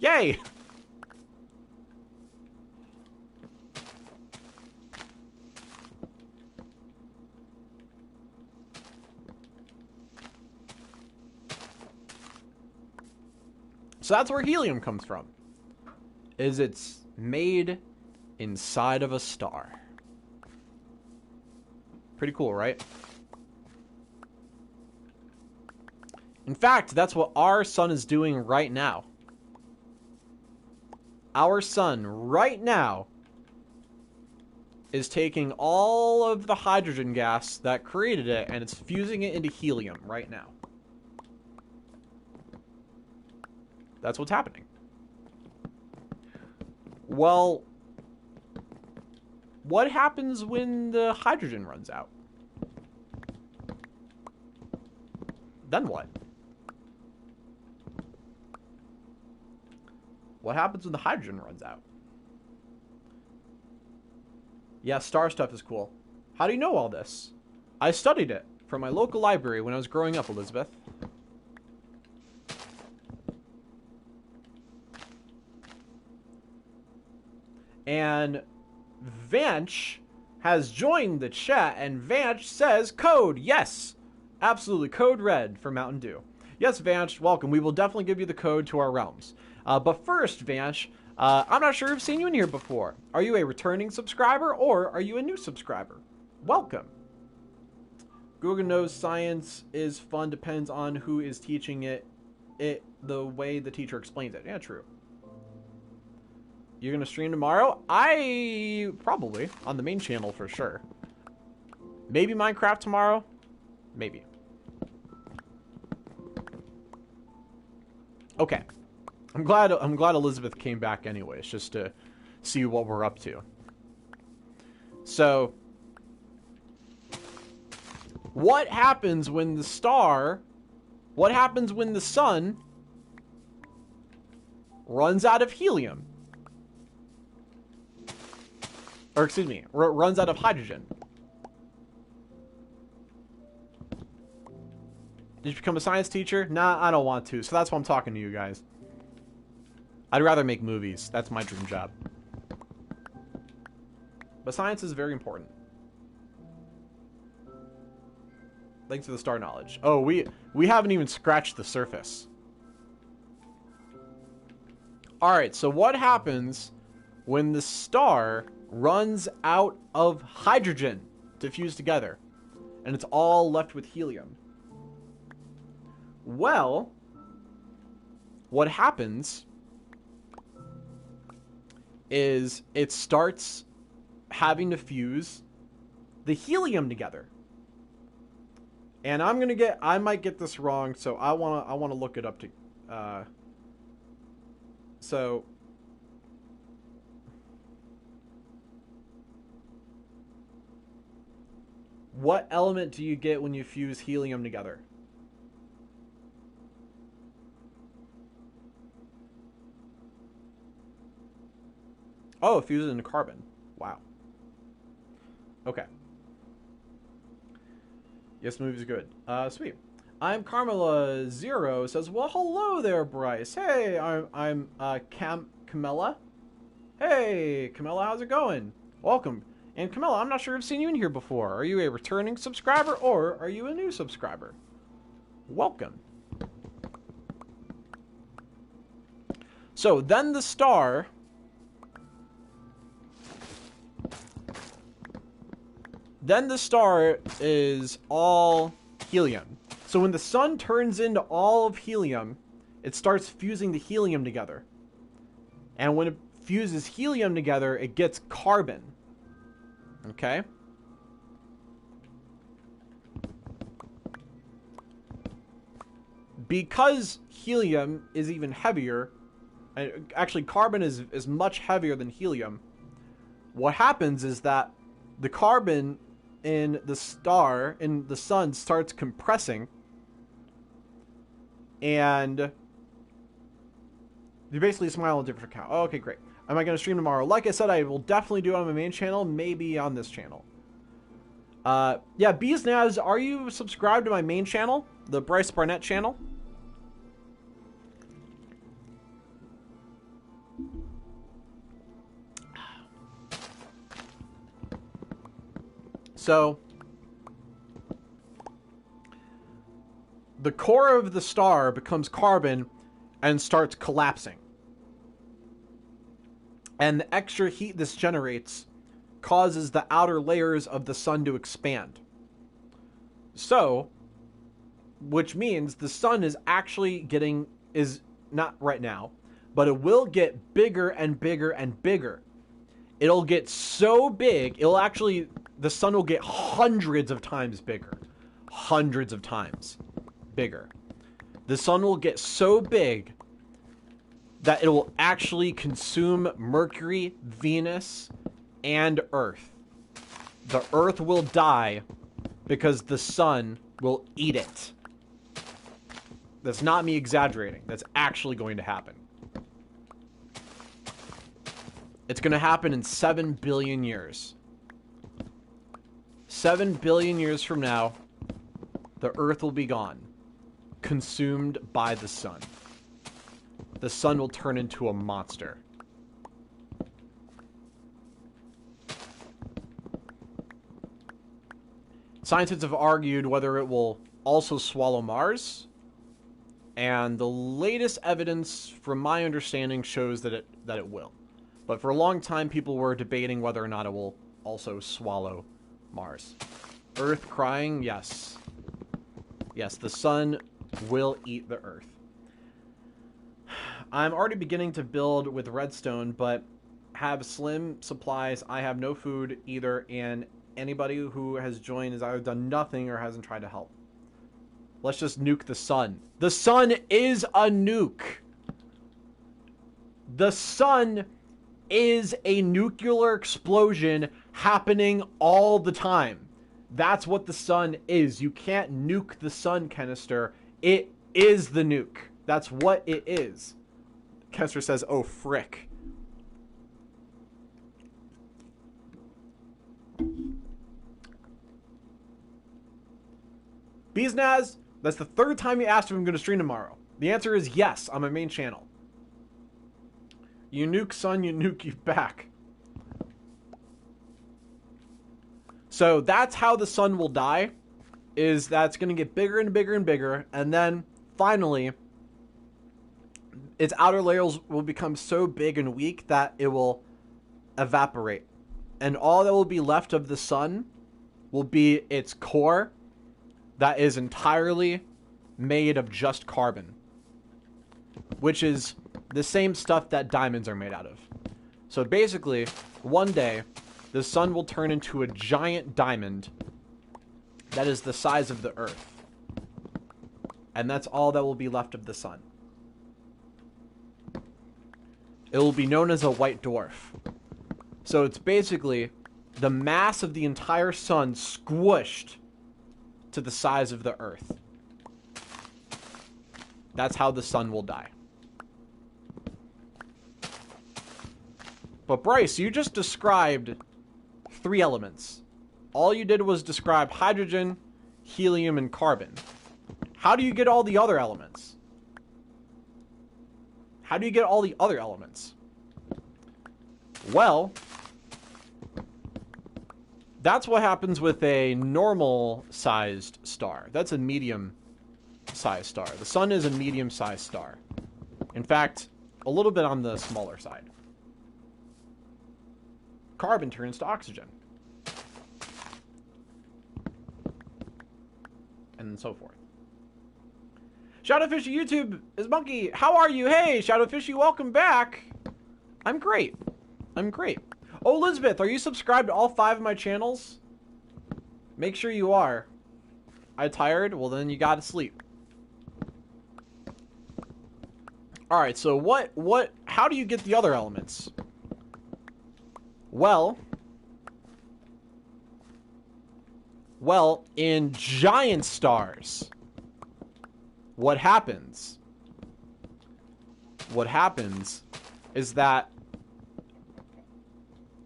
Yay! So that's where helium comes from. It's made inside of a star. Pretty cool, right? In fact, that's what our sun is doing right now. Our sun right now is taking all of the hydrogen gas that created it and it's fusing it into helium right now. That's what's happening. Well, what happens when the hydrogen runs out? Then what? What happens when the hydrogen runs out? Yeah, star stuff is cool. How do you know all this? I studied it from my local library when I was growing up, Elizabeth. And Vanch has joined the chat, and Vanch says code. Yes, absolutely. Code red for Mountain Dew. Yes, Vanch, welcome. We will definitely give you the code to our realms. But first, Vanch, I'm not sure I've seen you in here before. Are you a returning subscriber or are you a new subscriber? Welcome. Google knows science is fun, depends on who is teaching it the way the teacher explains it. Yeah, true. You gonna stream tomorrow? Probably. On the main channel for sure. Maybe Minecraft tomorrow? Maybe. Okay. I'm glad Elizabeth came back anyways, just to see what we're up to. So, what happens when the sun runs out of helium? Or excuse me, runs out of hydrogen. Did you become a science teacher? Nah, I don't want to. So that's why I'm talking to you guys. I'd rather make movies. That's my dream job. But science is very important. Thanks for the star knowledge. Oh, we haven't even scratched the surface. Alright, so what happens when the star runs out of hydrogen to fuse together? And it's all left with helium. Well, what happens is it starts having to fuse the helium together. And I might get this wrong, so I want to look it up to so what element do you get when you fuse helium together? Oh, it fuses into carbon. Wow. Okay. Yes, the movie's good. Sweet. I'm Carmela Zero says, well, hello there, Bryce. Hey, I'm Camilla. Hey, Camilla, how's it going? Welcome. And Camilla, I'm not sure I've seen you in here before. Are you a returning subscriber or are you a new subscriber? Welcome. So then the star is all helium. So when the sun turns into all of helium, it starts fusing the helium together. And when it fuses helium together, it gets carbon. Okay? Because helium is even heavier, actually carbon is much heavier than helium, what happens is that the carbon in the sun starts compressing, and you basically smile on a different account. Oh, okay, great. Am I going to stream tomorrow? Like I said, I will definitely do it on my main channel, maybe on this channel. Yeah, Beesnaz, are you subscribed to my main channel? The Bryce Barnett channel? So, the core of the star becomes carbon and starts collapsing. And the extra heat this generates causes the outer layers of the sun to expand. So, which means the sun is actually is not right now, but it will get bigger and bigger and bigger. It'll get so big, the sun will get hundreds of times bigger. Hundreds of times bigger. The sun will get so big that it will actually consume Mercury, Venus, and Earth. The Earth will die because the sun will eat it. That's not me exaggerating. That's actually going to happen. It's going to happen in 7 billion years. 7 billion years from now, the Earth will be gone, consumed by the sun. The sun will turn into a monster. Scientists have argued whether it will also swallow Mars, and the latest evidence, from my understanding, shows that it will. But for a long time, people were debating whether or not it will also swallow Mars. Earth crying, yes. Yes, the sun will eat the Earth. I'm already beginning to build with redstone, but have slim supplies. I have no food either, and anybody who has joined has either done nothing or hasn't tried to help. Let's just nuke the sun. The sun is a nuke. The sun is a nuclear explosion happening all the time. That's what the sun is. You can't nuke the sun, Canister. It is the nuke. That's what it is. Canister says, oh, frick. Beesnaz, that's the third time you asked if I'm going to stream tomorrow. The answer is yes, on my main channel. You nuke sun, you nuke you back. So that's how the sun will die, is that it's going to get bigger and bigger and bigger, and then finally its outer layers will become so big and weak that it will evaporate. And all that will be left of the sun will be its core that is entirely made of just carbon, which is the same stuff that diamonds are made out of. So basically, one day, the sun will turn into a giant diamond that is the size of the Earth. And that's all that will be left of the sun. It will be known as a white dwarf. So it's basically the mass of the entire sun squished to the size of the Earth. That's how the sun will die. But Bryce, you just described 3 elements. All you did was describe hydrogen, helium, and carbon. How do you get all the other elements? How do you get all the other elements? Well, that's what happens with a normal-sized star. That's a medium-sized star. The sun is a medium-sized star. In fact, a little bit on the smaller side. Carbon turns to oxygen. And so forth. Shadowfishy YouTube is Monkey. How are you? Hey, Shadowfishy, welcome back. I'm great. I'm great. Oh, Elizabeth, are you subscribed to all 5 of my channels? Make sure you are. I tired? Well, then you gotta sleep. Alright, so how do you get the other elements? Well, in giant stars, what happens is that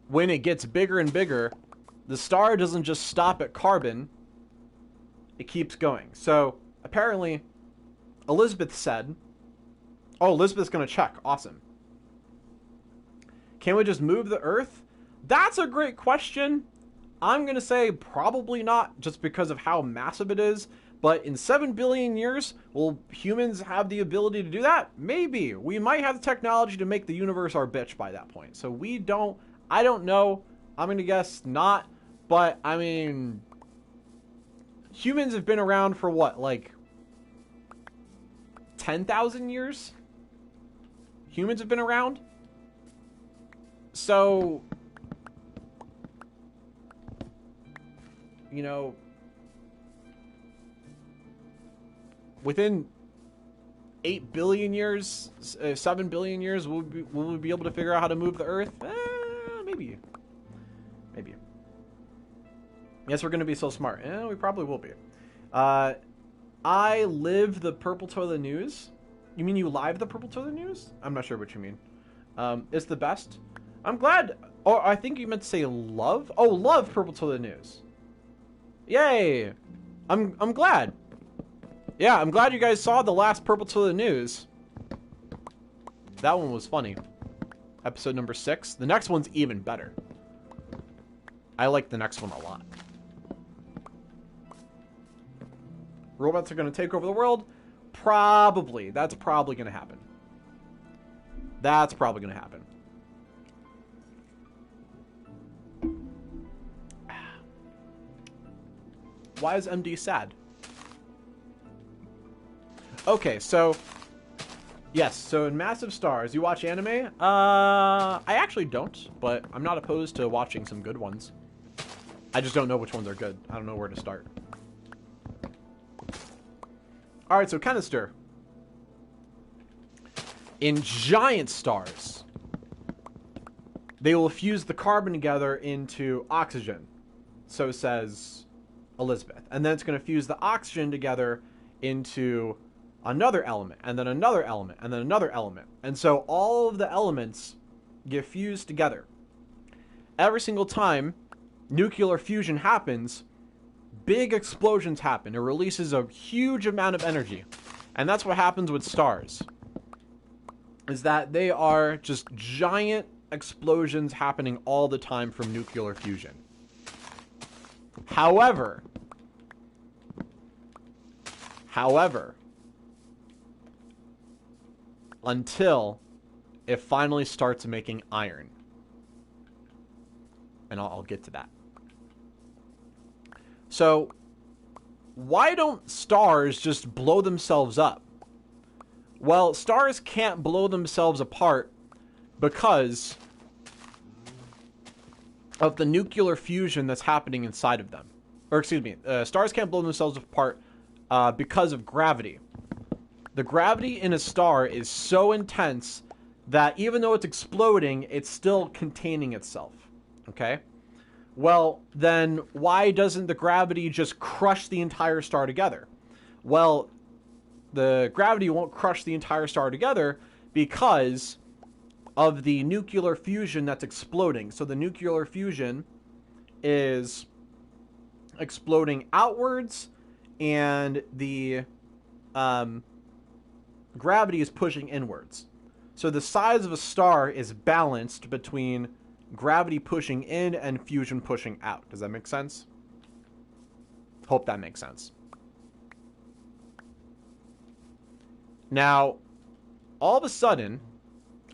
when it gets bigger and bigger, the star doesn't just stop at carbon, it keeps going. So, apparently, Elizabeth said, oh, Elizabeth's gonna check, awesome. Can we just move the Earth? That's a great question. I'm gonna say probably not, just because of how massive it is. But in 7 billion years, will humans have the ability to do that? Maybe. We might have the technology to make the universe our bitch by that point. So I don't know. I'm gonna guess not. But, I mean, humans have been around for what, like 10,000 years? Humans have been around? So, you know, within 8 billion years, 7 billion years, will we be able to figure out how to move the Earth? Maybe. Maybe. Yes, we're going to be so smart. We probably will be. I live the purple toilet news. You mean you live the purple toilet news? I'm not sure what you mean. It's the best. I'm glad. Oh, I think you meant to say love. Oh, love purple toilet news. Yay! I'm glad. Yeah, I'm glad you guys saw the last purple toilet news. That one was funny. Episode number 6. The next one's even better. I like the next one a lot. Robots are going to take over the world? Probably. That's probably going to happen. That's probably going to happen. Why is MD sad? Okay, so Yes, so in Massive Stars, you watch anime? I actually don't, but I'm not opposed to watching some good ones. I just don't know which ones are good. I don't know where to start. Alright, so canister. In giant stars, they will fuse the carbon together into oxygen. So says Elizabeth. And then it's going to fuse the oxygen together into another element, and then another element, and then another element. And so all of the elements get fused together. Every single time nuclear fusion happens, big explosions happen. It releases a huge amount of energy. And that's what happens with stars. Is that they are just giant explosions happening all the time from nuclear fusion. However, until it finally starts making iron. And I'll get to that. So, why don't stars just blow themselves up? Well, stars can't blow themselves apart because of the nuclear fusion that's happening inside of them. Or, excuse me, stars can't blow themselves apart because of gravity. The gravity in a star is so intense that even though it's exploding, it's still containing itself. Okay? Well, then why doesn't the gravity just crush the entire star together? Well, the gravity won't crush the entire star together because of the nuclear fusion that's exploding. So the nuclear fusion is exploding outwards, and the gravity is pushing inwards. So the size of a star is balanced between gravity pushing in and fusion pushing out. Does that make sense? Hope that makes sense. Now, all of a sudden...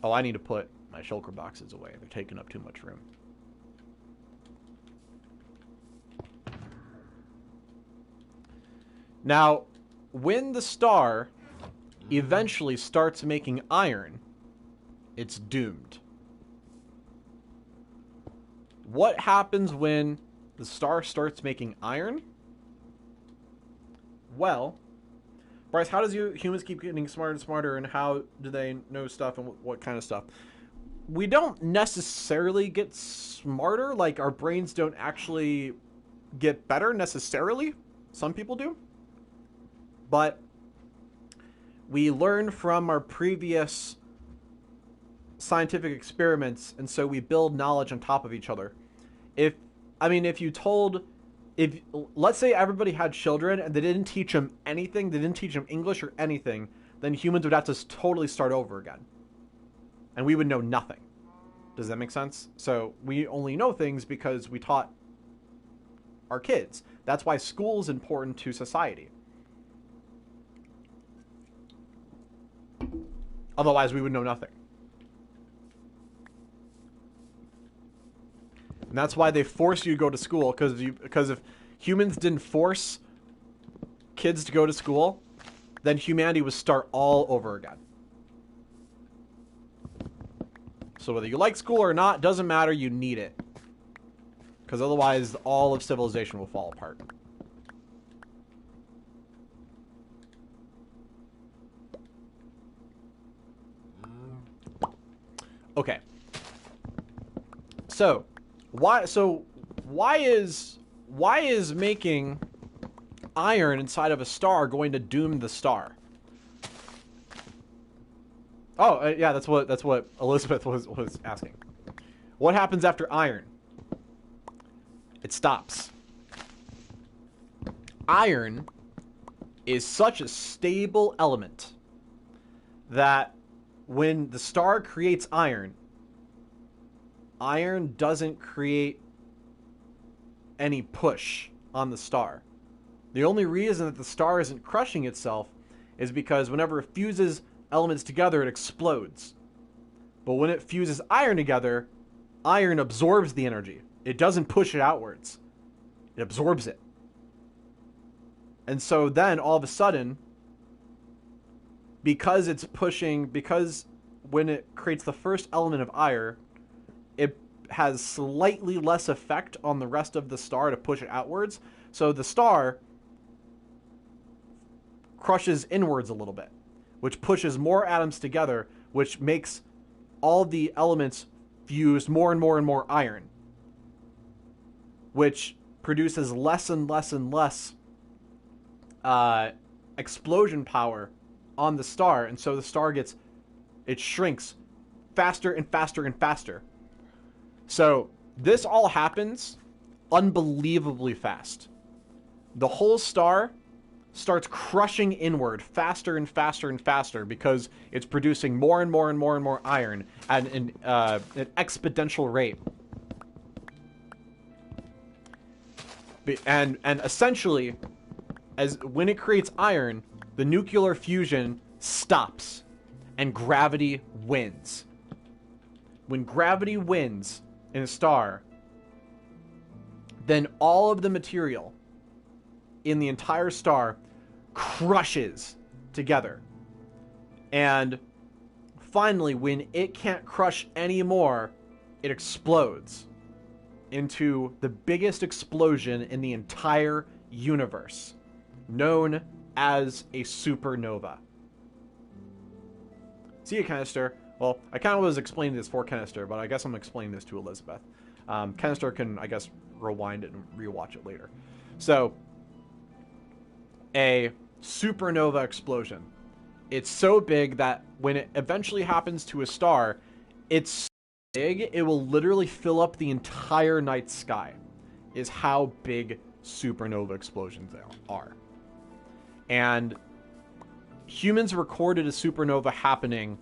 Oh, I need to put my shulker boxes away. They're taking up too much room. Now, when the star eventually starts making iron, it's doomed. What happens when the star starts making iron? Well, Bryce, how does humans keep getting smarter and smarter, and how do they know stuff, and what kind of stuff? We don't necessarily get smarter. Like, our brains don't actually get better necessarily. Some people do. But we learn from our previous scientific experiments, and so we build knowledge on top of each other. If let's say everybody had children and they didn't teach them anything, they didn't teach them English or anything, then humans would have to totally start over again. And we would know nothing. Does that make sense? So we only know things because we taught our kids. That's why school is important to society. Otherwise, we would know nothing. And that's why they force you to go to school, because if humans didn't force kids to go to school, then humanity would start all over again. So whether you like school or not, doesn't matter, you need it. Because otherwise, all of civilization will fall apart. Okay. So why is making iron inside of a star going to doom the star? Oh, yeah, that's what Elizabeth was asking. What happens after iron? It stops. Iron is such a stable element that when the star creates iron, iron doesn't create any push on the star. The only reason that the star isn't crushing itself is because whenever it fuses elements together, it explodes. But when it fuses iron together, iron absorbs the energy. It doesn't push it outwards. It absorbs it. And so then, all of a sudden, because it's pushing, because when it creates the first element of iron, it has slightly less effect on the rest of the star to push it outwards. So the star crushes inwards a little bit, which pushes more atoms together, which makes all the elements fuse more and more and more iron, which produces less and less and less explosion power on the star. And so the star it shrinks faster and faster and faster. So this all happens unbelievably fast. The whole star starts crushing inward faster and faster and faster because it's producing more and more and more and more iron at an exponential rate. And essentially, when it creates iron, the nuclear fusion stops and gravity wins. When gravity wins in a star, then all of the material in the entire star crushes together. And finally, when it can't crush anymore, it explodes into the biggest explosion in the entire universe, known as a supernova. See you, Canister. Well, I kind of was explaining this for Canister, but I guess I'm explaining this to Elizabeth. Canister can, I guess, rewind it and rewatch it later. So, a supernova explosion. It's so big that when it eventually happens to a star, it's so big it will literally fill up the entire night sky, is how big supernova explosions are. And humans recorded a supernova happening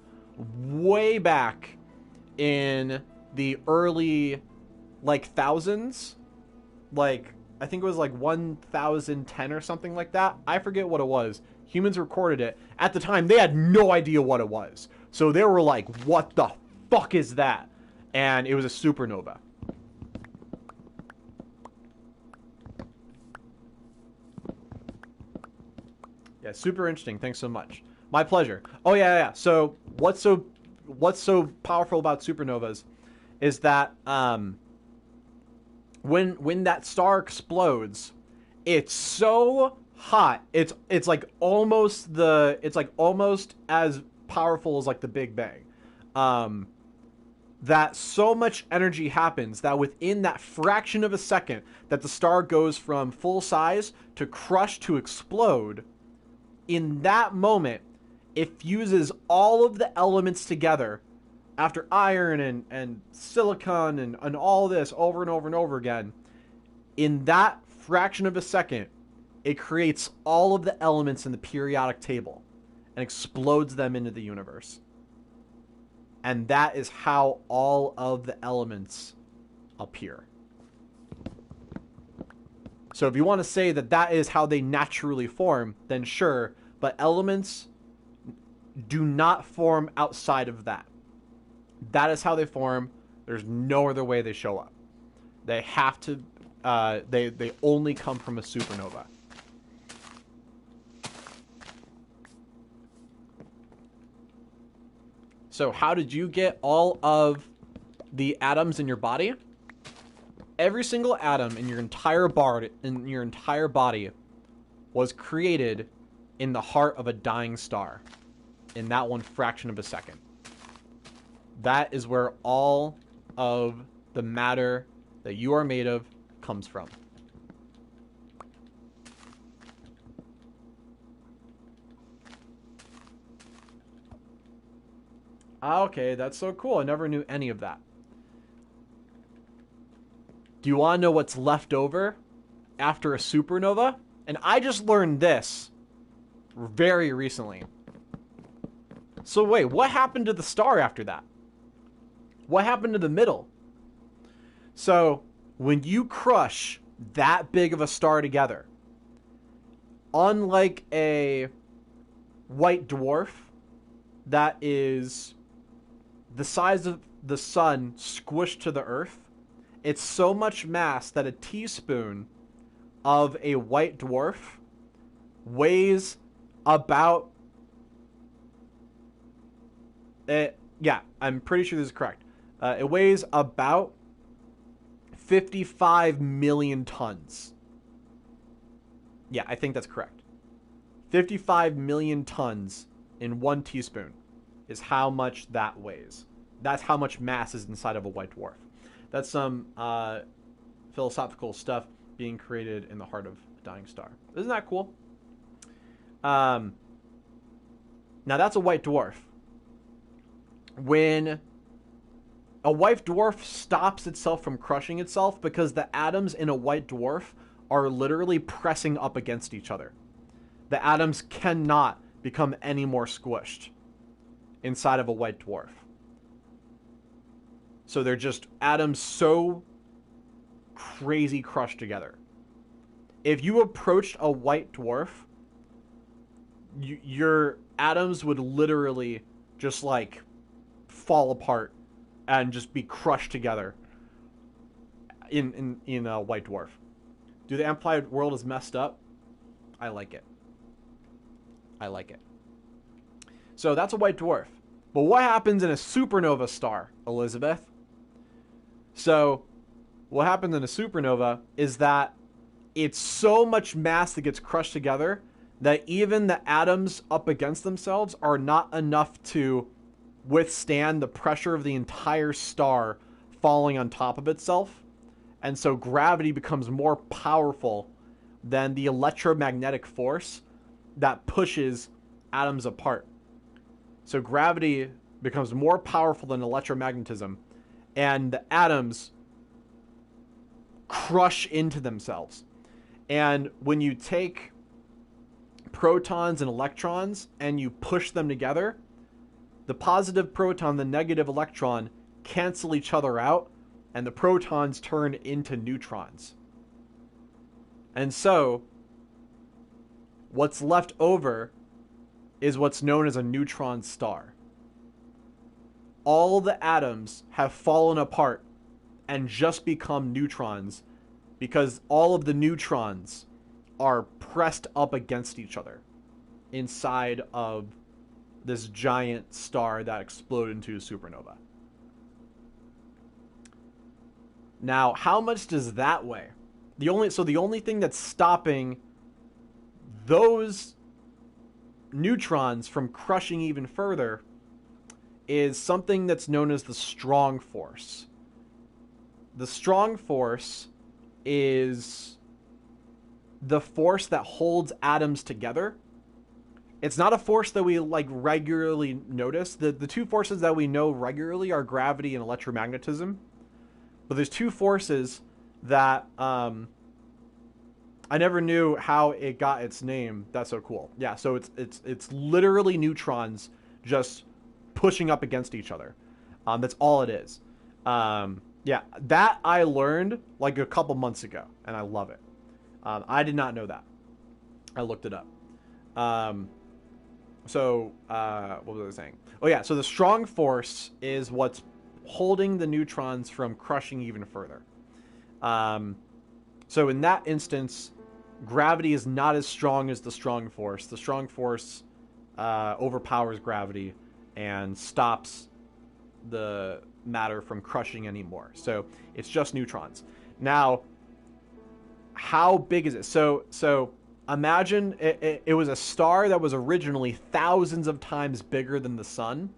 way back in the early, thousands. I think it was 1010 or something like that. I forget what it was. Humans recorded it. At the time, they had no idea what it was. So they were like, what the fuck is that? And it was a supernova. Yeah, super interesting. Thanks so much. My pleasure. Oh yeah. So what's so powerful about supernovas is that when that star explodes, it's so hot. It's almost as powerful as the Big Bang. That so much energy happens that within that fraction of a second that the star goes from full size to crush to explode, in that moment, it fuses all of the elements together after iron and silicon and all this over and over and over again. In that fraction of a second, it creates all of the elements in the periodic table and explodes them into the universe. And that is how all of the elements appear. So if you want to say that that is how they naturally form, then sure, but elements do not form outside of that. That is how they form. There's no other way they show up. They have to, they only come from a supernova. So how did you get all of the atoms in your body? Every single atom in your entire body was created in the heart of a dying star in that one fraction of a second. That is where all of the matter that you are made of comes from. Okay, that's so cool. I never knew any of that. Do you want to know what's left over after a supernova? And I just learned this very recently. So wait, what happened to the star after that? What happened to the middle? So when you crush that big of a star together, unlike a white dwarf that is the size of the sun squished to the earth, it's so much mass that a teaspoon of a white dwarf weighs about Yeah, I'm pretty sure this is correct. It weighs about 55 million tons. Yeah, I think that's correct. 55 million tons in 1 teaspoon is how much that weighs. That's how much mass is inside of a white dwarf. That's some philosophical stuff being created in the heart of a dying star. Isn't that cool? Now that's a white dwarf. When a white dwarf stops itself from crushing itself because the atoms in a white dwarf are literally pressing up against each other. The atoms cannot become any more squished inside of a white dwarf. So they're just atoms so crazy crushed together. If you approached a white dwarf, your atoms would literally just like fall apart and just be crushed together in a white dwarf. Do the amplified world is messed up? I like it. I like it. So that's a white dwarf. But what happens in a supernova star, Elizabeth? So what happens in a supernova is that it's so much mass that gets crushed together that even the atoms up against themselves are not enough to withstand the pressure of the entire star falling on top of itself. And so gravity becomes more powerful than the electromagnetic force that pushes atoms apart. So gravity becomes more powerful than electromagnetism, and the atoms crush into themselves. And when you take protons and electrons and you push them together, the positive proton, the negative electron cancel each other out, and the protons turn into neutrons. And so what's left over is what's known as a neutron star. All the atoms have fallen apart and just become neutrons because all of the neutrons are pressed up against each other inside of this giant star that exploded into a supernova. Now, how much does that weigh? The only thing that's stopping those neutrons from crushing even further is something that's known as the strong force. The strong force is the force that holds atoms together. It's not a force that we like regularly notice. The two forces that we know regularly are gravity and electromagnetism. But there's two forces that I never knew how it got its name. That's so cool. Yeah, so it's literally neutrons just pushing up against each other. That's all it is. Yeah, that I learned like a couple months ago, and I love it. I did not know that. I looked it up. What was I saying? Oh yeah, so the strong force is what's holding the neutrons from crushing even further. So in that instance, gravity is not as strong as the strong force. The strong force overpowers gravity and stops the matter from crushing anymore. So it's just neutrons. Now, how big is it? So imagine it was a star that was originally thousands of times bigger than the sun,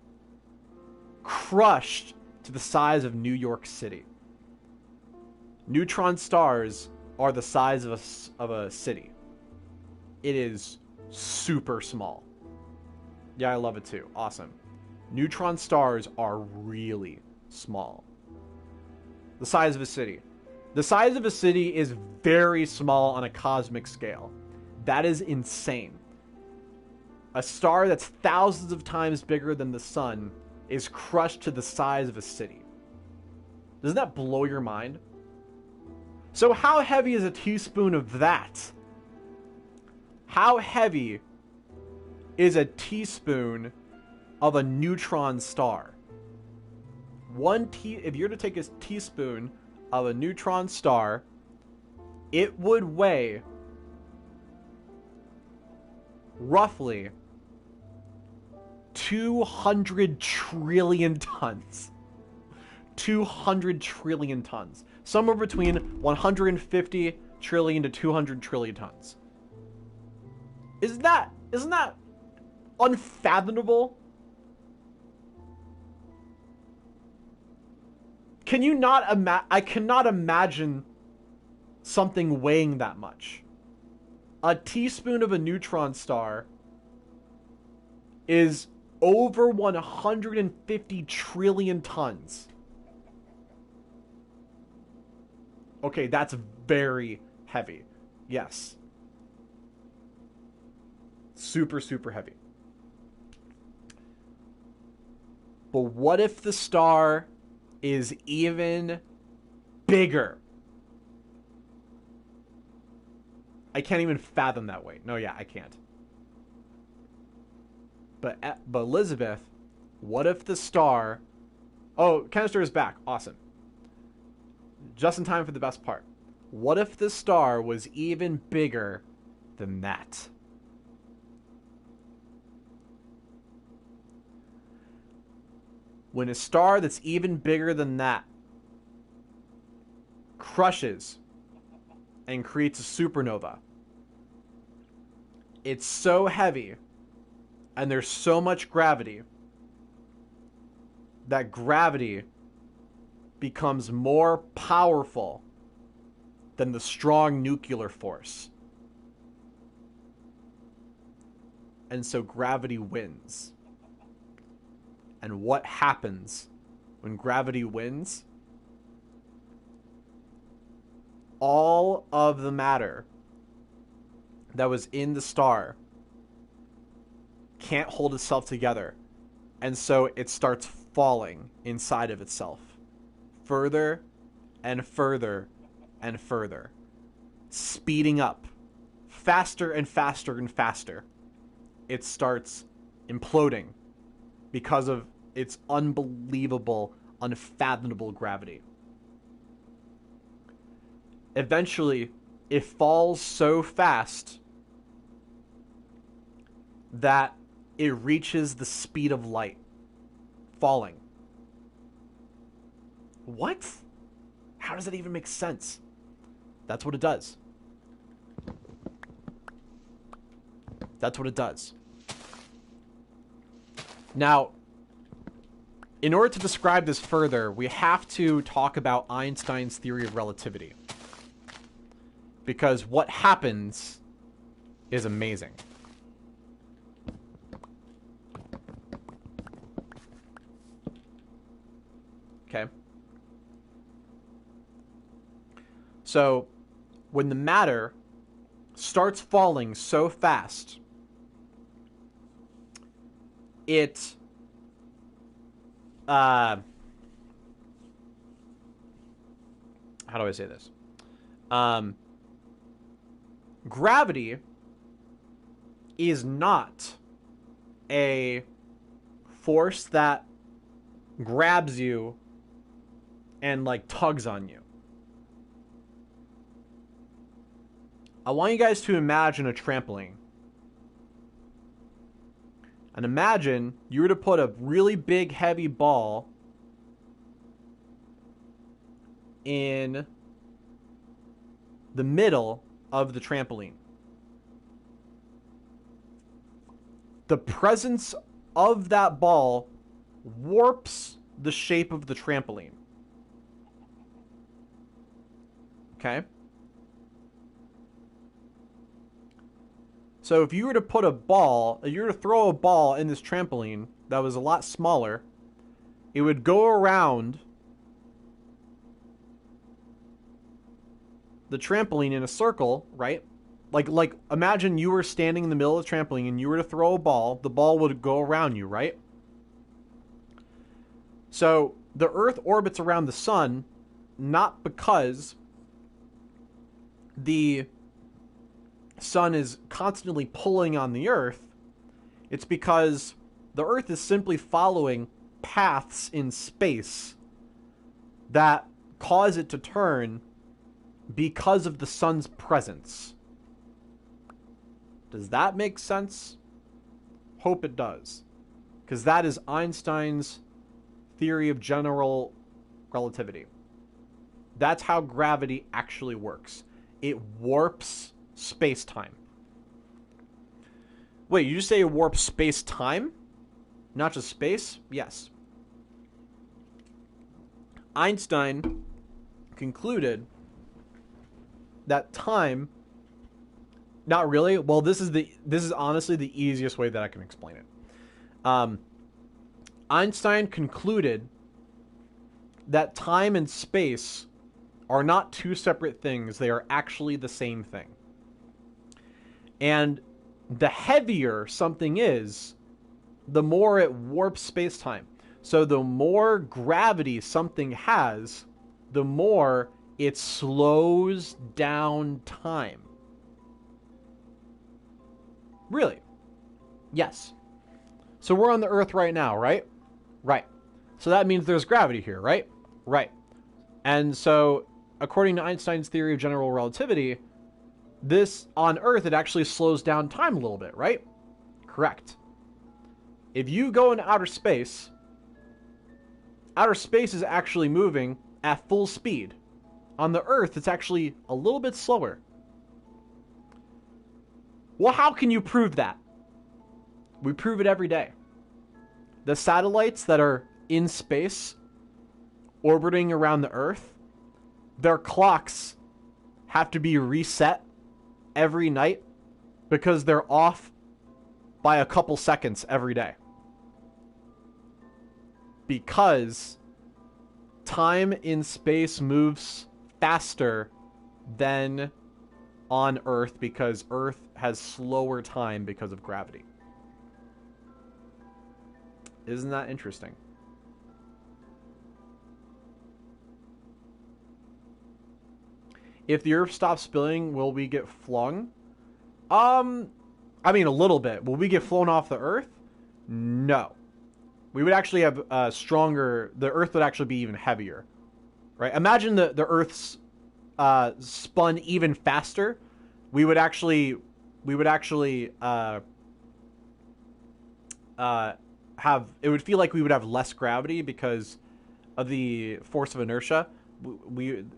crushed to the size of New York City. Neutron stars are the size of a city. It is super small. Yeah, I love it too. Awesome. Neutron stars are really small. The size of a city. The size of a city is very small on a cosmic scale. That is insane. A star that's thousands of times bigger than the sun is crushed to the size of a city. Doesn't that blow your mind? So how heavy is a teaspoon of that? How heavy is a teaspoon of a neutron star? If you're to take a teaspoon of a neutron star, it would weigh roughly 200 trillion tons. 200 trillion tons. Somewhere between 150 trillion to 200 trillion tons. Isn't that unfathomable? Can you not I cannot imagine something weighing that much. A teaspoon of a neutron star is over 150 trillion tons. Okay, that's very heavy. Yes. Super, super heavy. But what if the star is even bigger? I can't even fathom that way. No, yeah, I can't. But Elizabeth, what if the star... Oh, canister is back. Awesome. Just in time for the best part. What if the star was even bigger than that? When a star that's even bigger than that crushes and creates a supernova, it's so heavy and there's so much gravity that gravity becomes more powerful than the strong nuclear force. And so gravity wins. And what happens when gravity wins? All of the matter that was in the star can't hold itself together. And so it starts falling inside of itself. Further and further and further. Speeding up. Faster and faster and faster. It starts imploding because of its unbelievable, unfathomable gravity. Eventually, it falls so fast that it reaches the speed of light. Falling. What? How does that even make sense? That's what it does. That's what it does. Now, in order to describe this further, we have to talk about Einstein's theory of relativity. Because what happens is amazing. Okay? So, when the matter starts falling so fast, it how do I say this? Gravity is not a force that grabs you and like tugs on you. I want you guys to imagine a trampoline. And imagine you were to put a really big, heavy ball in the middle of the trampoline. The presence of that ball warps the shape of the trampoline. Okay? So if you were to put a ball, if you were to throw a ball in this trampoline that was a lot smaller, it would go around the trampoline in a circle, right? Like imagine you were standing in the middle of the trampoline and you were to throw a ball, the ball would go around you, right? So the Earth orbits around the sun not because the sun is constantly pulling on the Earth. It's because the Earth is simply following paths in space that cause it to turn because of the sun's presence. Does that make sense? Hope it does. because that is Einstein's theory of general relativity. That's how gravity actually works. It warps space-time. Wait, you just say it warps space-time? Not just space? Yes. Einstein concluded that time, not really. Well, this is honestly the easiest way that I can explain it. Einstein concluded that time and space are not two separate things. They are actually the same thing. And the heavier something is, the more it warps space-time. So the more gravity something has, the more it slows down time. Really? Yes. So we're on the Earth right now, right? Right. So that means there's gravity here, right? Right. And so, according to Einstein's theory of general relativity, this, on Earth, it actually slows down time a little bit, right? Correct. If you go into outer space is actually moving at full speed. On the Earth, it's actually a little bit slower. Well, how can you prove that? We prove it every day. The satellites that are in space, orbiting around the Earth, their clocks have to be reset every night because they're off by a couple seconds every day. Because time in space moves faster than on Earth, because Earth has slower time because of gravity. Isn't that interesting? If the Earth stops spinning, will we get flung? I mean, a little bit. Will we get flown off the Earth? No. We would actually have stronger... The Earth would actually be even heavier. Right? Imagine the Earth's spun even faster. We would actually have... It would feel like we would have less gravity because of the force of inertia.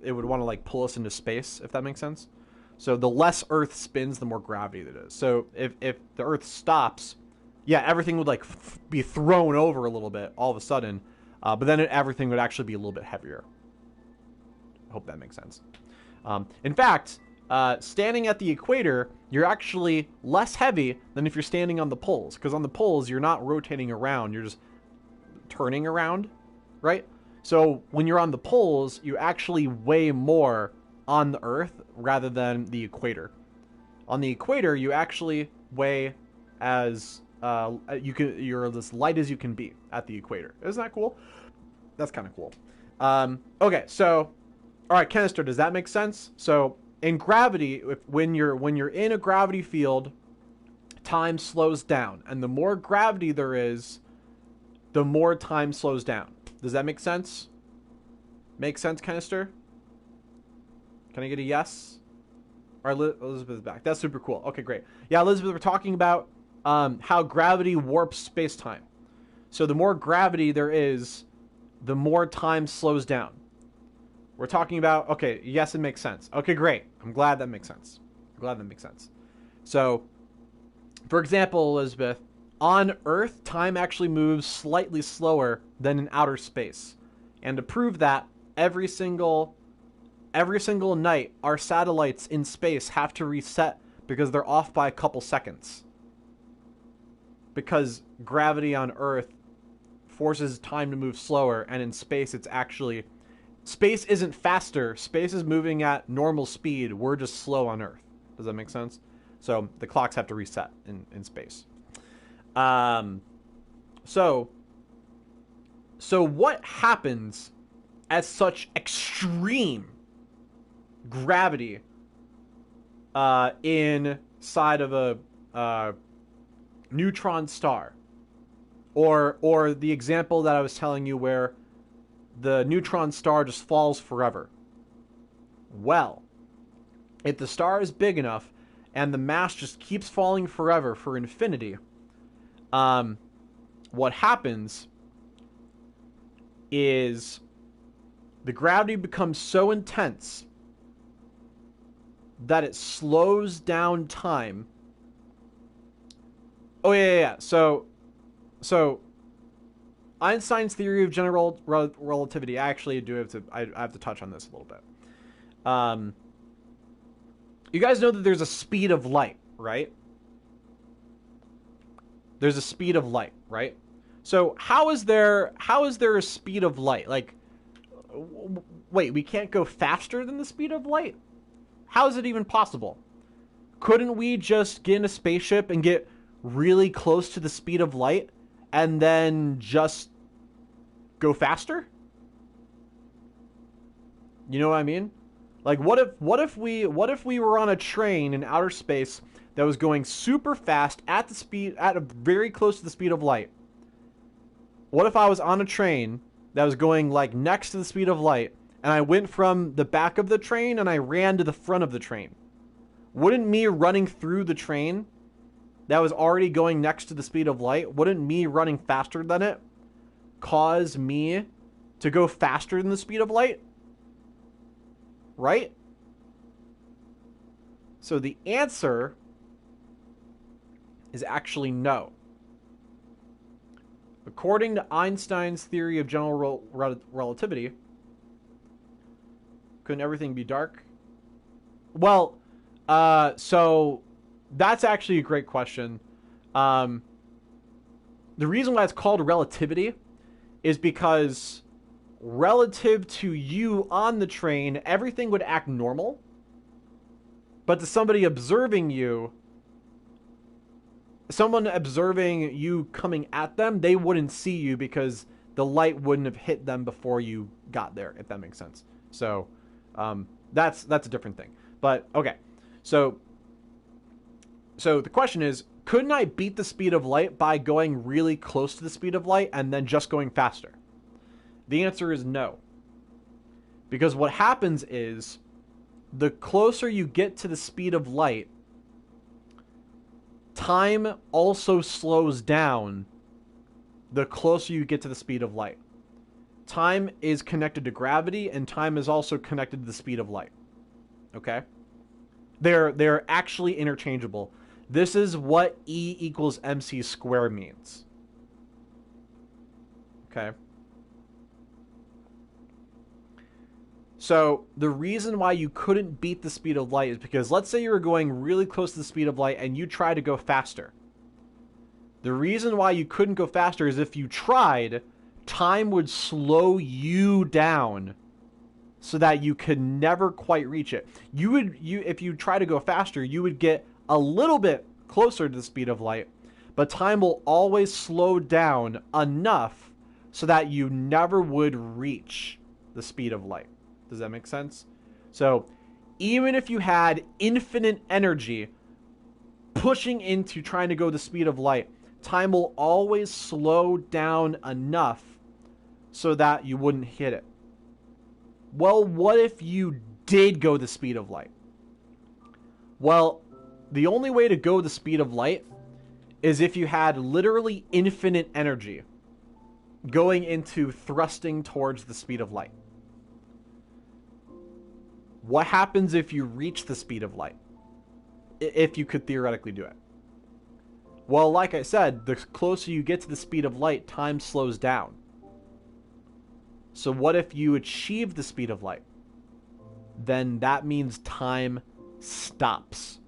It would want to like pull us into space, if that makes sense. So the less Earth spins, the more gravity there is. So if the Earth stops, yeah, everything would like be thrown over a little bit all of a sudden, but then everything would actually be a little bit heavier. I hope that makes sense. In fact, standing at the equator, you're actually less heavy than if you're standing on the poles, because on the poles you're not rotating around, you're just turning around, right? So when you're on the poles, you actually weigh more on the Earth rather than the equator. On the equator, you actually weigh as you're as light as you can be at the equator. Isn't that cool? That's kind of cool. Okay, so all right, Canister, does that make sense? So in gravity, when you're in a gravity field, time slows down, and the more gravity there is, the more time slows down. Does that make sense? Make sense, Canister? Can I get a yes? Or Elizabeth's back. That's super cool. Okay, great. Yeah, Elizabeth, we're talking about how gravity warps space-time. So the more gravity there is, the more time slows down. We're talking about... Okay, yes, it makes sense. Okay, great. I'm glad that makes sense. So, for example, Elizabeth, on Earth, time actually moves slightly slower than in outer space. And to prove that, every single night, our satellites in space have to reset because they're off by a couple seconds. Because gravity on Earth forces time to move slower, and in space it's actually... Space isn't faster. Space is moving at normal speed. We're just slow on Earth. Does that make sense? So the clocks have to reset in space. So what happens at such extreme gravity inside of a neutron star, or the example that I was telling you where the neutron star just falls forever? Well, if the star is big enough and the mass just keeps falling forever for infinity, what happens is the gravity becomes so intense that it slows down time. Oh, yeah. So Einstein's theory of general relativity. I actually do have to. I have to touch on this a little bit. You guys know that there's a speed of light, right? There's a speed of light, right? So how is there a speed of light? Like, wait, we can't go faster than the speed of light? How is it even possible? Couldn't we just get in a spaceship and get really close to the speed of light and then just go faster? You know what I mean? Like, what if we were on a train in outer space that was going super fast at very close to the speed of light? What if I was on a train that was going like next to the speed of light, and I went from the back of the train and I ran to the front of the train? Wouldn't me running through the train that was already going next to the speed of light, wouldn't me running faster than it cause me to go faster than the speed of light? Right? So the answer is actually no. According to Einstein's theory of general relativity, couldn't everything be dark? Well, so that's actually a great question. The reason why it's called relativity is because relative to you on the train, everything would act normal. But to somebody observing you, someone observing you coming at them, they wouldn't see you because the light wouldn't have hit them before you got there, if that makes sense. So that's a different thing. But okay, so the question is, couldn't I beat the speed of light by going really close to the speed of light and then just going faster? The answer is no. Because what happens is, the closer you get to the speed of light, time also slows down the closer you get to the speed of light. Time is connected to gravity, and time is also connected to the speed of light. Okay? They're actually interchangeable. This is what E equals mc squared means. Okay? So the reason why you couldn't beat the speed of light is because, let's say you were going really close to the speed of light and you tried to go faster. The reason why you couldn't go faster is if you tried, time would slow you down so that you could never quite reach it. If you try to go faster, you would get a little bit closer to the speed of light, but time will always slow down enough so that you never would reach the speed of light. Does that make sense? So even if you had infinite energy pushing into trying to go the speed of light, time will always slow down enough so that you wouldn't hit it. Well, what if you did go the speed of light? Well, the only way to go the speed of light is if you had literally infinite energy going into thrusting towards the speed of light. What happens if you reach the speed of light? If you could theoretically do it. Well, like I said, the closer you get to the speed of light, time slows down. So what if you achieve the speed of light? Then that means time stops.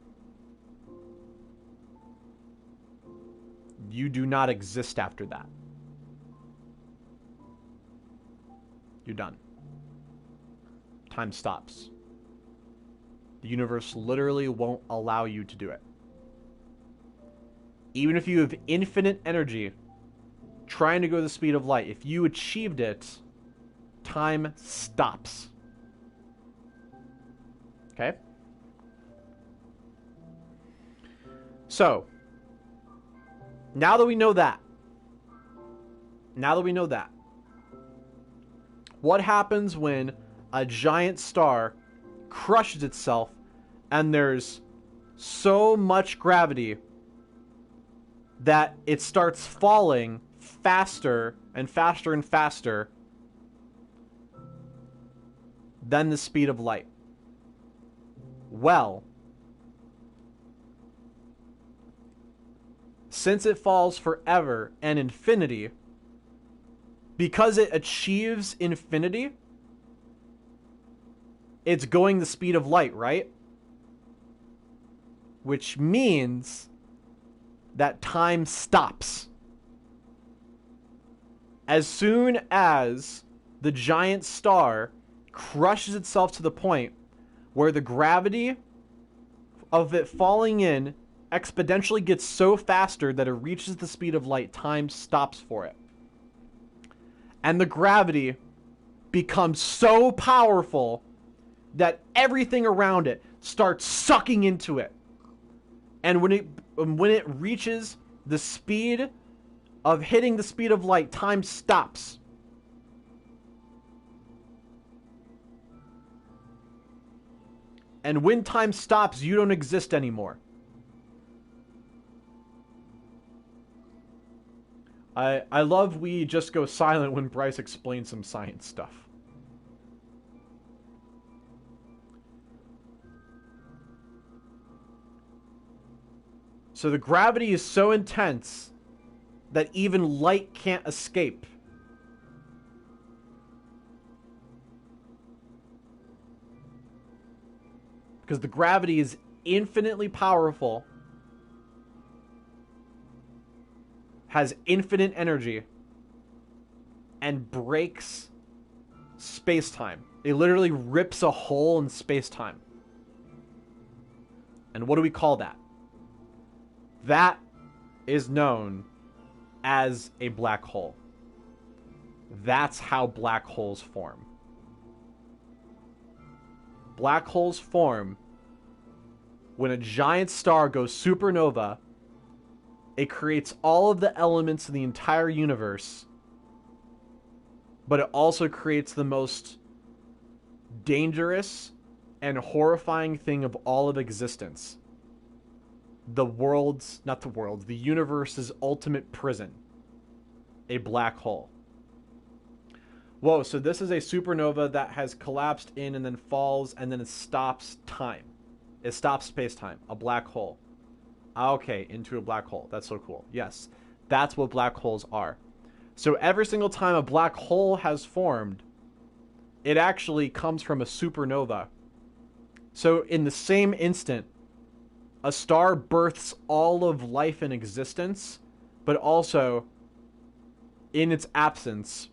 You do not exist after that. You're done. Time stops. The universe literally won't allow you to do it. Even if you have infinite energy trying to go the speed of light, if you achieved it, time stops. Okay? So, now that we know that, what happens when a giant star crushes itself and there's so much gravity that it starts falling faster and faster and faster than the speed of light. Well, since it falls forever and infinity, because it achieves infinity, it's going the speed of light, right? Which means that time stops. As soon as the giant star crushes itself to the point where the gravity of it falling in exponentially gets so faster that it reaches the speed of light, time stops for it. And the gravity becomes so powerful that everything around it starts sucking into it. And when it reaches the speed of hitting the speed of light, time stops. And when time stops, you don't exist anymore. I love we just go silent when Bryce explains some science stuff. So the gravity is so intense that even light can't escape. Because the gravity is infinitely powerful, has infinite energy, and breaks space-time. It literally rips a hole in space-time. And what do we call that? That is known as a black hole. That's how black holes form. Black holes form when a giant star goes supernova. It creates all of the elements in the entire universe, but it also creates the most dangerous and horrifying thing of all of existence. The universe's ultimate prison. A black hole. Whoa, so this is a supernova that has collapsed in and then falls and then it stops time. It stops space-time. A black hole. Okay, into a black hole. That's so cool. Yes, that's what black holes are. So every single time a black hole has formed, it actually comes from a supernova. So in the same instant, a star births all of life in existence, but also, in its absence,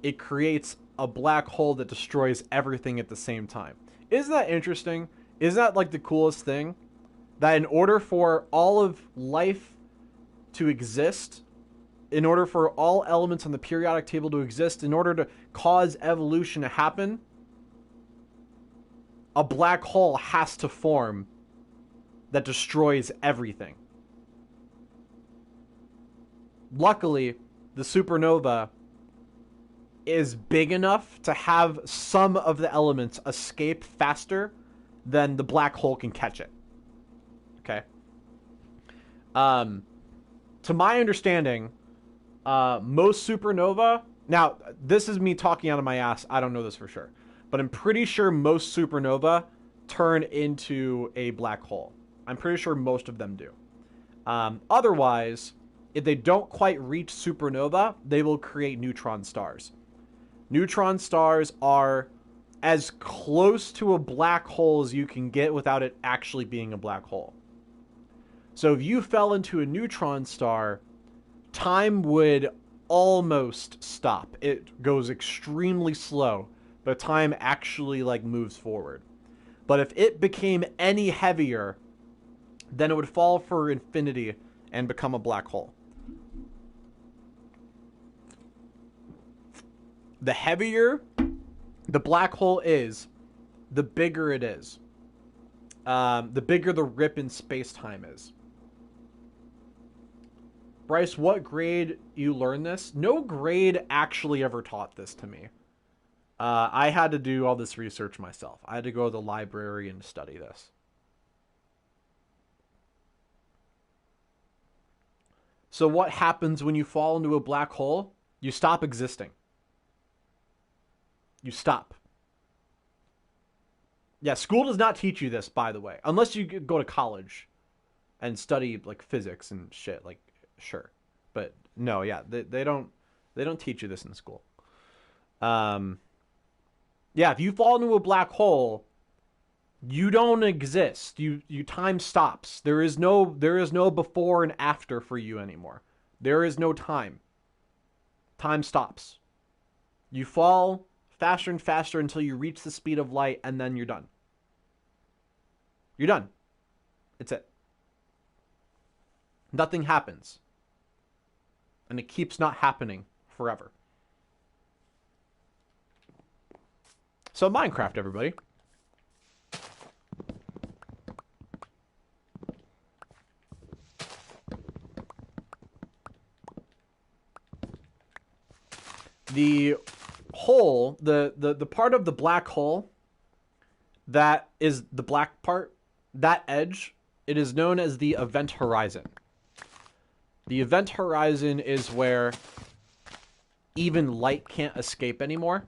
it creates a black hole that destroys everything at the same time. Isn't that interesting? Isn't that like the coolest thing? That in order for all of life to exist, in order for all elements on the periodic table to exist, in order to cause evolution to happen, a black hole has to form that destroys everything. Luckily, the supernova is big enough to have some of the elements escape faster than the black hole can catch it. Okay? To my understanding, most supernova... Now, this is me talking out of my ass. I don't know this for sure. But I'm pretty sure most supernova turn into a black hole. I'm pretty sure most of them do. Otherwise, if they don't quite reach supernova, they will create neutron stars. Neutron stars are as close to a black hole as you can get without it actually being a black hole. So if you fell into a neutron star, time would almost stop. It goes extremely slow, but time actually moves forward. But if it became any heavier, then it would fall for infinity and become a black hole. The heavier the black hole is, the bigger it is. The bigger the rip in space-time is. Bryce, what grade you learned this? No grade actually ever taught this to me. I had to do all this research myself. I had to go to the library and study this. So what happens when you fall into a black hole? You stop existing. You stop. Yeah, school does not teach you this, by the way, unless you go to college and study like physics and shit. Like, sure, but no, yeah, they don't teach you this in school. Yeah, if you fall into a black hole, you don't exist. You time stops. There is no before and after for you anymore. There is no time. Time stops. You fall faster and faster until you reach the speed of light, and then you're done. You're done. It's it. Nothing happens. And it keeps not happening forever. So Minecraft, everybody. The hole, the part of the black hole that is the black part, that edge, it is known as the event horizon. The event horizon is where even light can't escape anymore.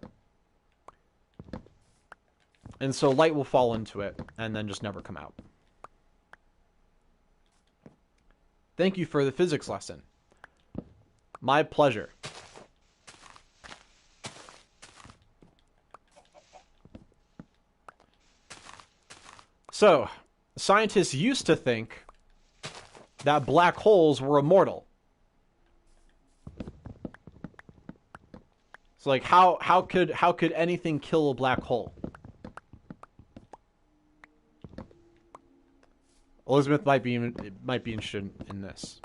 And so light will fall into it and then just never come out. Thank you for the physics lesson. My pleasure. So, scientists used to think that black holes were immortal. It's like how could anything kill a black hole? Elizabeth might be interested in this.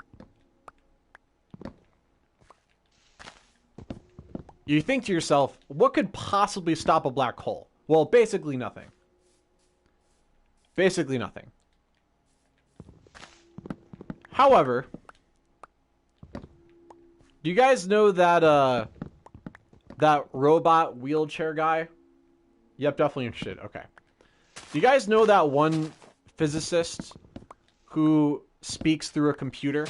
You think to yourself, what could possibly stop a black hole? Well, basically nothing. Basically nothing. However, do you guys know that that robot wheelchair guy? Yep, definitely interested. Okay. Do you guys know that one physicist who speaks through a computer?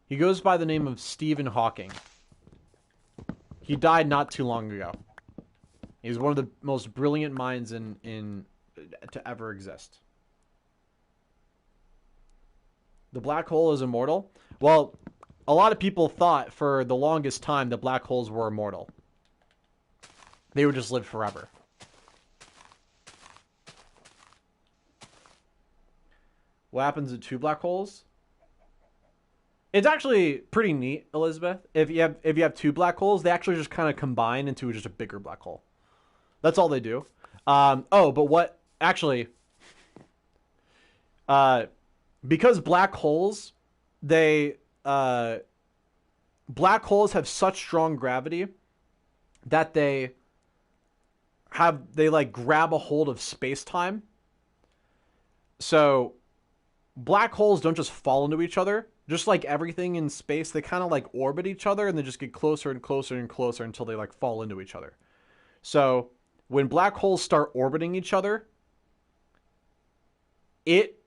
He goes by the name of Stephen Hawking. He died not too long ago. He's one of the most brilliant minds to ever exist. The black hole is immortal? Well, a lot of people thought for the longest time that black holes were immortal. They would just live forever. What happens to two black holes? It's actually pretty neat, Elizabeth. If you have two black holes, they actually just kind of combine into just a bigger black hole. That's all they do. Oh, but what actually? Because black holes, black holes have such strong gravity that they like grab a hold of space-time. So black holes don't just fall into each other. Just like everything in space, they kind of like orbit each other and they just get closer and closer and closer until they like fall into each other. So when black holes start orbiting each other, it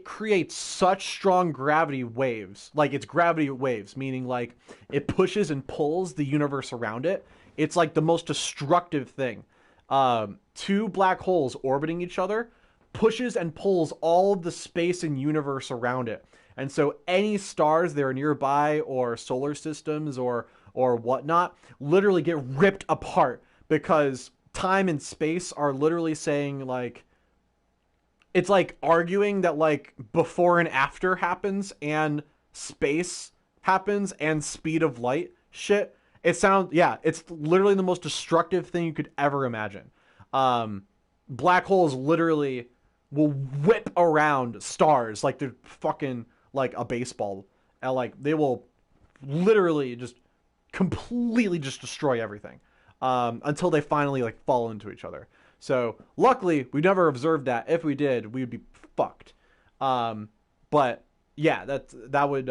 creates such strong gravity waves. Like it's gravity waves, meaning like it pushes and pulls the universe around it. It's like the most destructive thing. Two black holes orbiting each other pushes and pulls all of the space and universe around it. And so any stars that are nearby or solar systems or whatnot literally get ripped apart because time and space are literally saying like, it's like arguing that like before and after happens and space happens and speed of light shit. It's literally the most destructive thing you could ever imagine. Black holes literally will whip around stars like they're fucking like a baseball. And like they will literally just completely just destroy everything. Until they finally like fall into each other. So luckily we never observed that. If we did, we'd be fucked. But yeah, that would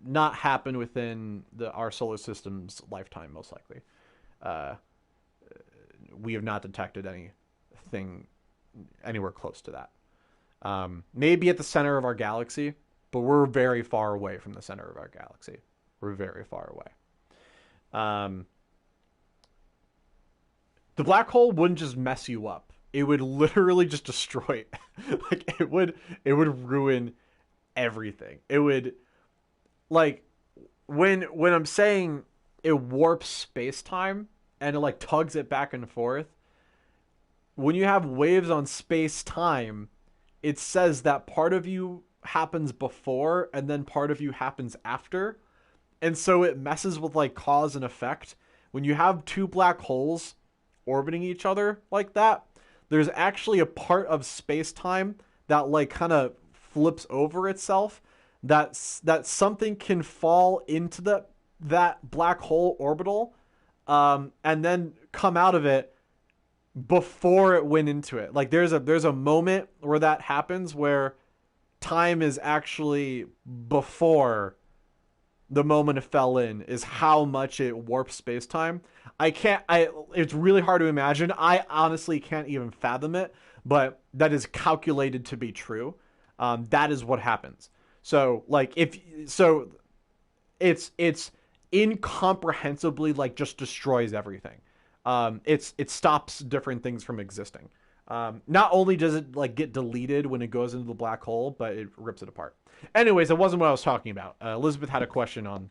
not happen within our solar system's lifetime, most likely. We have not detected anything anywhere close to that. Maybe at the center of our galaxy, but we're very far away from the center of our galaxy. We're very far away. The black hole wouldn't just mess you up. It would literally just destroy it. Like it would ruin everything. It would, like, when I'm saying it warps space-time and it like tugs it back and forth, when you have waves on space-time, it says that part of you happens before and then part of you happens after. And so it messes with like cause and effect. When you have two black holes orbiting each other like that, there's actually a part of space-time that like kind of flips over itself, that something can fall into that black hole orbital, and then come out of it before it went into it. Like there's a moment where that happens where time is actually before the moment it fell in, is how much it warps space-time. It's really hard to imagine. I honestly can't even fathom it, but that is calculated to be true. That is what happens. So like it's incomprehensibly like just destroys everything. It stops different things from existing. Not only does it like get deleted when it goes into the black hole, but it rips it apart. Anyways, it wasn't what I was talking about. Elizabeth had a question on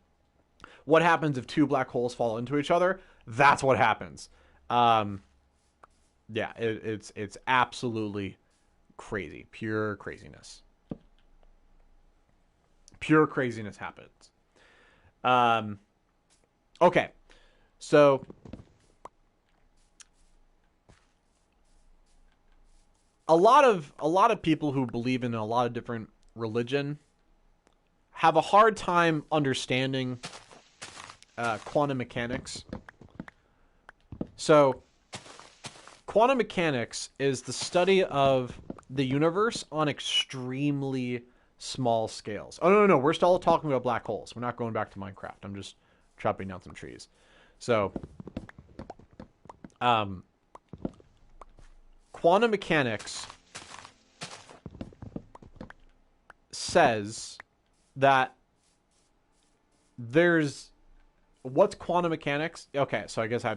what happens if two black holes fall into each other. That's what happens. Yeah, it's absolutely crazy. Pure craziness. Pure craziness happens. Okay, so a lot of people who believe in a lot of different religion have a hard time understanding quantum mechanics. So quantum mechanics is the study of the universe on extremely small scales. Oh, no, we're still talking about black holes. We're not going back to Minecraft. I'm just chopping down some trees. So quantum mechanics says that what's quantum mechanics? Okay, so I guess I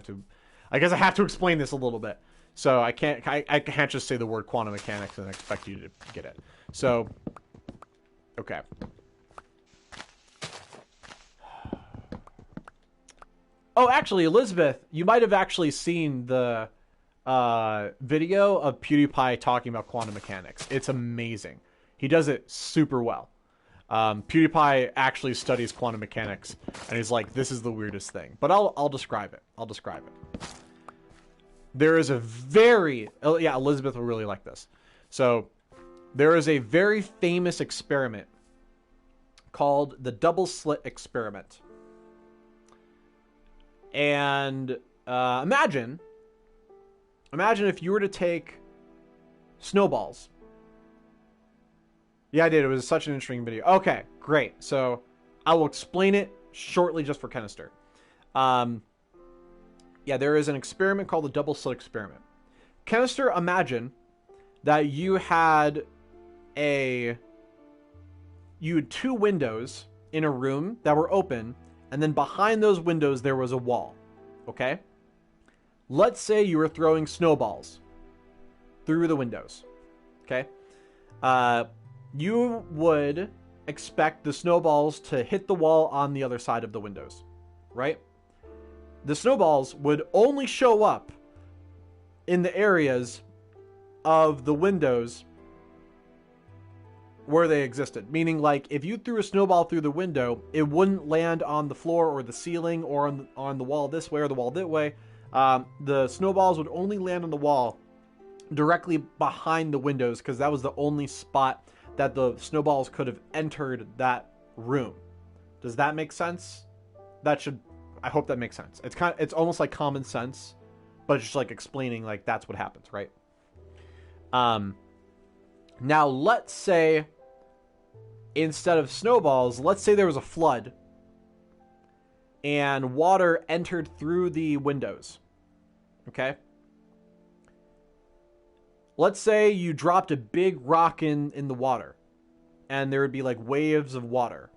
have to explain this a little bit. So I can't just say the word quantum mechanics and expect you to get it. So okay. Oh, actually, Elizabeth, you might have actually seen the video of PewDiePie talking about quantum mechanics. It's amazing. He does it super well. PewDiePie actually studies quantum mechanics, and he's like, "This is the weirdest thing." But I'll describe it. There is a Elizabeth will really like this. So there is a very famous experiment called the double slit experiment. And imagine if you were to take snowballs. Yeah, I did. It was such an interesting video. Okay, great. So I will explain it shortly just for Kenister. Yeah, there is an experiment called the double slit experiment. Kenister, imagine that you had two windows in a room that were open, and then behind those windows there was a wall. Okay? Let's say you were throwing snowballs through the windows. Okay? You would expect the snowballs to hit the wall on the other side of the windows, right? The snowballs would only show up in the areas of the windows where they existed. Meaning, like, if you threw a snowball through the window, it wouldn't land on the floor or the ceiling or on the wall this way or the wall that way. The snowballs would only land on the wall directly behind the windows, because that was the only spot that the snowballs could have entered that room. Does that make sense? I hope that makes sense. It's almost like common sense, but it's just like explaining, like, that's what happens, right? Now let's say instead of snowballs, let's say there was a flood and water entered through the windows. Okay? let's say you dropped a big rock in the water, and there would be like waves of water.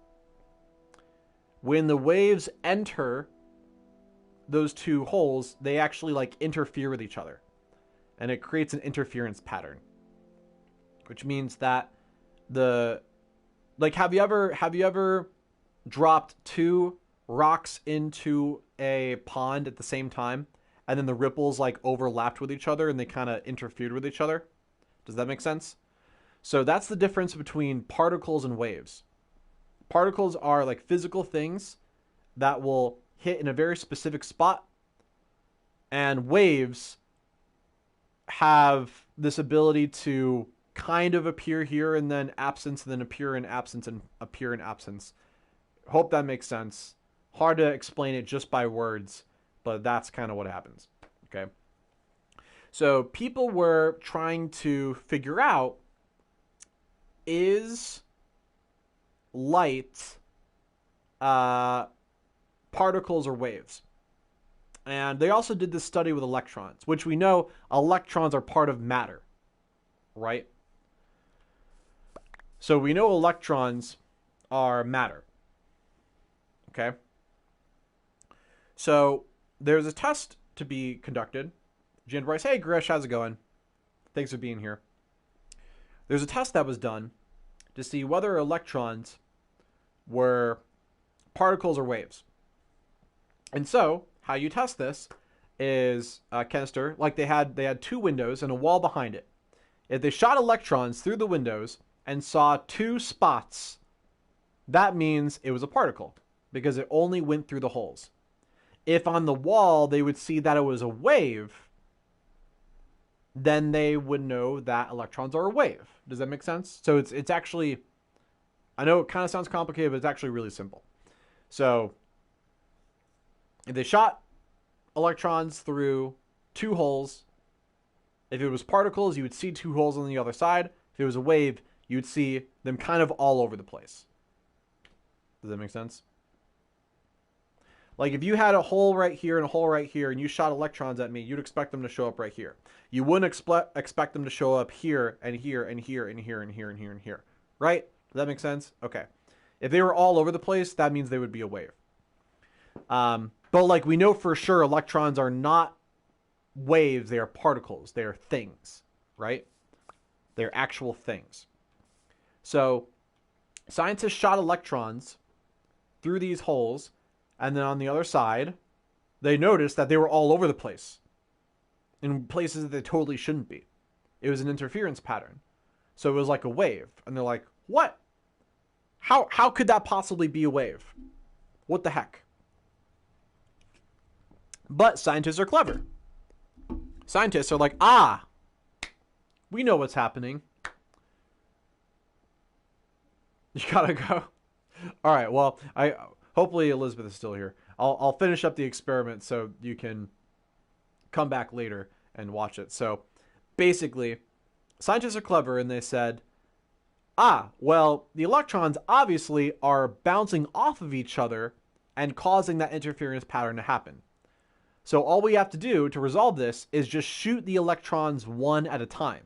When the waves enter those two holes, they actually like interfere with each other, and it creates an interference pattern, which means that the like have you ever dropped two rocks into a pond at the same time, and then the ripples like overlapped with each other and they kind of interfered with each other? Does that make sense? So that's the difference between particles and waves. Particles are like physical things that will hit in a very specific spot, and waves have this ability to kind of appear here and then absence, and then appear in absence and appear in absence. Hope that makes sense. Hard to explain it just by words, but that's kind of what happens. Okay. So people were trying to figure out, is light particles or waves? And they also did this study with electrons, which we know electrons are part of matter, right? So we know electrons are matter. Okay? So there's a test to be conducted. Jan Bryce, hey Grish, how's it going? Thanks for being here. There's a test that was done to see whether electrons were particles or waves. And so, how you test this is a canister, like they had two windows and a wall behind it. If they shot electrons through the windows and saw two spots, that means it was a particle, because it only went through the holes. If on the wall they would see that it was a wave, then they would know that electrons are a wave. Does that make sense? So it's actually, I know it kind of sounds complicated, but it's actually really simple. So if they shot electrons through two holes, if it was particles, you would see two holes on the other side. If it was a wave, you'd see them kind of all over the place. Does that make sense? Like if you had a hole right here and a hole right here and you shot electrons at me, you'd expect them to show up right here. You wouldn't expect them to show up here and here and here and here and here and here and here. Right? Does that make sense? Okay. If they were all over the place, that means they would be a wave. But like we know for sure electrons are not waves, they are particles. They are things, right? They're actual things. So scientists shot electrons through these holes, and then on the other side, they noticed that they were all over the place in places that they totally shouldn't be. It was an interference pattern. So it was like a wave. And they're like, what? How could that possibly be a wave? What the heck? But scientists are clever. Scientists are like, we know what's happening. You gotta go. All right, well, hopefully Elizabeth is still here. I'll finish up the experiment so you can come back later and watch it. So basically, scientists are clever, and they said, well, the electrons obviously are bouncing off of each other and causing that interference pattern to happen. So all we have to do to resolve this is just shoot the electrons one at a time.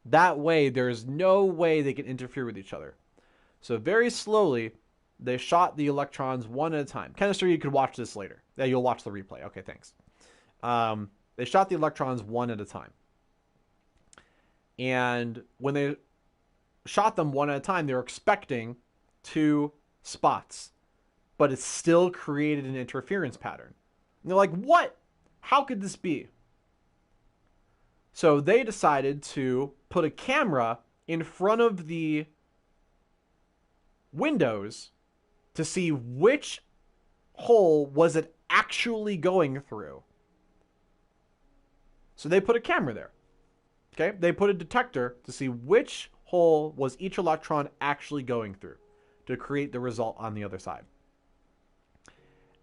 That way, there's no way they can interfere with each other. So very slowly, they shot the electrons one at a time. Chemistry, you could watch this later. Yeah, you'll watch the replay. Okay, thanks. They shot the electrons one at a time. And when they shot them one at a time, they were expecting two spots. But it still created an interference pattern. And they're like, what? How could this be? So they decided to put a camera in front of the windows to see which hole was it actually going through. So they put a camera there. Okay? They put a detector to see which hole was each electron actually going through to create the result on the other side.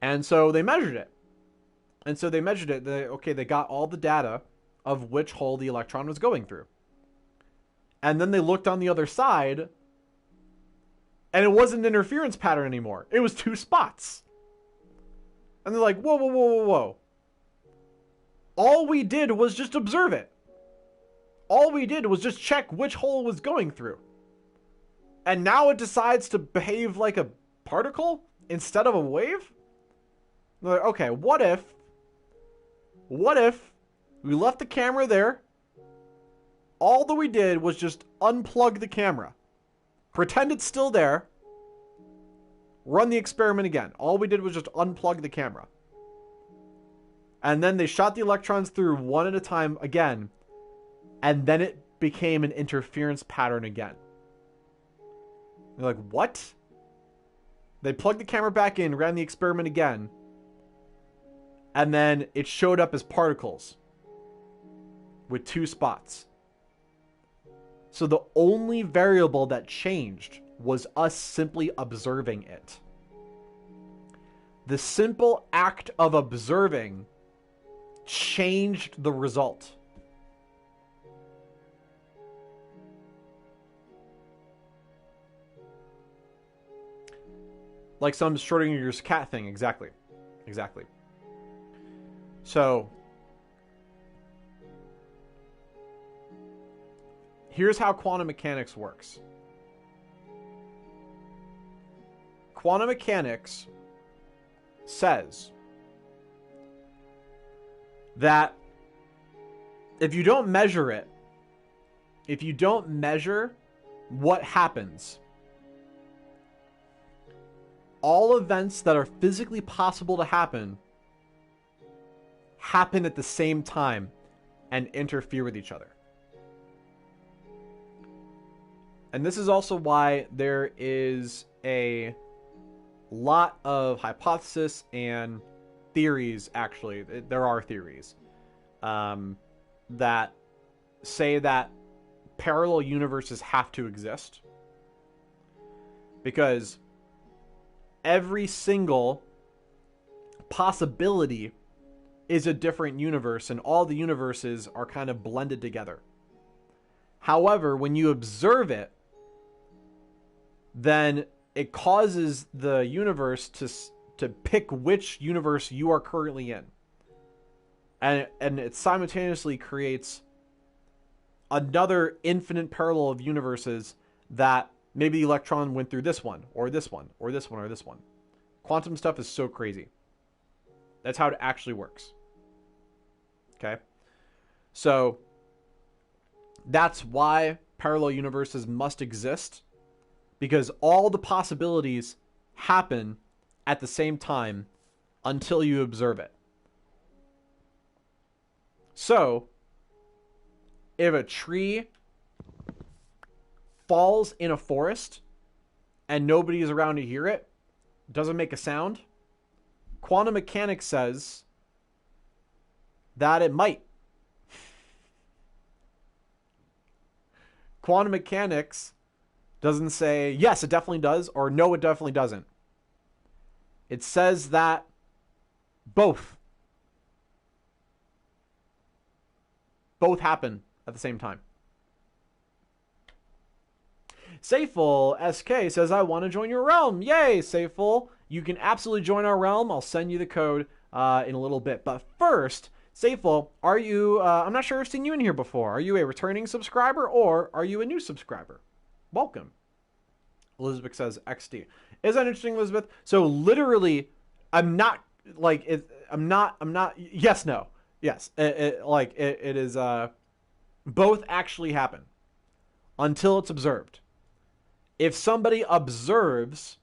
And so they measured it. And so they measured it. They got all the data of which hole the electron was going through. And then they looked on the other side, and it wasn't an interference pattern anymore. It was two spots. And they're like, whoa, whoa, whoa, whoa, whoa. All we did was just observe it. All we did was just check which hole it was going through. And now it decides to behave like a particle instead of a wave? Like, okay, what if we left the camera there, all that we did was just unplug the camera, pretend it's still there, run the experiment again. All we did was just unplug the camera. And then they shot the electrons through one at a time again, and then it became an interference pattern again. You're like, what? They plugged the camera back in, ran the experiment again, and then it showed up as particles with 2 spots. So the only variable that changed was us simply observing it. The simple act of observing changed the result. Like some Schrodinger's cat thing, exactly. Exactly. So, here's how quantum mechanics works. Quantum mechanics says that if you don't measure it, if you don't measure what happens, all events that are physically possible to happen at the same time and interfere with each other. And this is also why there is a lot of hypothesis and theories, actually. There are theories that say that parallel universes have to exist. Because every single possibility is a different universe, and all the universes are kind of blended together. However, when you observe it, then it causes the universe to pick which universe you are currently in. And it simultaneously creates another infinite parallel of universes that maybe the electron went through this one, or this one, or this one, or this one. Quantum stuff is so crazy. That's how it actually works. Okay? So, that's why parallel universes must exist. Because all the possibilities happen at the same time until you observe it. So, if a tree falls in a forest and nobody is around to hear it, doesn't make a sound, quantum mechanics says that it might. Quantum mechanics doesn't say, yes, it definitely does, or no, it definitely doesn't. It says that both happen at the same time. Sayful SK says, I want to join your realm. Yay, Sayful. You can absolutely join our realm. I'll send you the code in a little bit. But first, Sayful, are you, I'm not sure I've seen you in here before. Are you a returning subscriber or are you a new subscriber? Welcome. Elizabeth says XD. Is that interesting, Elizabeth? So literally, I'm not, yes, no. Yes, it is, both actually happen until it's observed. If somebody observes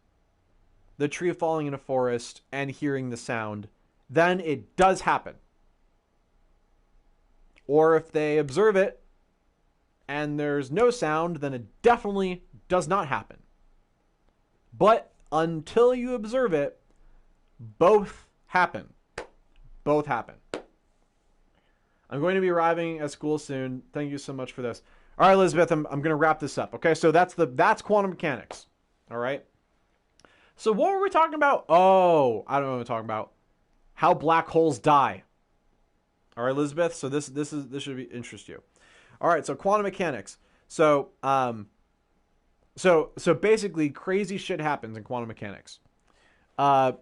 the tree falling in a forest and hearing the sound, then it does happen. Or if they observe it and there's no sound, then it definitely does not happen. But until you observe it, both happen. Both happen. I'm going to be arriving at school soon. Thank you so much for this. All right, Elizabeth, I'm going to wrap this up. Okay, so that's quantum mechanics. All right. So what were we talking about? Oh, I don't know what we're talking about. How black holes die. All right, Elizabeth. So this should interest you. All right. So quantum mechanics. So so basically, crazy shit happens in quantum mechanics. There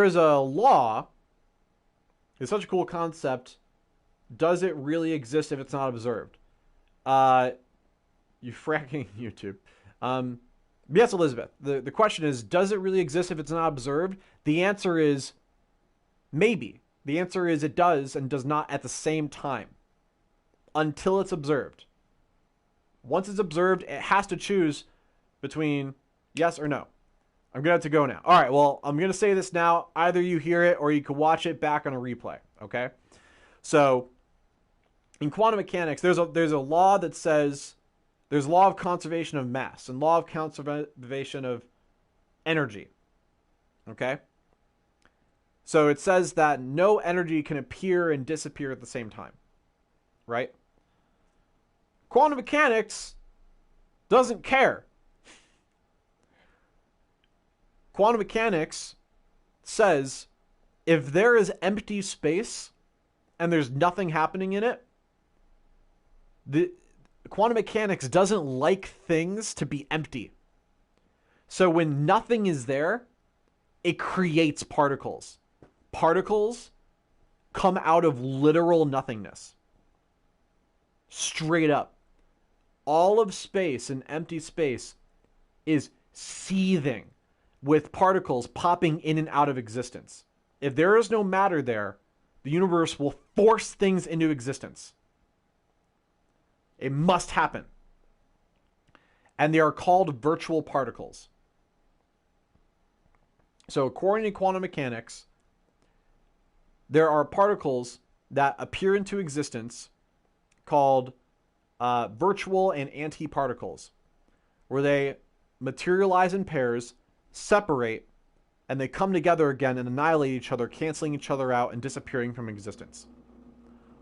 is a law. It's such a cool concept does it really exist if it's not observed? You fracking YouTube. Yes, Elizabeth. The question is, does it really exist if it's not observed? The answer is maybe. The answer is it does and does not at the same time until it's observed. Once it's observed, it has to choose between yes or no. I'm going to have to go now. All right, well, I'm going to say this now. Either you hear it or you can watch it back on a replay, okay? So, in quantum mechanics, there's a law that says there's law of conservation of mass and law of conservation of energy, okay? So it says that no energy can appear and disappear at the same time, right? Quantum mechanics doesn't care. Quantum mechanics says if there is empty space and there's nothing happening in it, the quantum mechanics doesn't like things to be empty. So when nothing is there, it creates particles. Particles come out of literal nothingness. Straight up. All of space and empty space is seething with particles popping in and out of existence. If there is no matter there, the universe will force things into existence. It must happen. And they are called virtual particles. So according to quantum mechanics, there are particles that appear into existence called virtual and antiparticles, where they materialize in pairs, separate, and they come together again and annihilate each other, canceling each other out and disappearing from existence.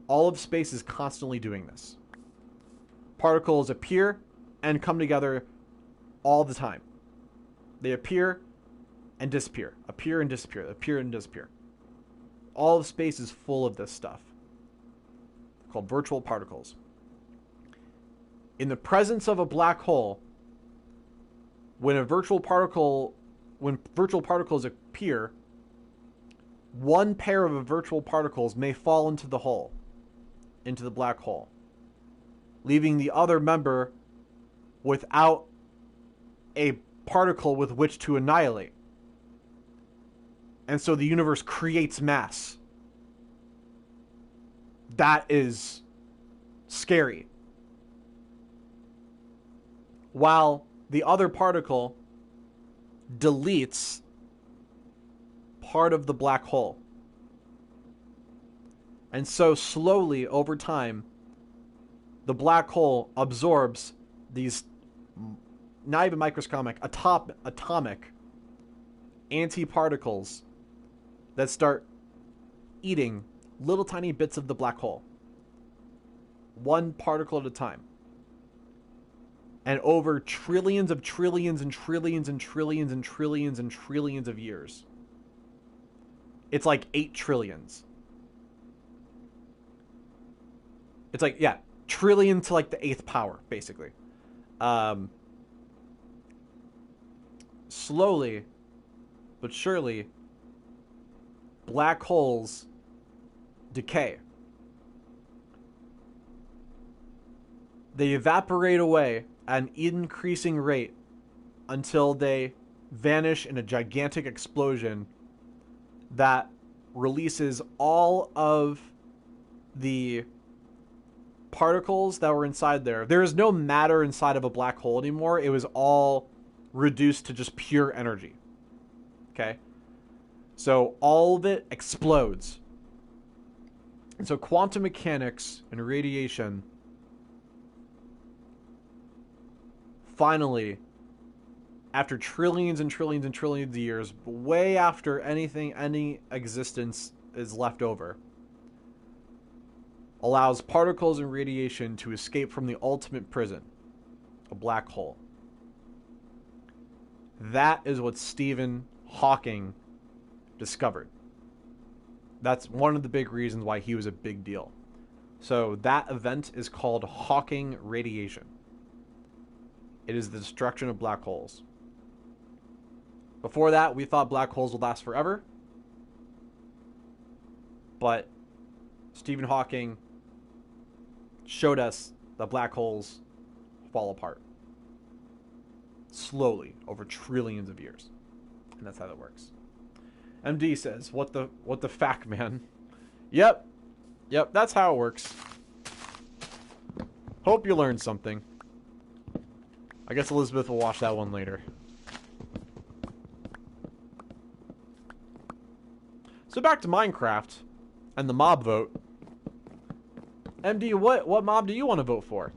All of space is constantly doing this. Particles appear and come together all the time. They appear and disappear, appear and disappear, appear and disappear. All of space is full of this stuff called virtual particles. In the presence of a black hole, when virtual particles appear, one pair of virtual particles may fall into the hole, into the black hole, leaving the other member without a particle with which to annihilate. And so the universe creates mass. That is scary. While the other particle deletes part of the black hole. And so slowly over time, the black hole absorbs these not even microscopic, atomic antiparticles that start eating little tiny bits of the black hole. One particle at a time. And over trillions of trillions and trillions and trillions and trillions and trillions of years. It's like 8 trillions. It's like, yeah, trillion to like the 8th power, basically. Slowly, but surely, black holes decay. They evaporate away at an increasing rate until they vanish in a gigantic explosion that releases all of the particles that were inside there. There is no matter inside of a black hole anymore. It was all reduced to just pure energy. Okay? So all of it explodes. And so quantum mechanics and radiation finally, after trillions and trillions and trillions of years, way after any existence is left over, allows particles and radiation to escape from the ultimate prison, a black hole. That is what Stephen Hawking discovered. That's one of the big reasons why he was a big deal. So that event is called Hawking radiation. It is the destruction of black holes. Before that, we thought black holes would last forever. But Stephen Hawking showed us that black holes fall apart slowly over trillions of years. And that's how that works. MD says, what the fact, man? Yep, that's how it works. Hope you learned something. I guess Elizabeth will watch that one later. So back to Minecraft and the mob vote. MD, what mob do you want to vote for?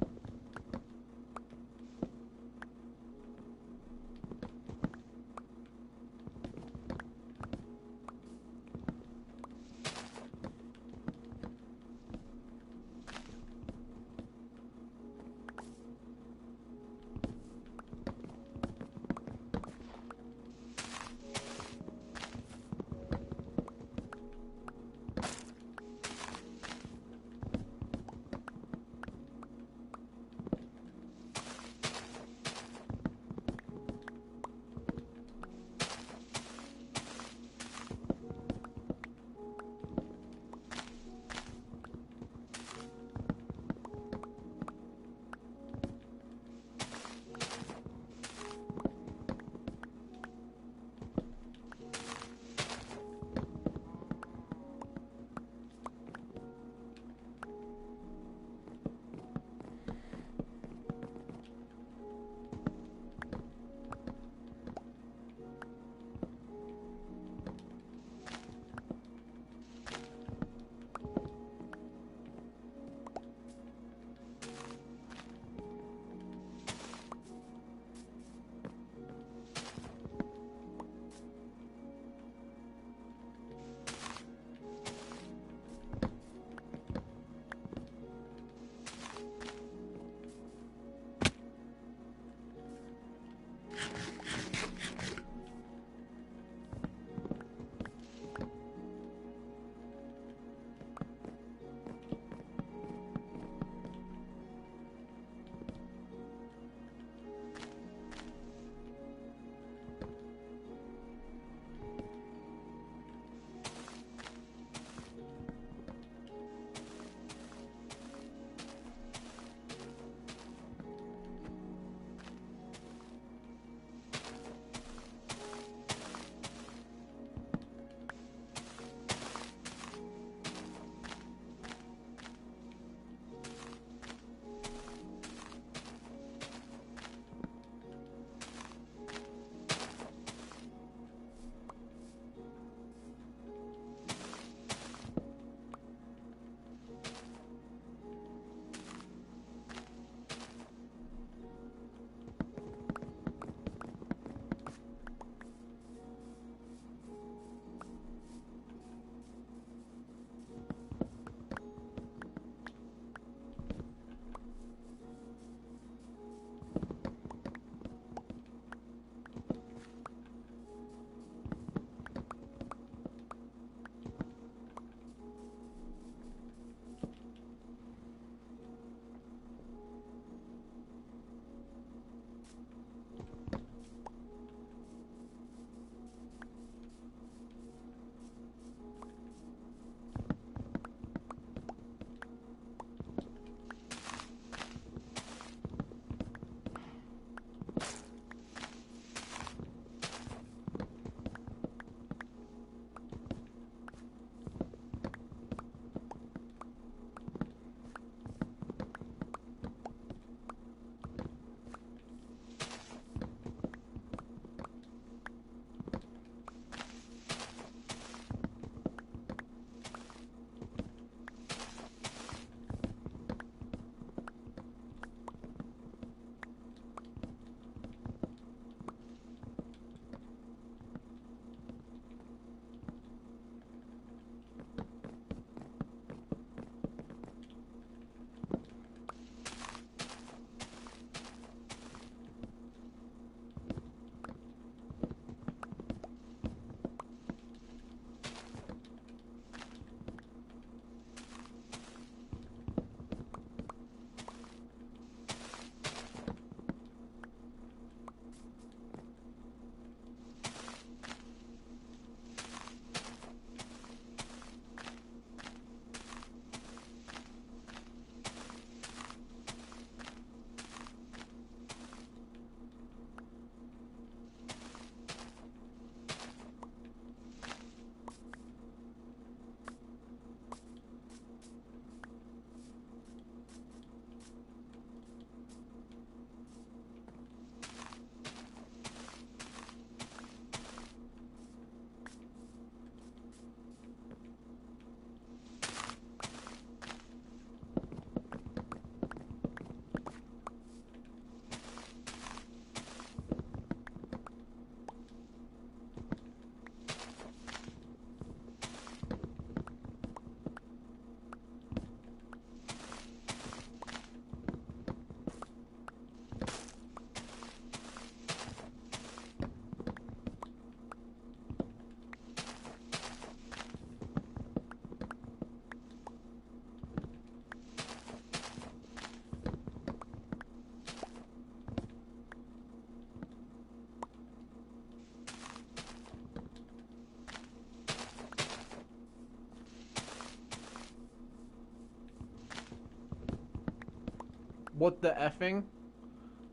What the effing?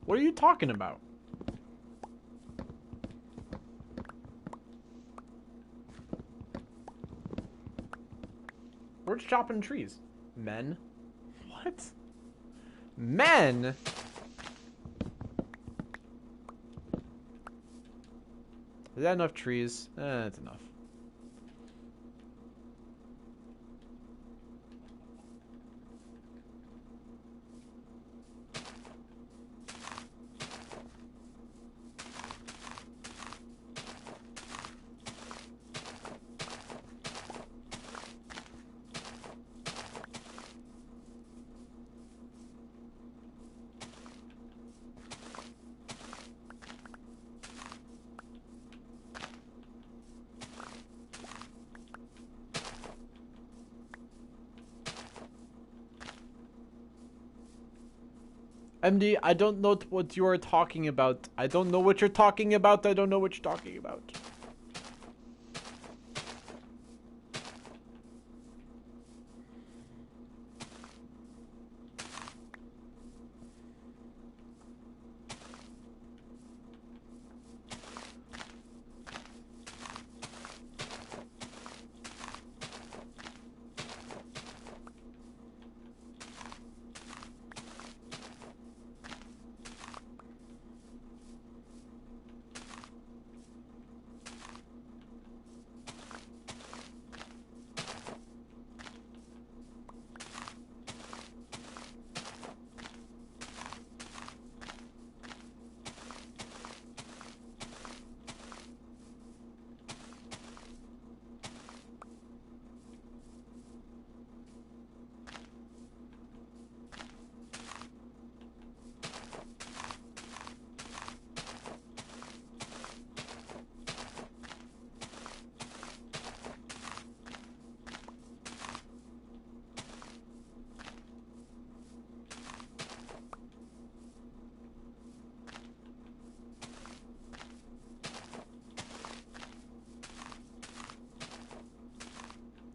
What are you talking about? We're chopping trees. Men? What? Men? Is that enough trees? That's enough. MD, I don't know what you are talking about. I don't know what you're talking about. I don't know what you're talking about.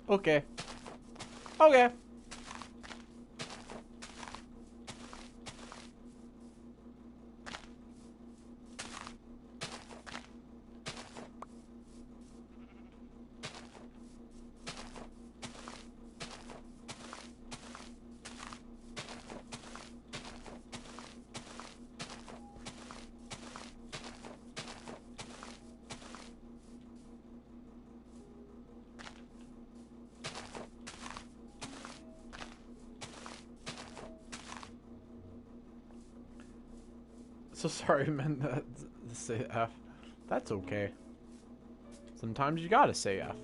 Okay. Okay. So sorry, man. To say F. That's okay. Sometimes you gotta say F.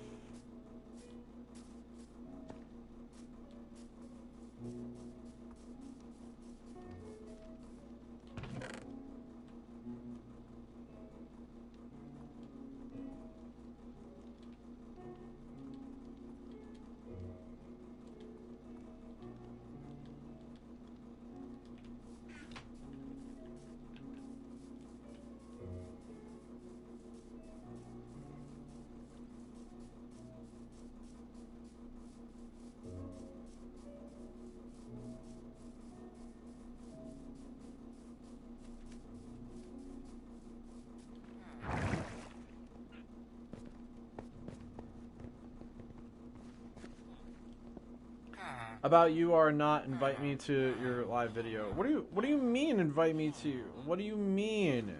About you are not invite me to your live video. What do you mean invite me to? What do you mean?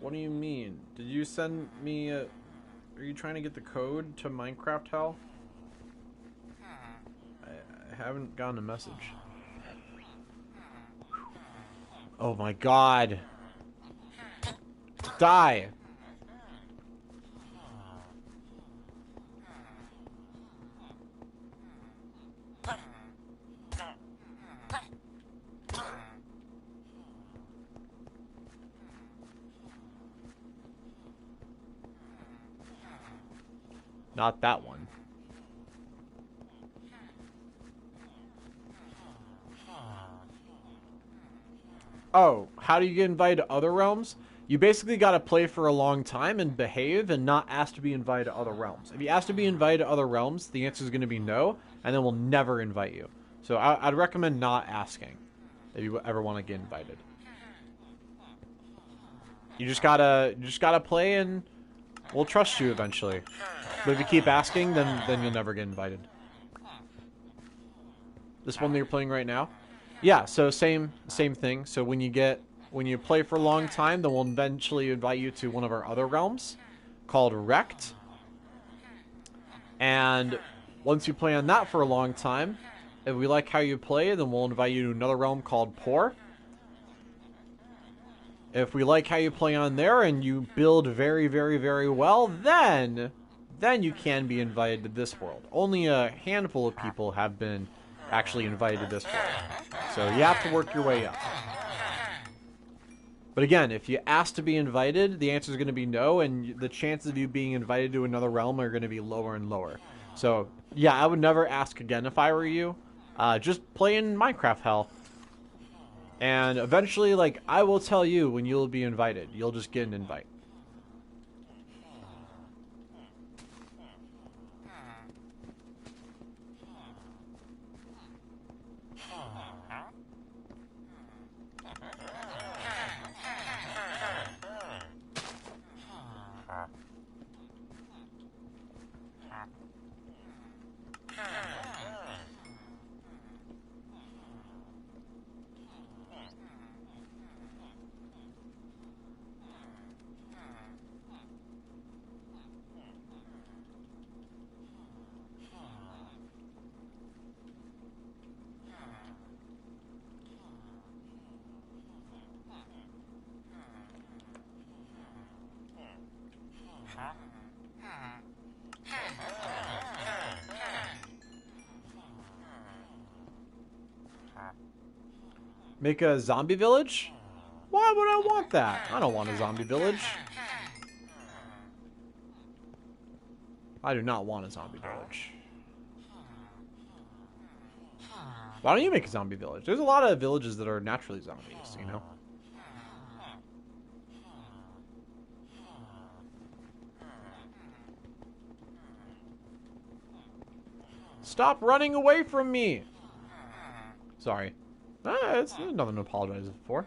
What do you mean? Did you send me a... Are you trying to get the code to Minecraft Hell? I haven't gotten a message. Oh my god. Die. Not that one. Oh, how do you get invited to other realms? You basically gotta play for a long time and behave and not ask to be invited to other realms. If you ask to be invited to other realms, the answer is gonna be no, and then we'll never invite you. So I'd recommend not asking if you ever want to get invited. You just gotta play, and we'll trust you eventually. But if you keep asking, then you'll never get invited. This one that you're playing right now? Yeah, so same thing. So when you play for a long time, then we'll eventually invite you to one of our other realms called Wrecked. And once you play on that for a long time, if we like how you play, then we'll invite you to another realm called Poor. If we like how you play on there and you build very, very, very well, then you can be invited to this world. Only a handful of people have been actually invited to this world. So you have to work your way up. But again, if you ask to be invited, the answer is going to be no, and the chances of you being invited to another realm are going to be lower and lower. So, yeah, I would never ask again if I were you. Just play in Minecraft hell. And eventually, like, I will tell you when you'll be invited. You'll just get an invite. Make a zombie village? Why would I want that? I don't want a zombie village. I do not want a zombie village. Why don't you make a zombie village? There's a lot of villages that are naturally zombies, you know? Stop running away from me! Sorry. It's nothing to apologize for.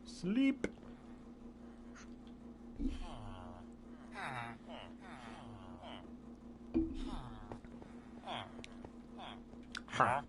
Sleep. Huh.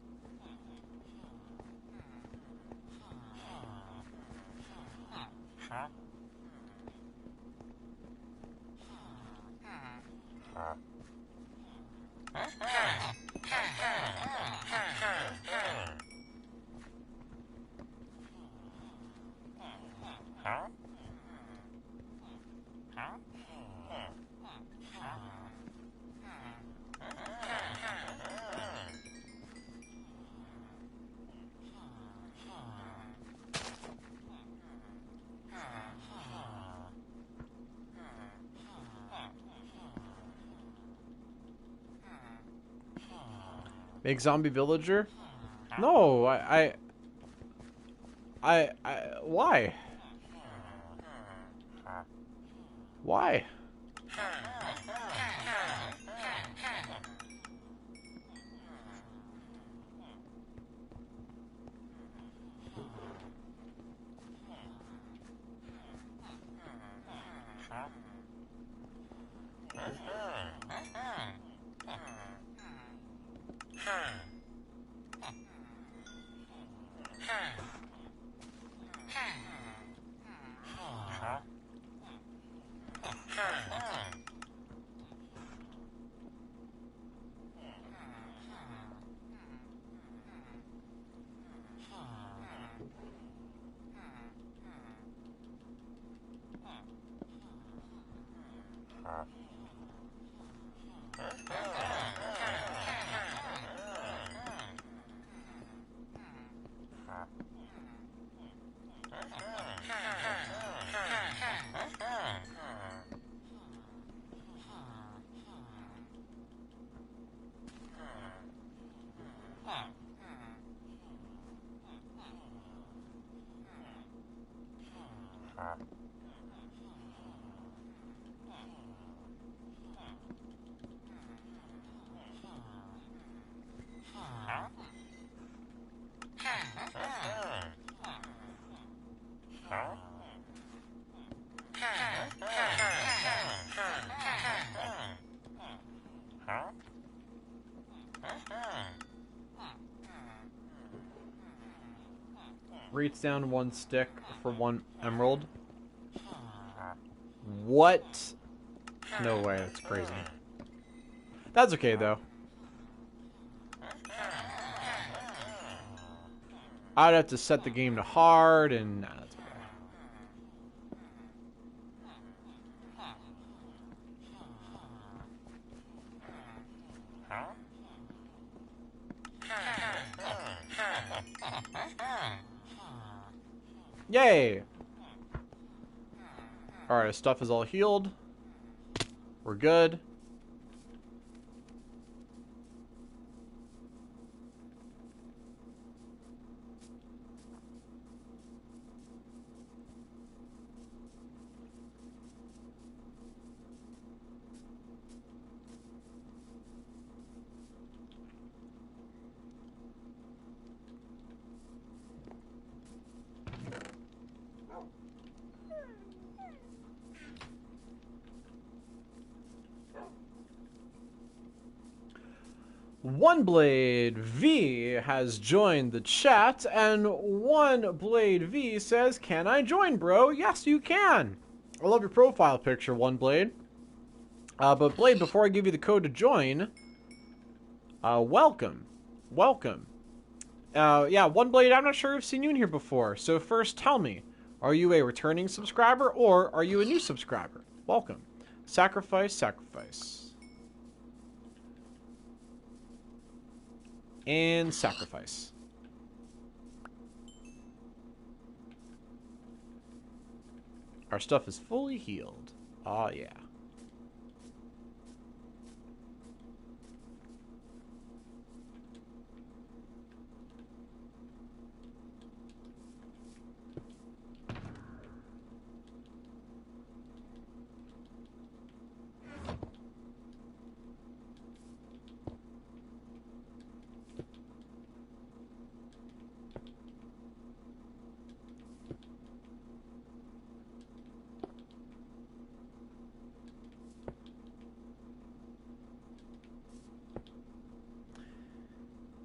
Make zombie villager? No, why? Why? Rates down 1 stick for 1 emerald. What? No way, that's crazy. That's okay, though. I'd have to set the game to hard, and nah, that's okay. Yay! Alright, our stuff is all healed. We're good. One Blade V has joined the chat, and One Blade V says, "Can I join, bro?" Yes, you can. I love your profile picture, One Blade. But Blade, before I give you the code to join, welcome. Yeah, One Blade, I'm not sure I've seen you in here before. So first, tell me, are you a returning subscriber or are you a new subscriber? Welcome. Sacrifice. And sacrifice. Our stuff is fully healed. Oh yeah.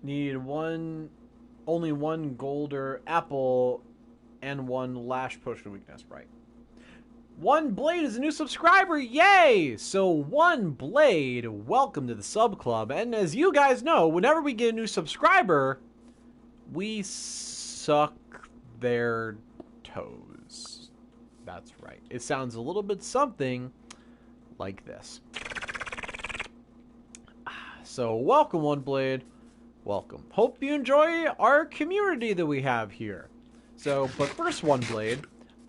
Need only one golder apple and 1 lash potion weakness, right? One Blade is a new subscriber, yay! So One Blade, welcome to the sub club. And as you guys know, whenever we get a new subscriber, we suck their toes. That's right. It sounds a little bit something like this. So welcome, One Blade. Welcome. Hope you enjoy our community that we have here. So, but first, One Blade.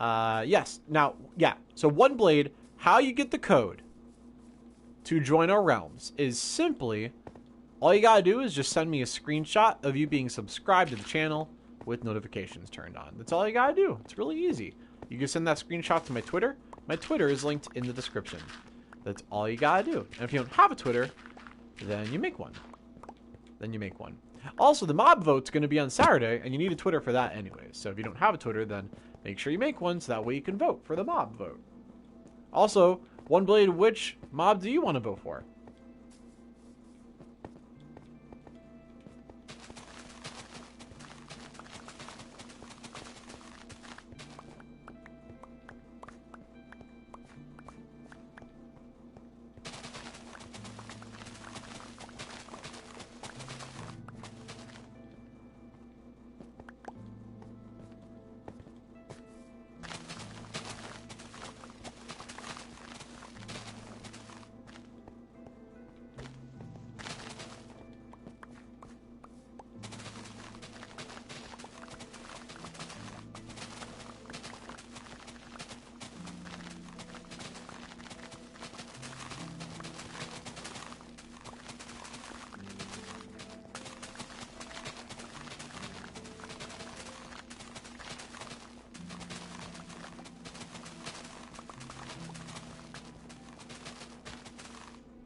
Yes. Now, yeah. So, One Blade, how you get the code to join our realms is simply, all you gotta do is just send me a screenshot of you being subscribed to the channel with notifications turned on. That's all you gotta do. It's really easy. You can send that screenshot to my Twitter. My Twitter is linked in the description. That's all you gotta do. And if you don't have a Twitter, then you make one. Also, the mob vote's going to be on Saturday, and you need a Twitter for that anyways. So if you don't have a Twitter, then make sure you make one so that way you can vote for the mob vote. Also, One Blade, which mob do you want to vote for?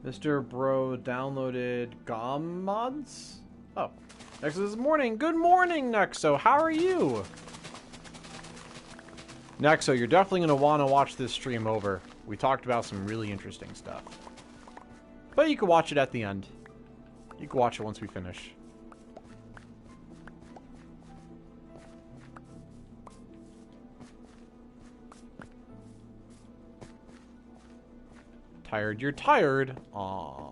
Mr. Bro downloaded GOM mods? Oh. Nexo this morning. Good morning, Nexo. How are you? Nexo, you're definitely going to want to watch this stream over. We talked about some really interesting stuff. But you can watch it at the end. You can watch it once we finish. Tired, you're tired. Aww.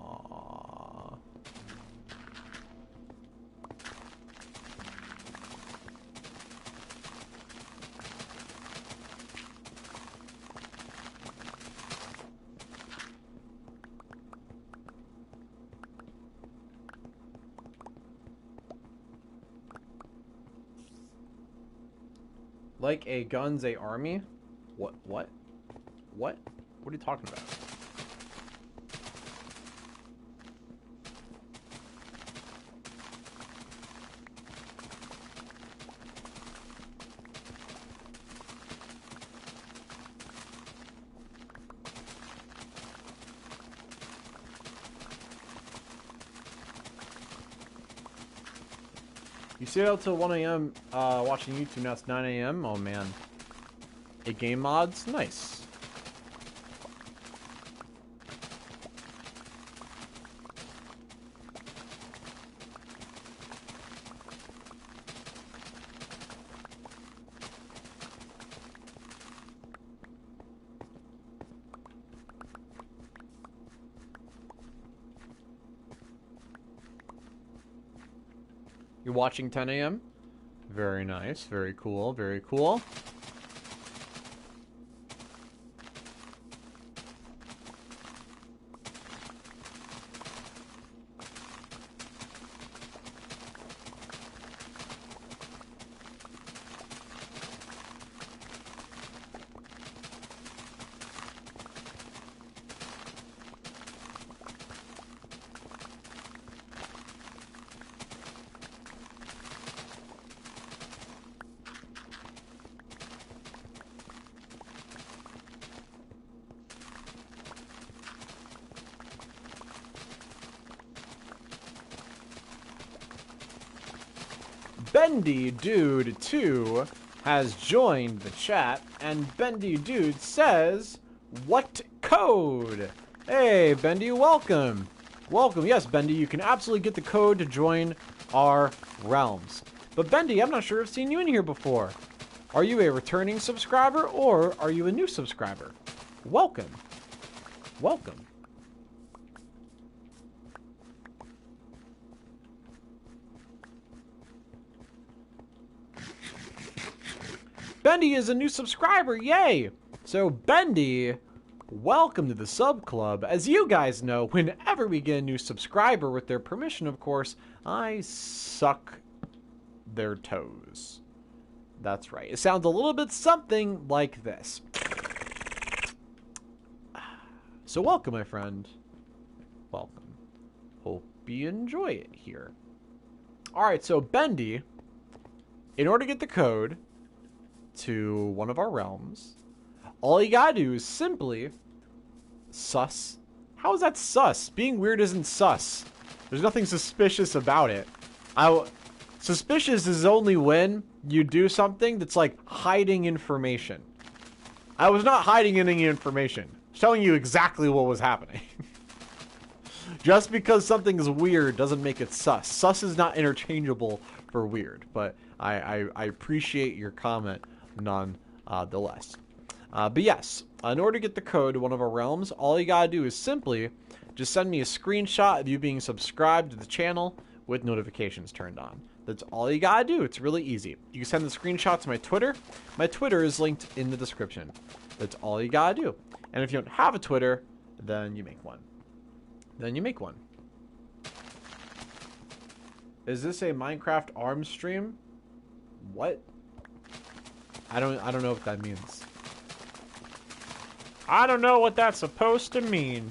Like a guns, a army? What? What? What? What are you talking about? You stayed out till 1 a.m. Watching YouTube, now it's 9 a.m. Oh man. A game mods? Nice. You're watching 10 a.m.? Very nice. Very cool. Very cool. Bendy Dude 2 has joined the chat, and Bendy Dude says, "What code?" Hey, Bendy, welcome. Welcome. Yes, Bendy, you can absolutely get the code to join our realms. But Bendy, I'm not sure I've seen you in here before. Are you a returning subscriber or are you a new subscriber? Welcome. Welcome. Bendy is a new subscriber, yay! So Bendy, welcome to the sub club. As you guys know, whenever we get a new subscriber, with their permission of course, I suck their toes. That's right. It sounds a little bit something like this. So welcome, my friend. Welcome. Hope you enjoy it here. Alright, so Bendy, in order to get the code to one of our realms, all you gotta do is simply sus. How is that sus? Being weird isn't sus. There's nothing suspicious about it. Suspicious is only when you do something that's like hiding information. I was not hiding any information. I was telling you exactly what was happening. Just because something is weird doesn't make it sus. Sus is not interchangeable for weird, but I appreciate your comment nonetheless. But yes, in order to get the code to one of our realms, all you gotta do is simply just send me a screenshot of you being subscribed to the channel with notifications turned on. That's all you gotta do. It's really easy. You can send the screenshot to my Twitter. My Twitter is linked in the description. That's all you gotta do. And if you don't have a Twitter, then you make one. Is this a Minecraft ARMS stream? What? I don't know what that means. I don't know what that's supposed to mean.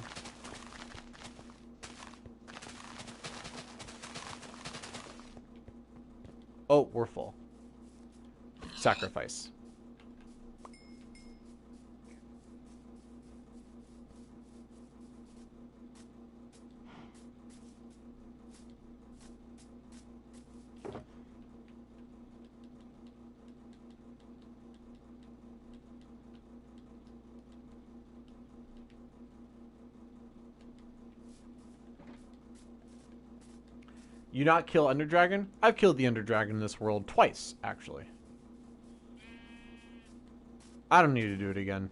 Oh, we're full. Sacrifice. You not kill Ender Dragon? I've killed the Ender Dragon in this world twice, actually. I don't need to do it again.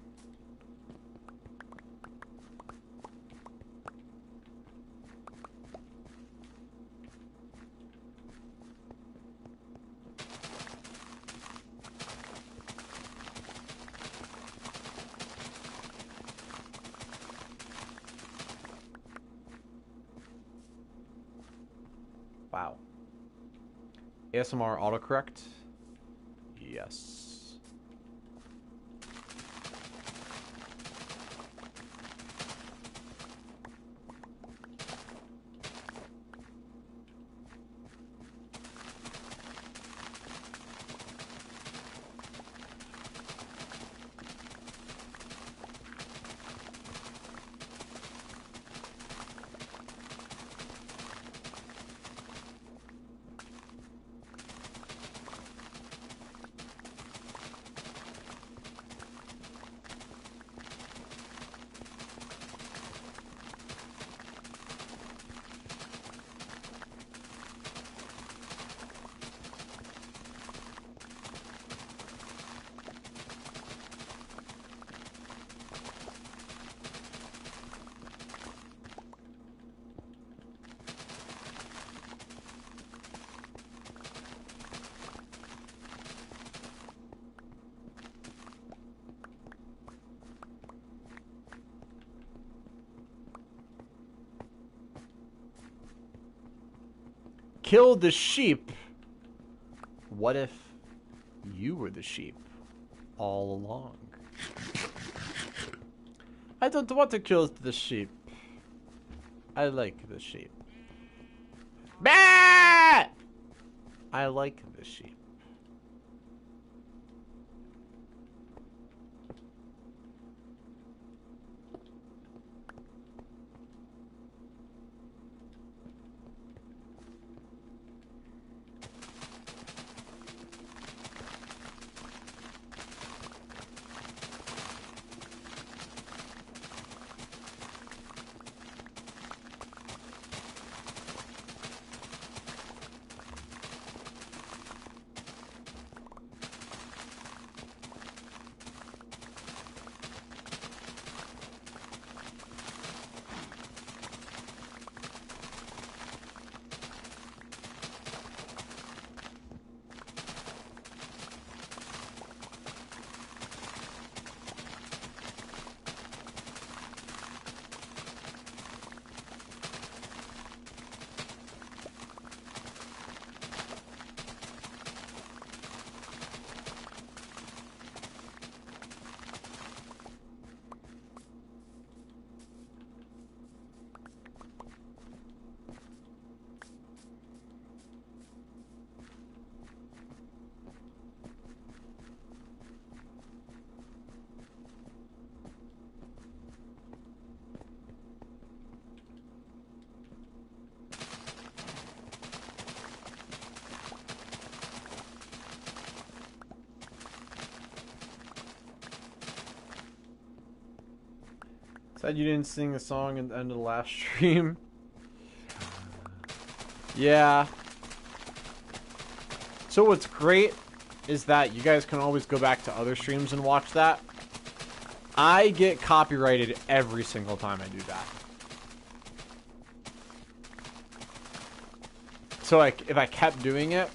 Wow. ASMR autocorrect? Yes. Kill the sheep. What if you were the sheep all along? I don't want to kill the sheep. I like the sheep. Bah! I like the sheep. Said you didn't sing the song at the end of the last stream. Yeah. So what's great is that you guys can always go back to other streams and watch that. I get copyrighted every single time I do that. So if I kept doing it,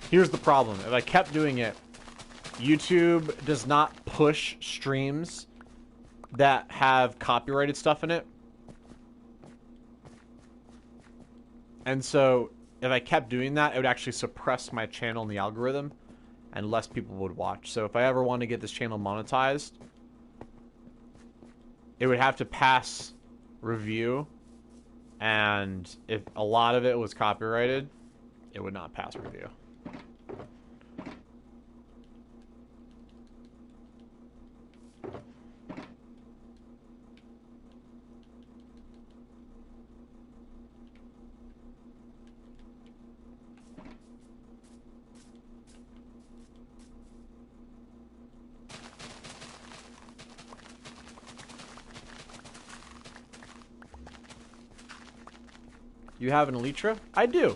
here's the problem. If I kept doing it, YouTube does not push streams that have copyrighted stuff in it. And so if I kept doing that, it would actually suppress my channel in the algorithm and less people would watch. So if I ever want to get this channel monetized, it would have to pass review, and if a lot of it was copyrighted, it would not pass review. You have an elytra? I do.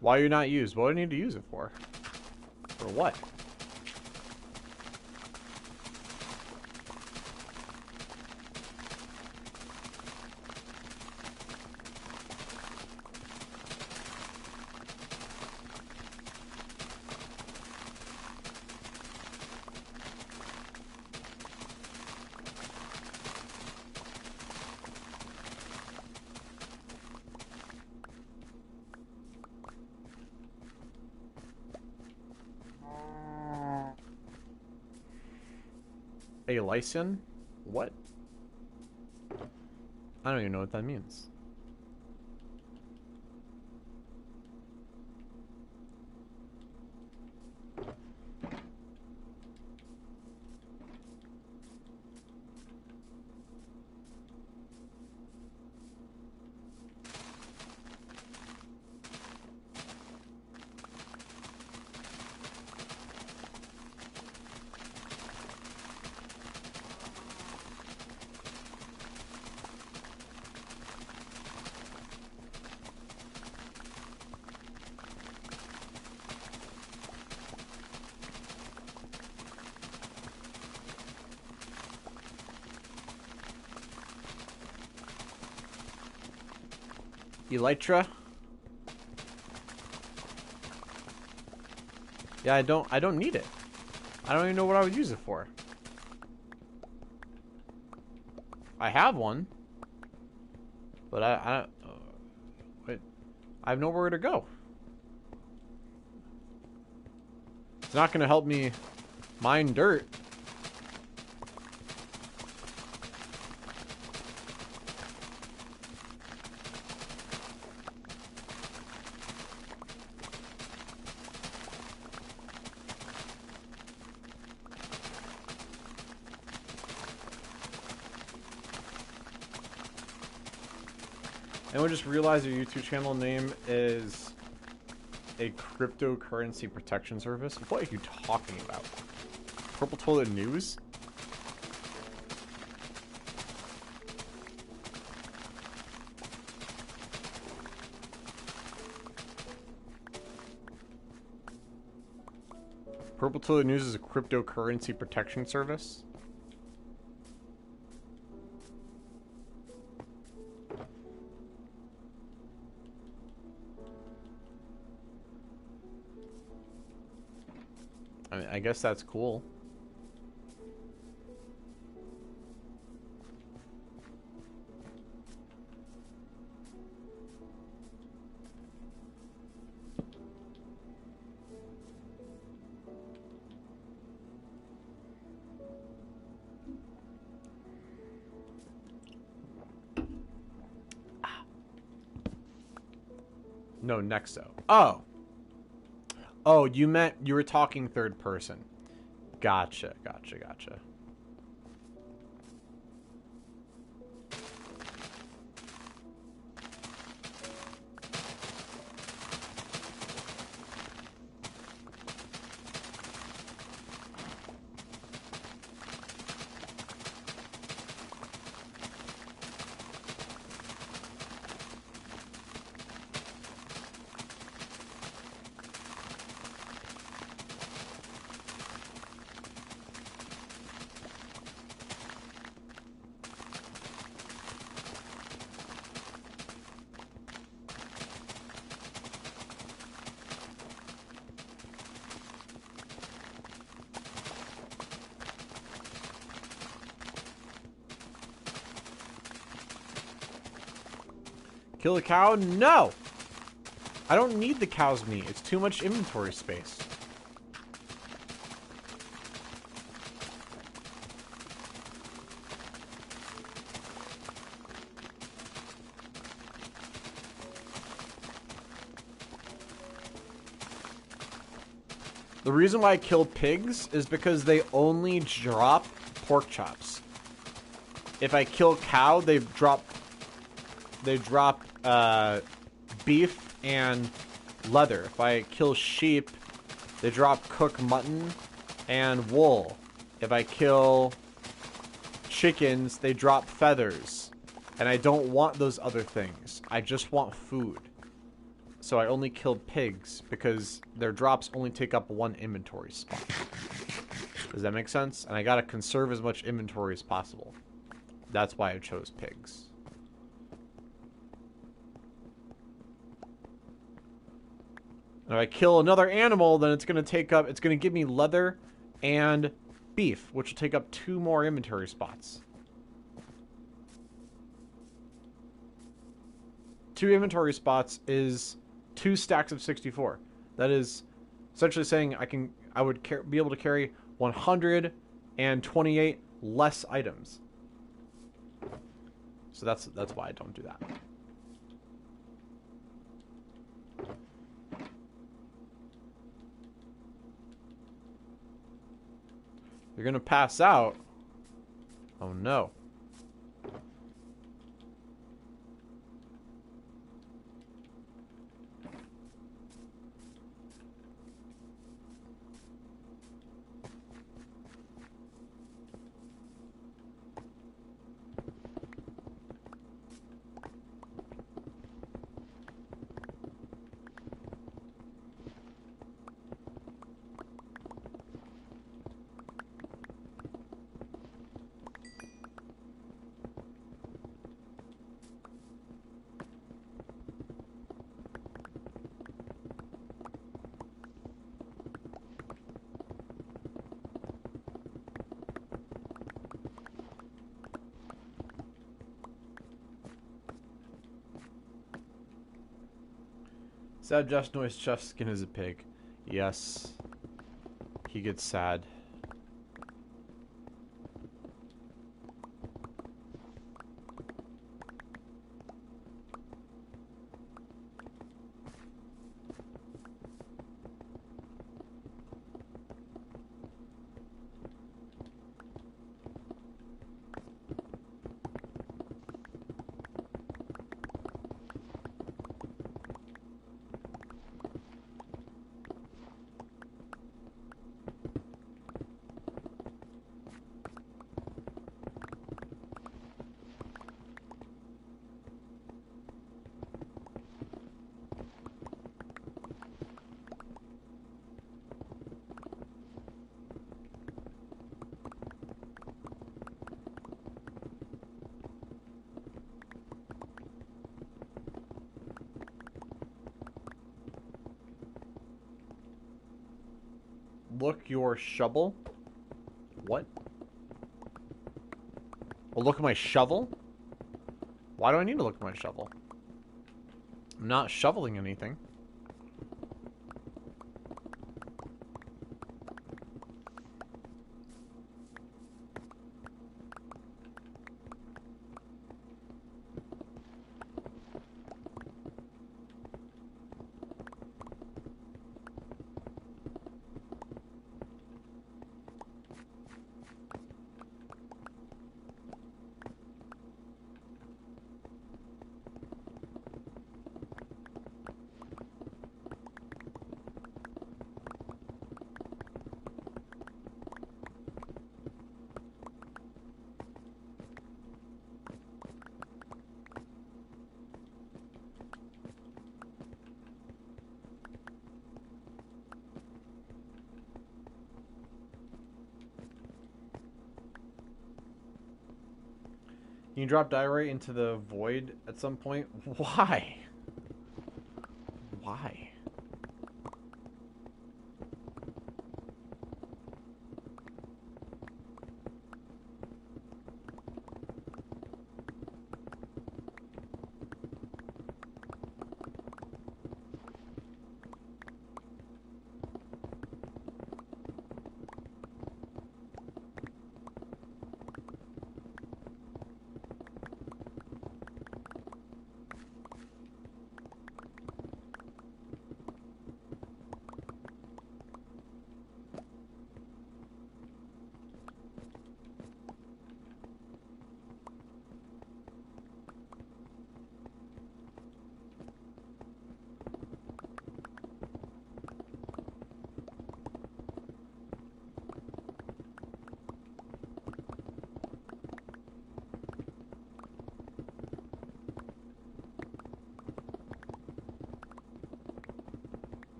Why are you not used? What do I need to use it for? For what? A lycian? What? I don't even know what that means. Elytra? Yeah, I don't need it. I don't even know what I would use it for. I have one. But wait, I have nowhere to go. It's not going to help me mine dirt. Anyone just realized your YouTube channel name is a cryptocurrency protection service? What are you talking about? Purple Toilet News? Purple Toilet News is a cryptocurrency protection service? I mean, I guess that's cool. No, Nexo. Oh. Oh, you meant you were talking third person. Gotcha, gotcha, gotcha. Kill a cow? No! I don't need the cow's meat. It's too much inventory space. The reason why I killed pigs is because they only drop pork chops. If I kill cow, they drop beef and leather. If I kill sheep, they drop cooked mutton and wool. If I kill chickens, they drop feathers. And I don't want those other things. I just want food. So I only killed pigs because their drops only take up one inventory spot. Does that make sense? And I gotta conserve as much inventory as possible. That's why I chose pigs. And if I kill another animal, then it's gonna give me leather and beef, which will take up 2 more inventory spots. 2 inventory spots is 2 stacks of 64. That is essentially saying I would be able to carry 128 less items. So that's why I don't do that. You're gonna pass out. Oh no. Sad Just Noise Chef Skin is a pig. Yes. He gets sad. Look your shovel? What? Well, look at my shovel? Why do I need to look at my shovel? I'm not shoveling anything. Can you drop diorite into the void at some point? Why? Why?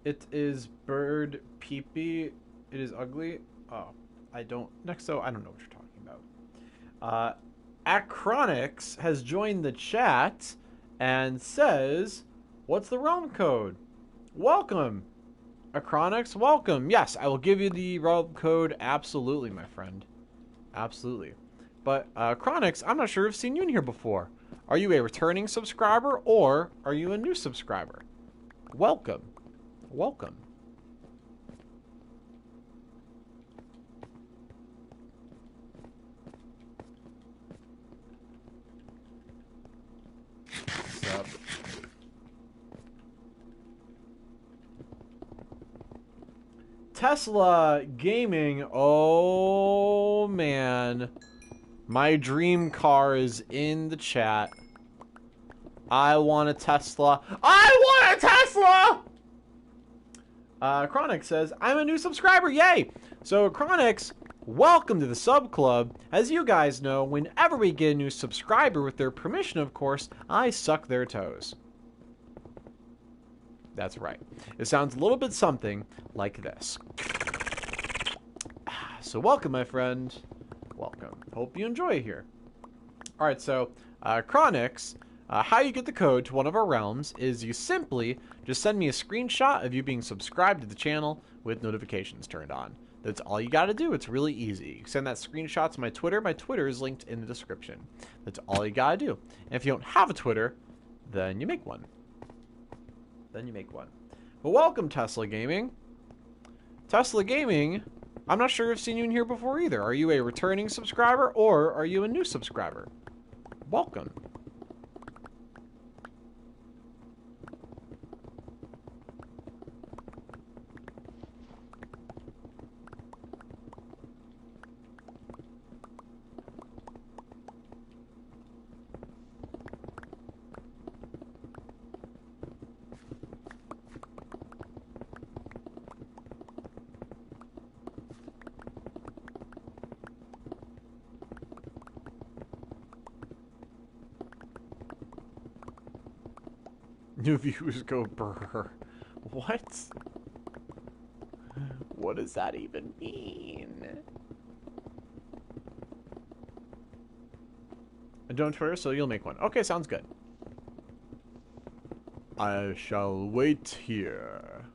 It is bird peepee. It is ugly. Oh, I don't. Nexo, I don't know what you're talking about. Acronix has joined the chat and says, "What's the realm code?" Welcome, Acronix. Welcome. Yes, I will give you the realm code. Absolutely, my friend. Absolutely. But Acronix, I'm not sure I've seen you in here before. Are you a returning subscriber or are you a new subscriber? Welcome. Welcome. Sub. Tesla Gaming. Oh, man. My dream car is in the chat. I want a Tesla. I want a Tesla! Chronix says, I'm a new subscriber. Yay! So, Chronix, welcome to the sub club. As you guys know, whenever we get a new subscriber, with their permission, of course, I suck their toes. That's right. It sounds a little bit something like this. So, welcome, my friend. Welcome. Hope you enjoy here. Alright, so, Chronix, how you get the code to one of our realms is you simply just send me a screenshot of you being subscribed to the channel with notifications turned on. That's all you gotta do. It's really easy. You send that screenshot to my Twitter. My Twitter is linked in the description. That's all you gotta do. And if you don't have a Twitter, then you make one. Well, welcome, Tesla Gaming. Tesla Gaming, I'm not sure I've seen you in here before either. Are you a returning subscriber or are you a new subscriber? Welcome. New viewers go brr. What? What does that even mean? Don't Twitter, so you'll make one. Okay, sounds good. I shall wait here.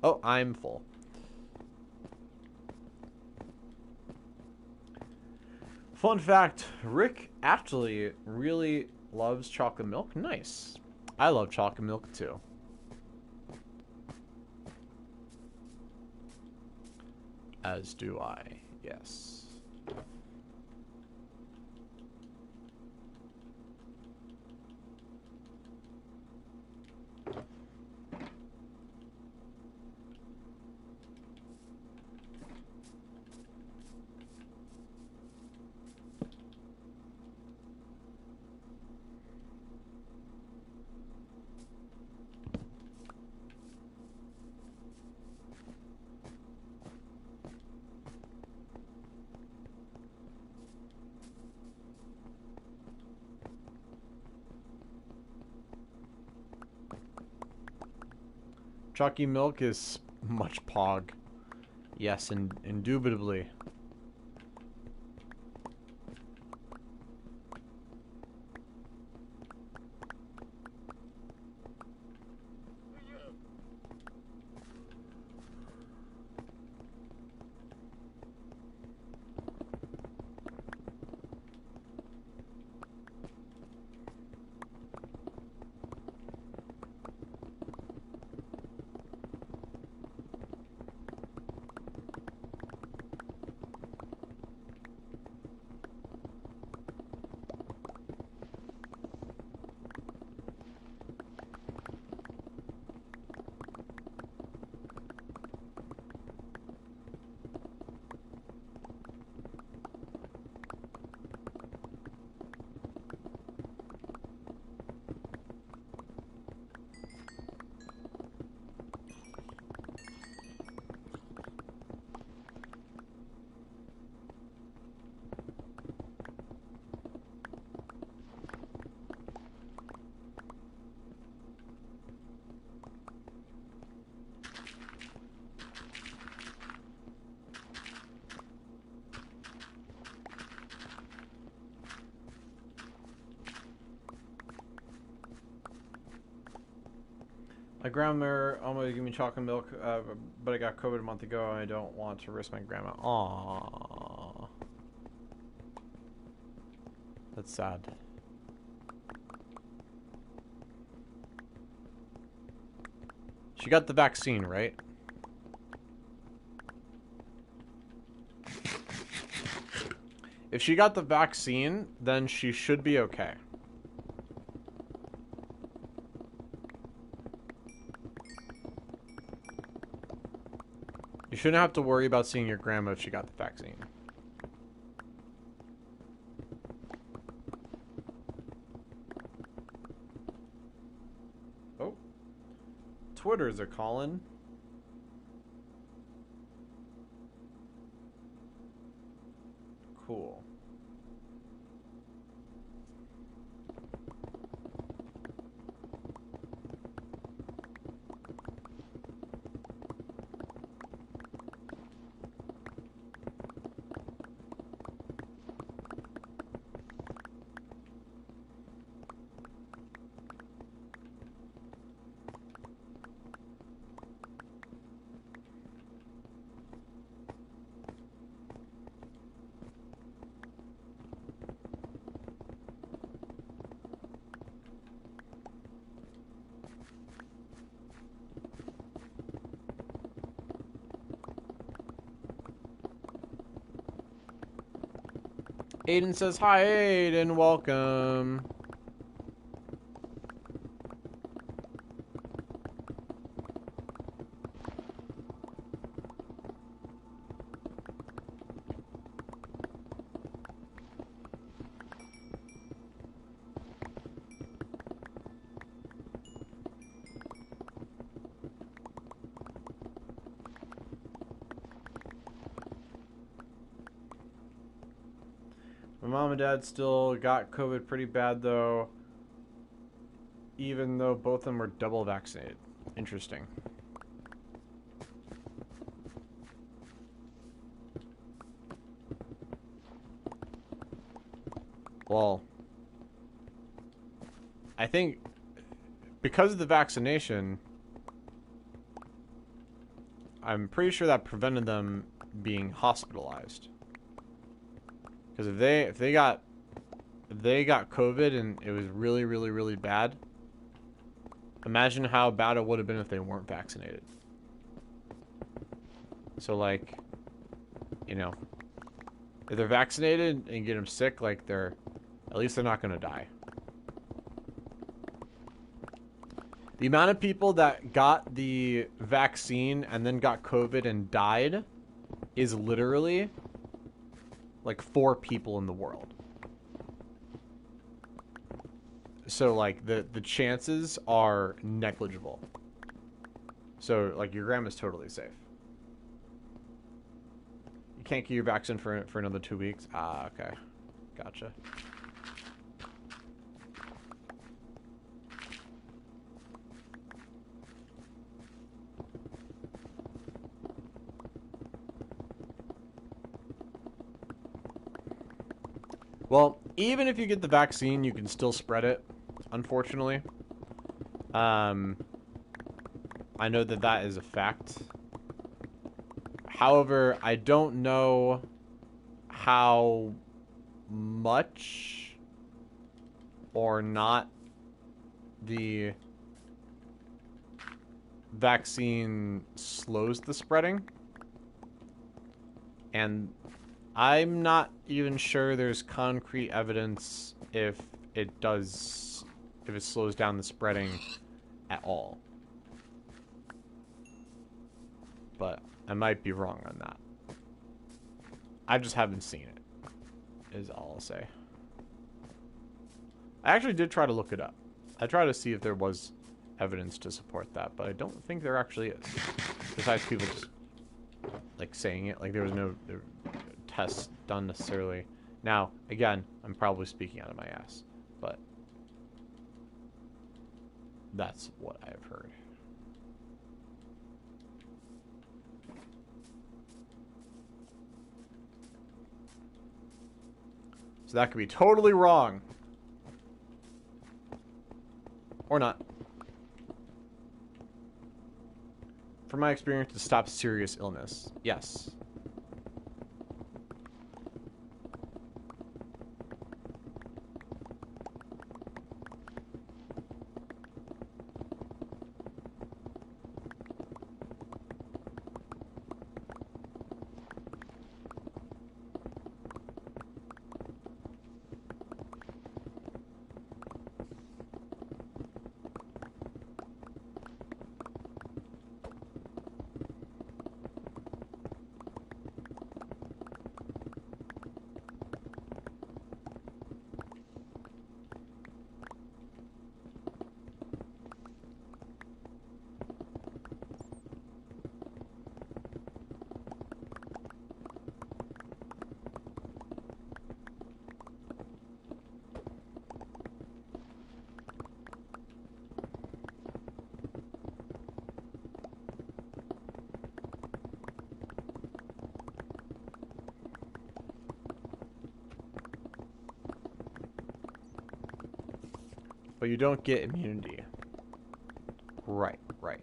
Oh, I'm full. Fun fact, Rick actually really loves chocolate milk. Nice. I love chocolate milk too. As do I, yes. Chalky milk is much pog. Yes, indubitably. My grandmother almost gave me chocolate milk, but I got COVID a month ago and I don't want to risk my grandma. Aww. That's sad. She got the vaccine, right? If she got the vaccine, then she should be okay. You shouldn't have to worry about seeing your grandma if she got the vaccine. Oh. Twitters are calling. Cool. Aiden says, hi, Aiden, welcome. My mom and dad still got COVID pretty bad, though, even though both of them were double vaccinated. Interesting. Well, I think because of the vaccination, I'm pretty sure that prevented them being hospitalized. Because if they got COVID and it was really, really, really bad, imagine how bad it would have been if they weren't vaccinated. So, like, you know, if they're vaccinated and get them sick, like, at least they're not going to die. The amount of people that got the vaccine and then got COVID and died is literally like 4 people in the world. So, like, the chances are negligible. So, like, your grandma's totally safe. You can't get your vaccine for another 2 weeks? Ah, okay. Gotcha. Well, even if you get the vaccine, you can still spread it, unfortunately. I know that is a fact. However, I don't know how much or not the vaccine slows the spreading. And I'm not even sure there's concrete evidence if it slows down the spreading at all. But I might be wrong on that. I just haven't seen it, is all I'll say. I actually did try to look it up. I tried to see if there was evidence to support that, but I don't think there actually is. Besides people just, like, saying it. Like, there was no tests done necessarily. Now, again, I'm probably speaking out of my ass, but that's what I've heard. So that could be totally wrong. Or not. from my experience, to stop serious illness. Yes. But you don't get immunity. Right, right.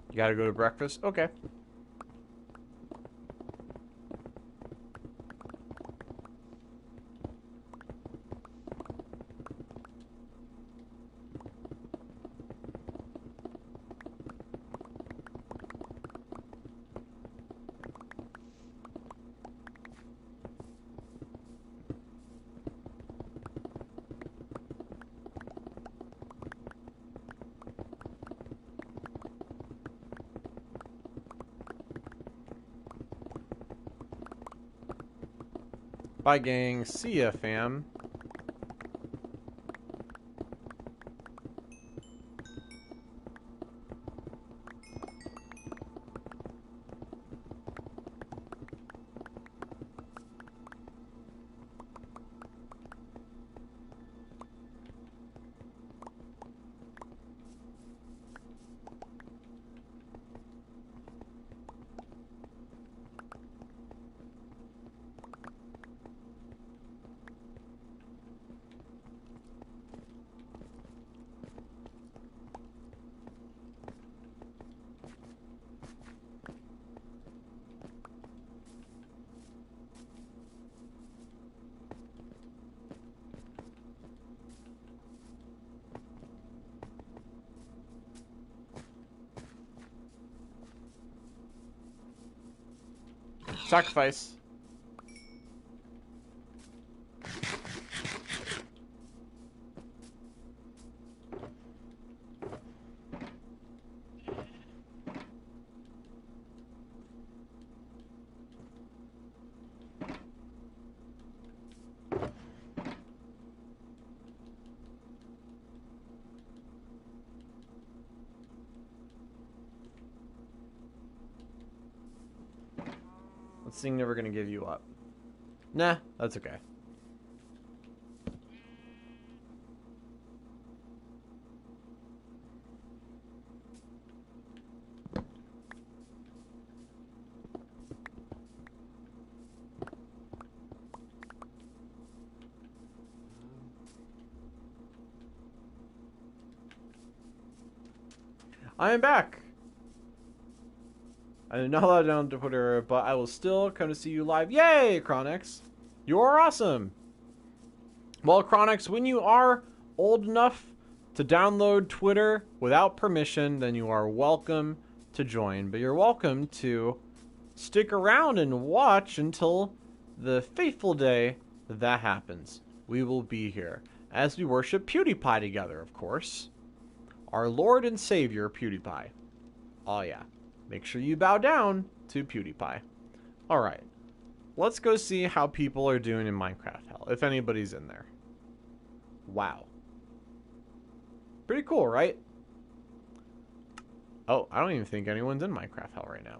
You gotta go to breakfast? Okay. Bye, gang. See ya, fam. Sacrifice. This thing never gonna give you up. Nah, that's okay. I am back. I am not allowed down to Twitter, but I will still come to see you live. Yay, Chronix! You are awesome. Well, Chronix, when you are old enough to download Twitter without permission, then you are welcome to join. But you're welcome to stick around and watch until the fateful day that happens. We will be here as we worship PewDiePie together, of course. Our Lord and Savior, PewDiePie. Oh yeah. Make sure you bow down to PewDiePie. Alright. Let's go see how people are doing in Minecraft Hell, if anybody's in there. Wow. Pretty cool, right? Oh, I don't even think anyone's in Minecraft Hell right now.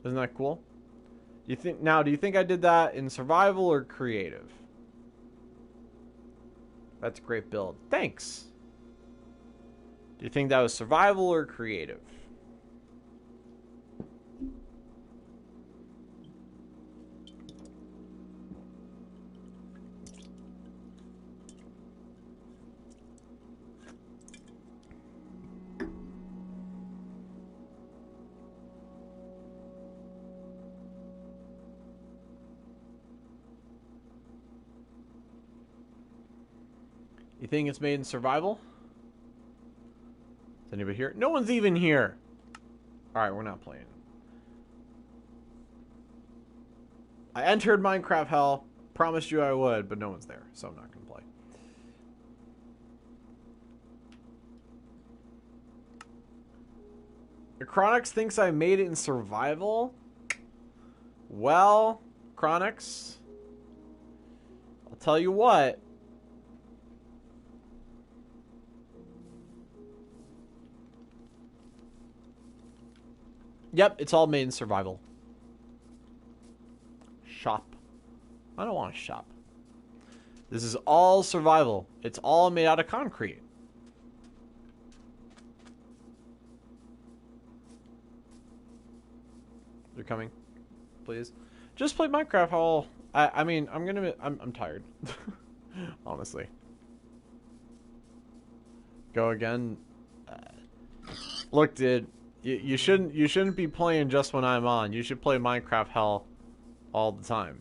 Isn't that cool? Do you think I did that in survival or creative? That's a great build. Thanks. Do you think that was survival or creative? You think it's made in survival? Is anybody here? No one's even here. Alright, we're not playing. I entered Minecraft Hell. Promised you I would, but no one's there, so I'm not going to play. Chronix thinks I made it in survival? Well, Chronix, I'll tell you what. Yep, it's all made in survival. Shop. I don't want to shop. This is all survival. It's all made out of concrete. They're coming. Please. Just play Minecraft Hall. I mean, I'm tired. Honestly. Go again. Look, dude. You shouldn't be playing just when I'm on. You should play Minecraft Hell all the time.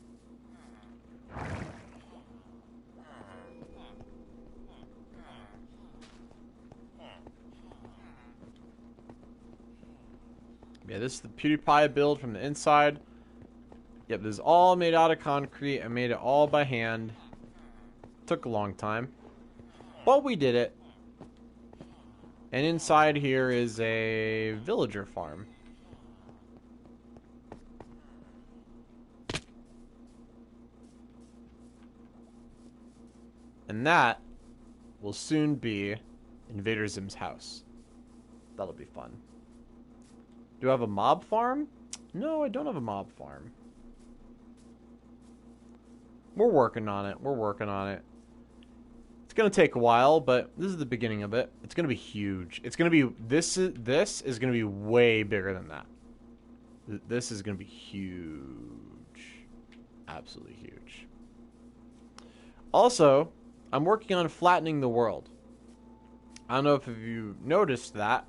Yeah, this is the PewDiePie build from the inside. Yep, this is all made out of concrete. I made it all by hand. Took a long time. But we did it. And inside here is a villager farm. And that will soon be Invader Zim's house. That'll be fun. Do I have a mob farm? No, I don't have a mob farm. We're working on it. We're working on it. It's gonna take a while, but this is the beginning of it. It's gonna be huge. It's gonna be this is gonna be way bigger than that. This is gonna be huge. Absolutely huge. Also, I'm working on flattening the world. I don't know if you noticed that,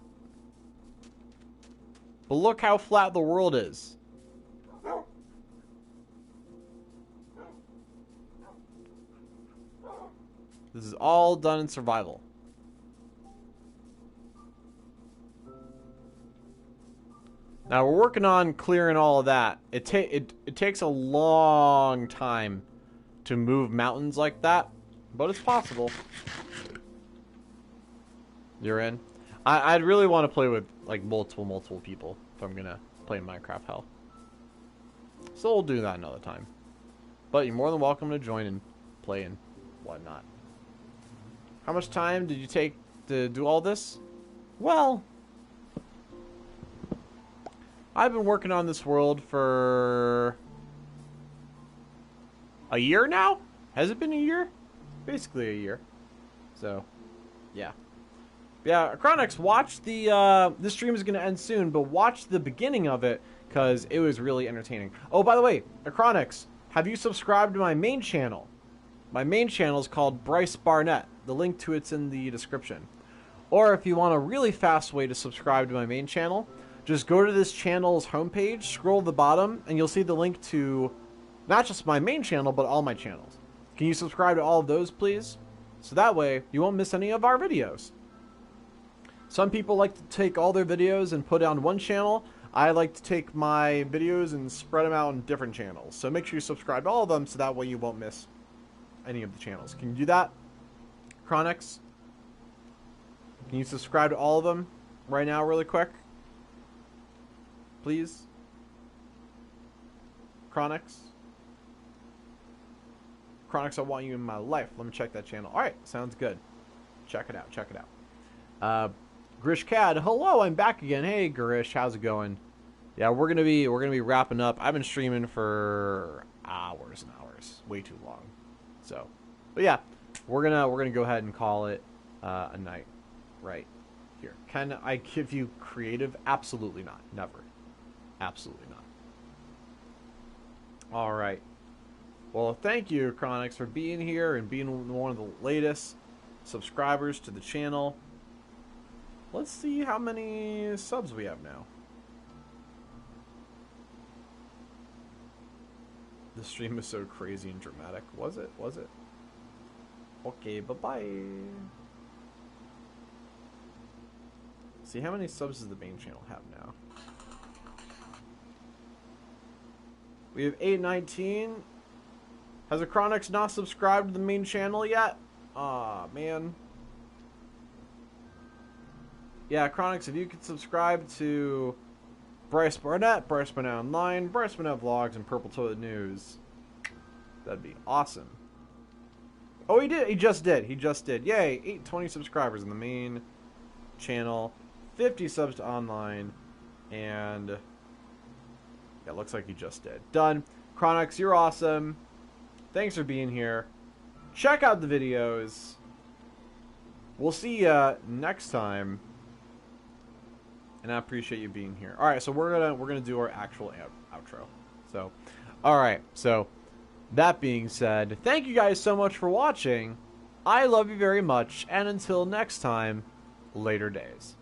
but look how flat the world is. This is all done in survival. Now we're working on clearing all of that. It takes a long time to move mountains like that, but it's possible. You're in? I'd really want to play with like multiple people if I'm gonna play Minecraft Hell. So we'll do that another time. But you're more than welcome to join and play and whatnot. How much time did you take to do all this? Well, I've been working on this world for a year now? Has it been a year? Basically a year. So, yeah. Yeah, Chronix, watch the, this stream is going to end soon, but watch the beginning of it, because it was really entertaining. Oh, by the way, Chronix, have you subscribed to my main channel? My main channel is called Bryce Barnett. The link to it's in the description. Or if you want a really fast way to subscribe to my main channel, just go to this channel's homepage, scroll to the bottom, and you'll see the link to not just my main channel, but all my channels. Can you subscribe to all of those, please? So that way, you won't miss any of our videos. Some people like to take all their videos and put it on one channel. I like to take my videos and spread them out on different channels. So make sure you subscribe to all of them so that way you won't miss any of the channels. Can you do that, Chronix? Can you subscribe to all of them right now really quick? Please? Chronix? Chronix, I want you in my life. Let me check that channel. Alright, sounds good. Check it out, check it out. Grish Cad, hello, I'm back again. Hey, Grish, how's it going? yeah, we're gonna be wrapping up. I've been streaming for hours and hours, way too long. So, but yeah, we're gonna go ahead and call it a night right here. Can I give you creative? Absolutely not. Never. Absolutely not. All right. Well, thank you, Chronix, for being here and being one of the latest subscribers to the channel. Let's see how many subs we have now. The stream is so crazy and dramatic. Was it? Was it? Okay, bye-bye. See, how many subs does the main channel have now? We have 819. Has Chronix not subscribed to the main channel yet? Aw, man. Yeah, Chronix, if you could subscribe to Bryce Barnett, Bryce Barnett Online, Bryce Barnett Vlogs, and Purple Toilet News, that'd be awesome. Oh, he did. He just did. He just did. Yay, 820 subscribers in the main channel, 50 subs to online, and yeah, it looks like he just did. Done. Chronix, you're awesome. Thanks for being here. Check out the videos. We'll see ya next time. And I appreciate you being here. All right, so we're gonna do our actual outro. So, all right. So, that being said, thank you guys so much for watching. I love you very much, and until next time, later days.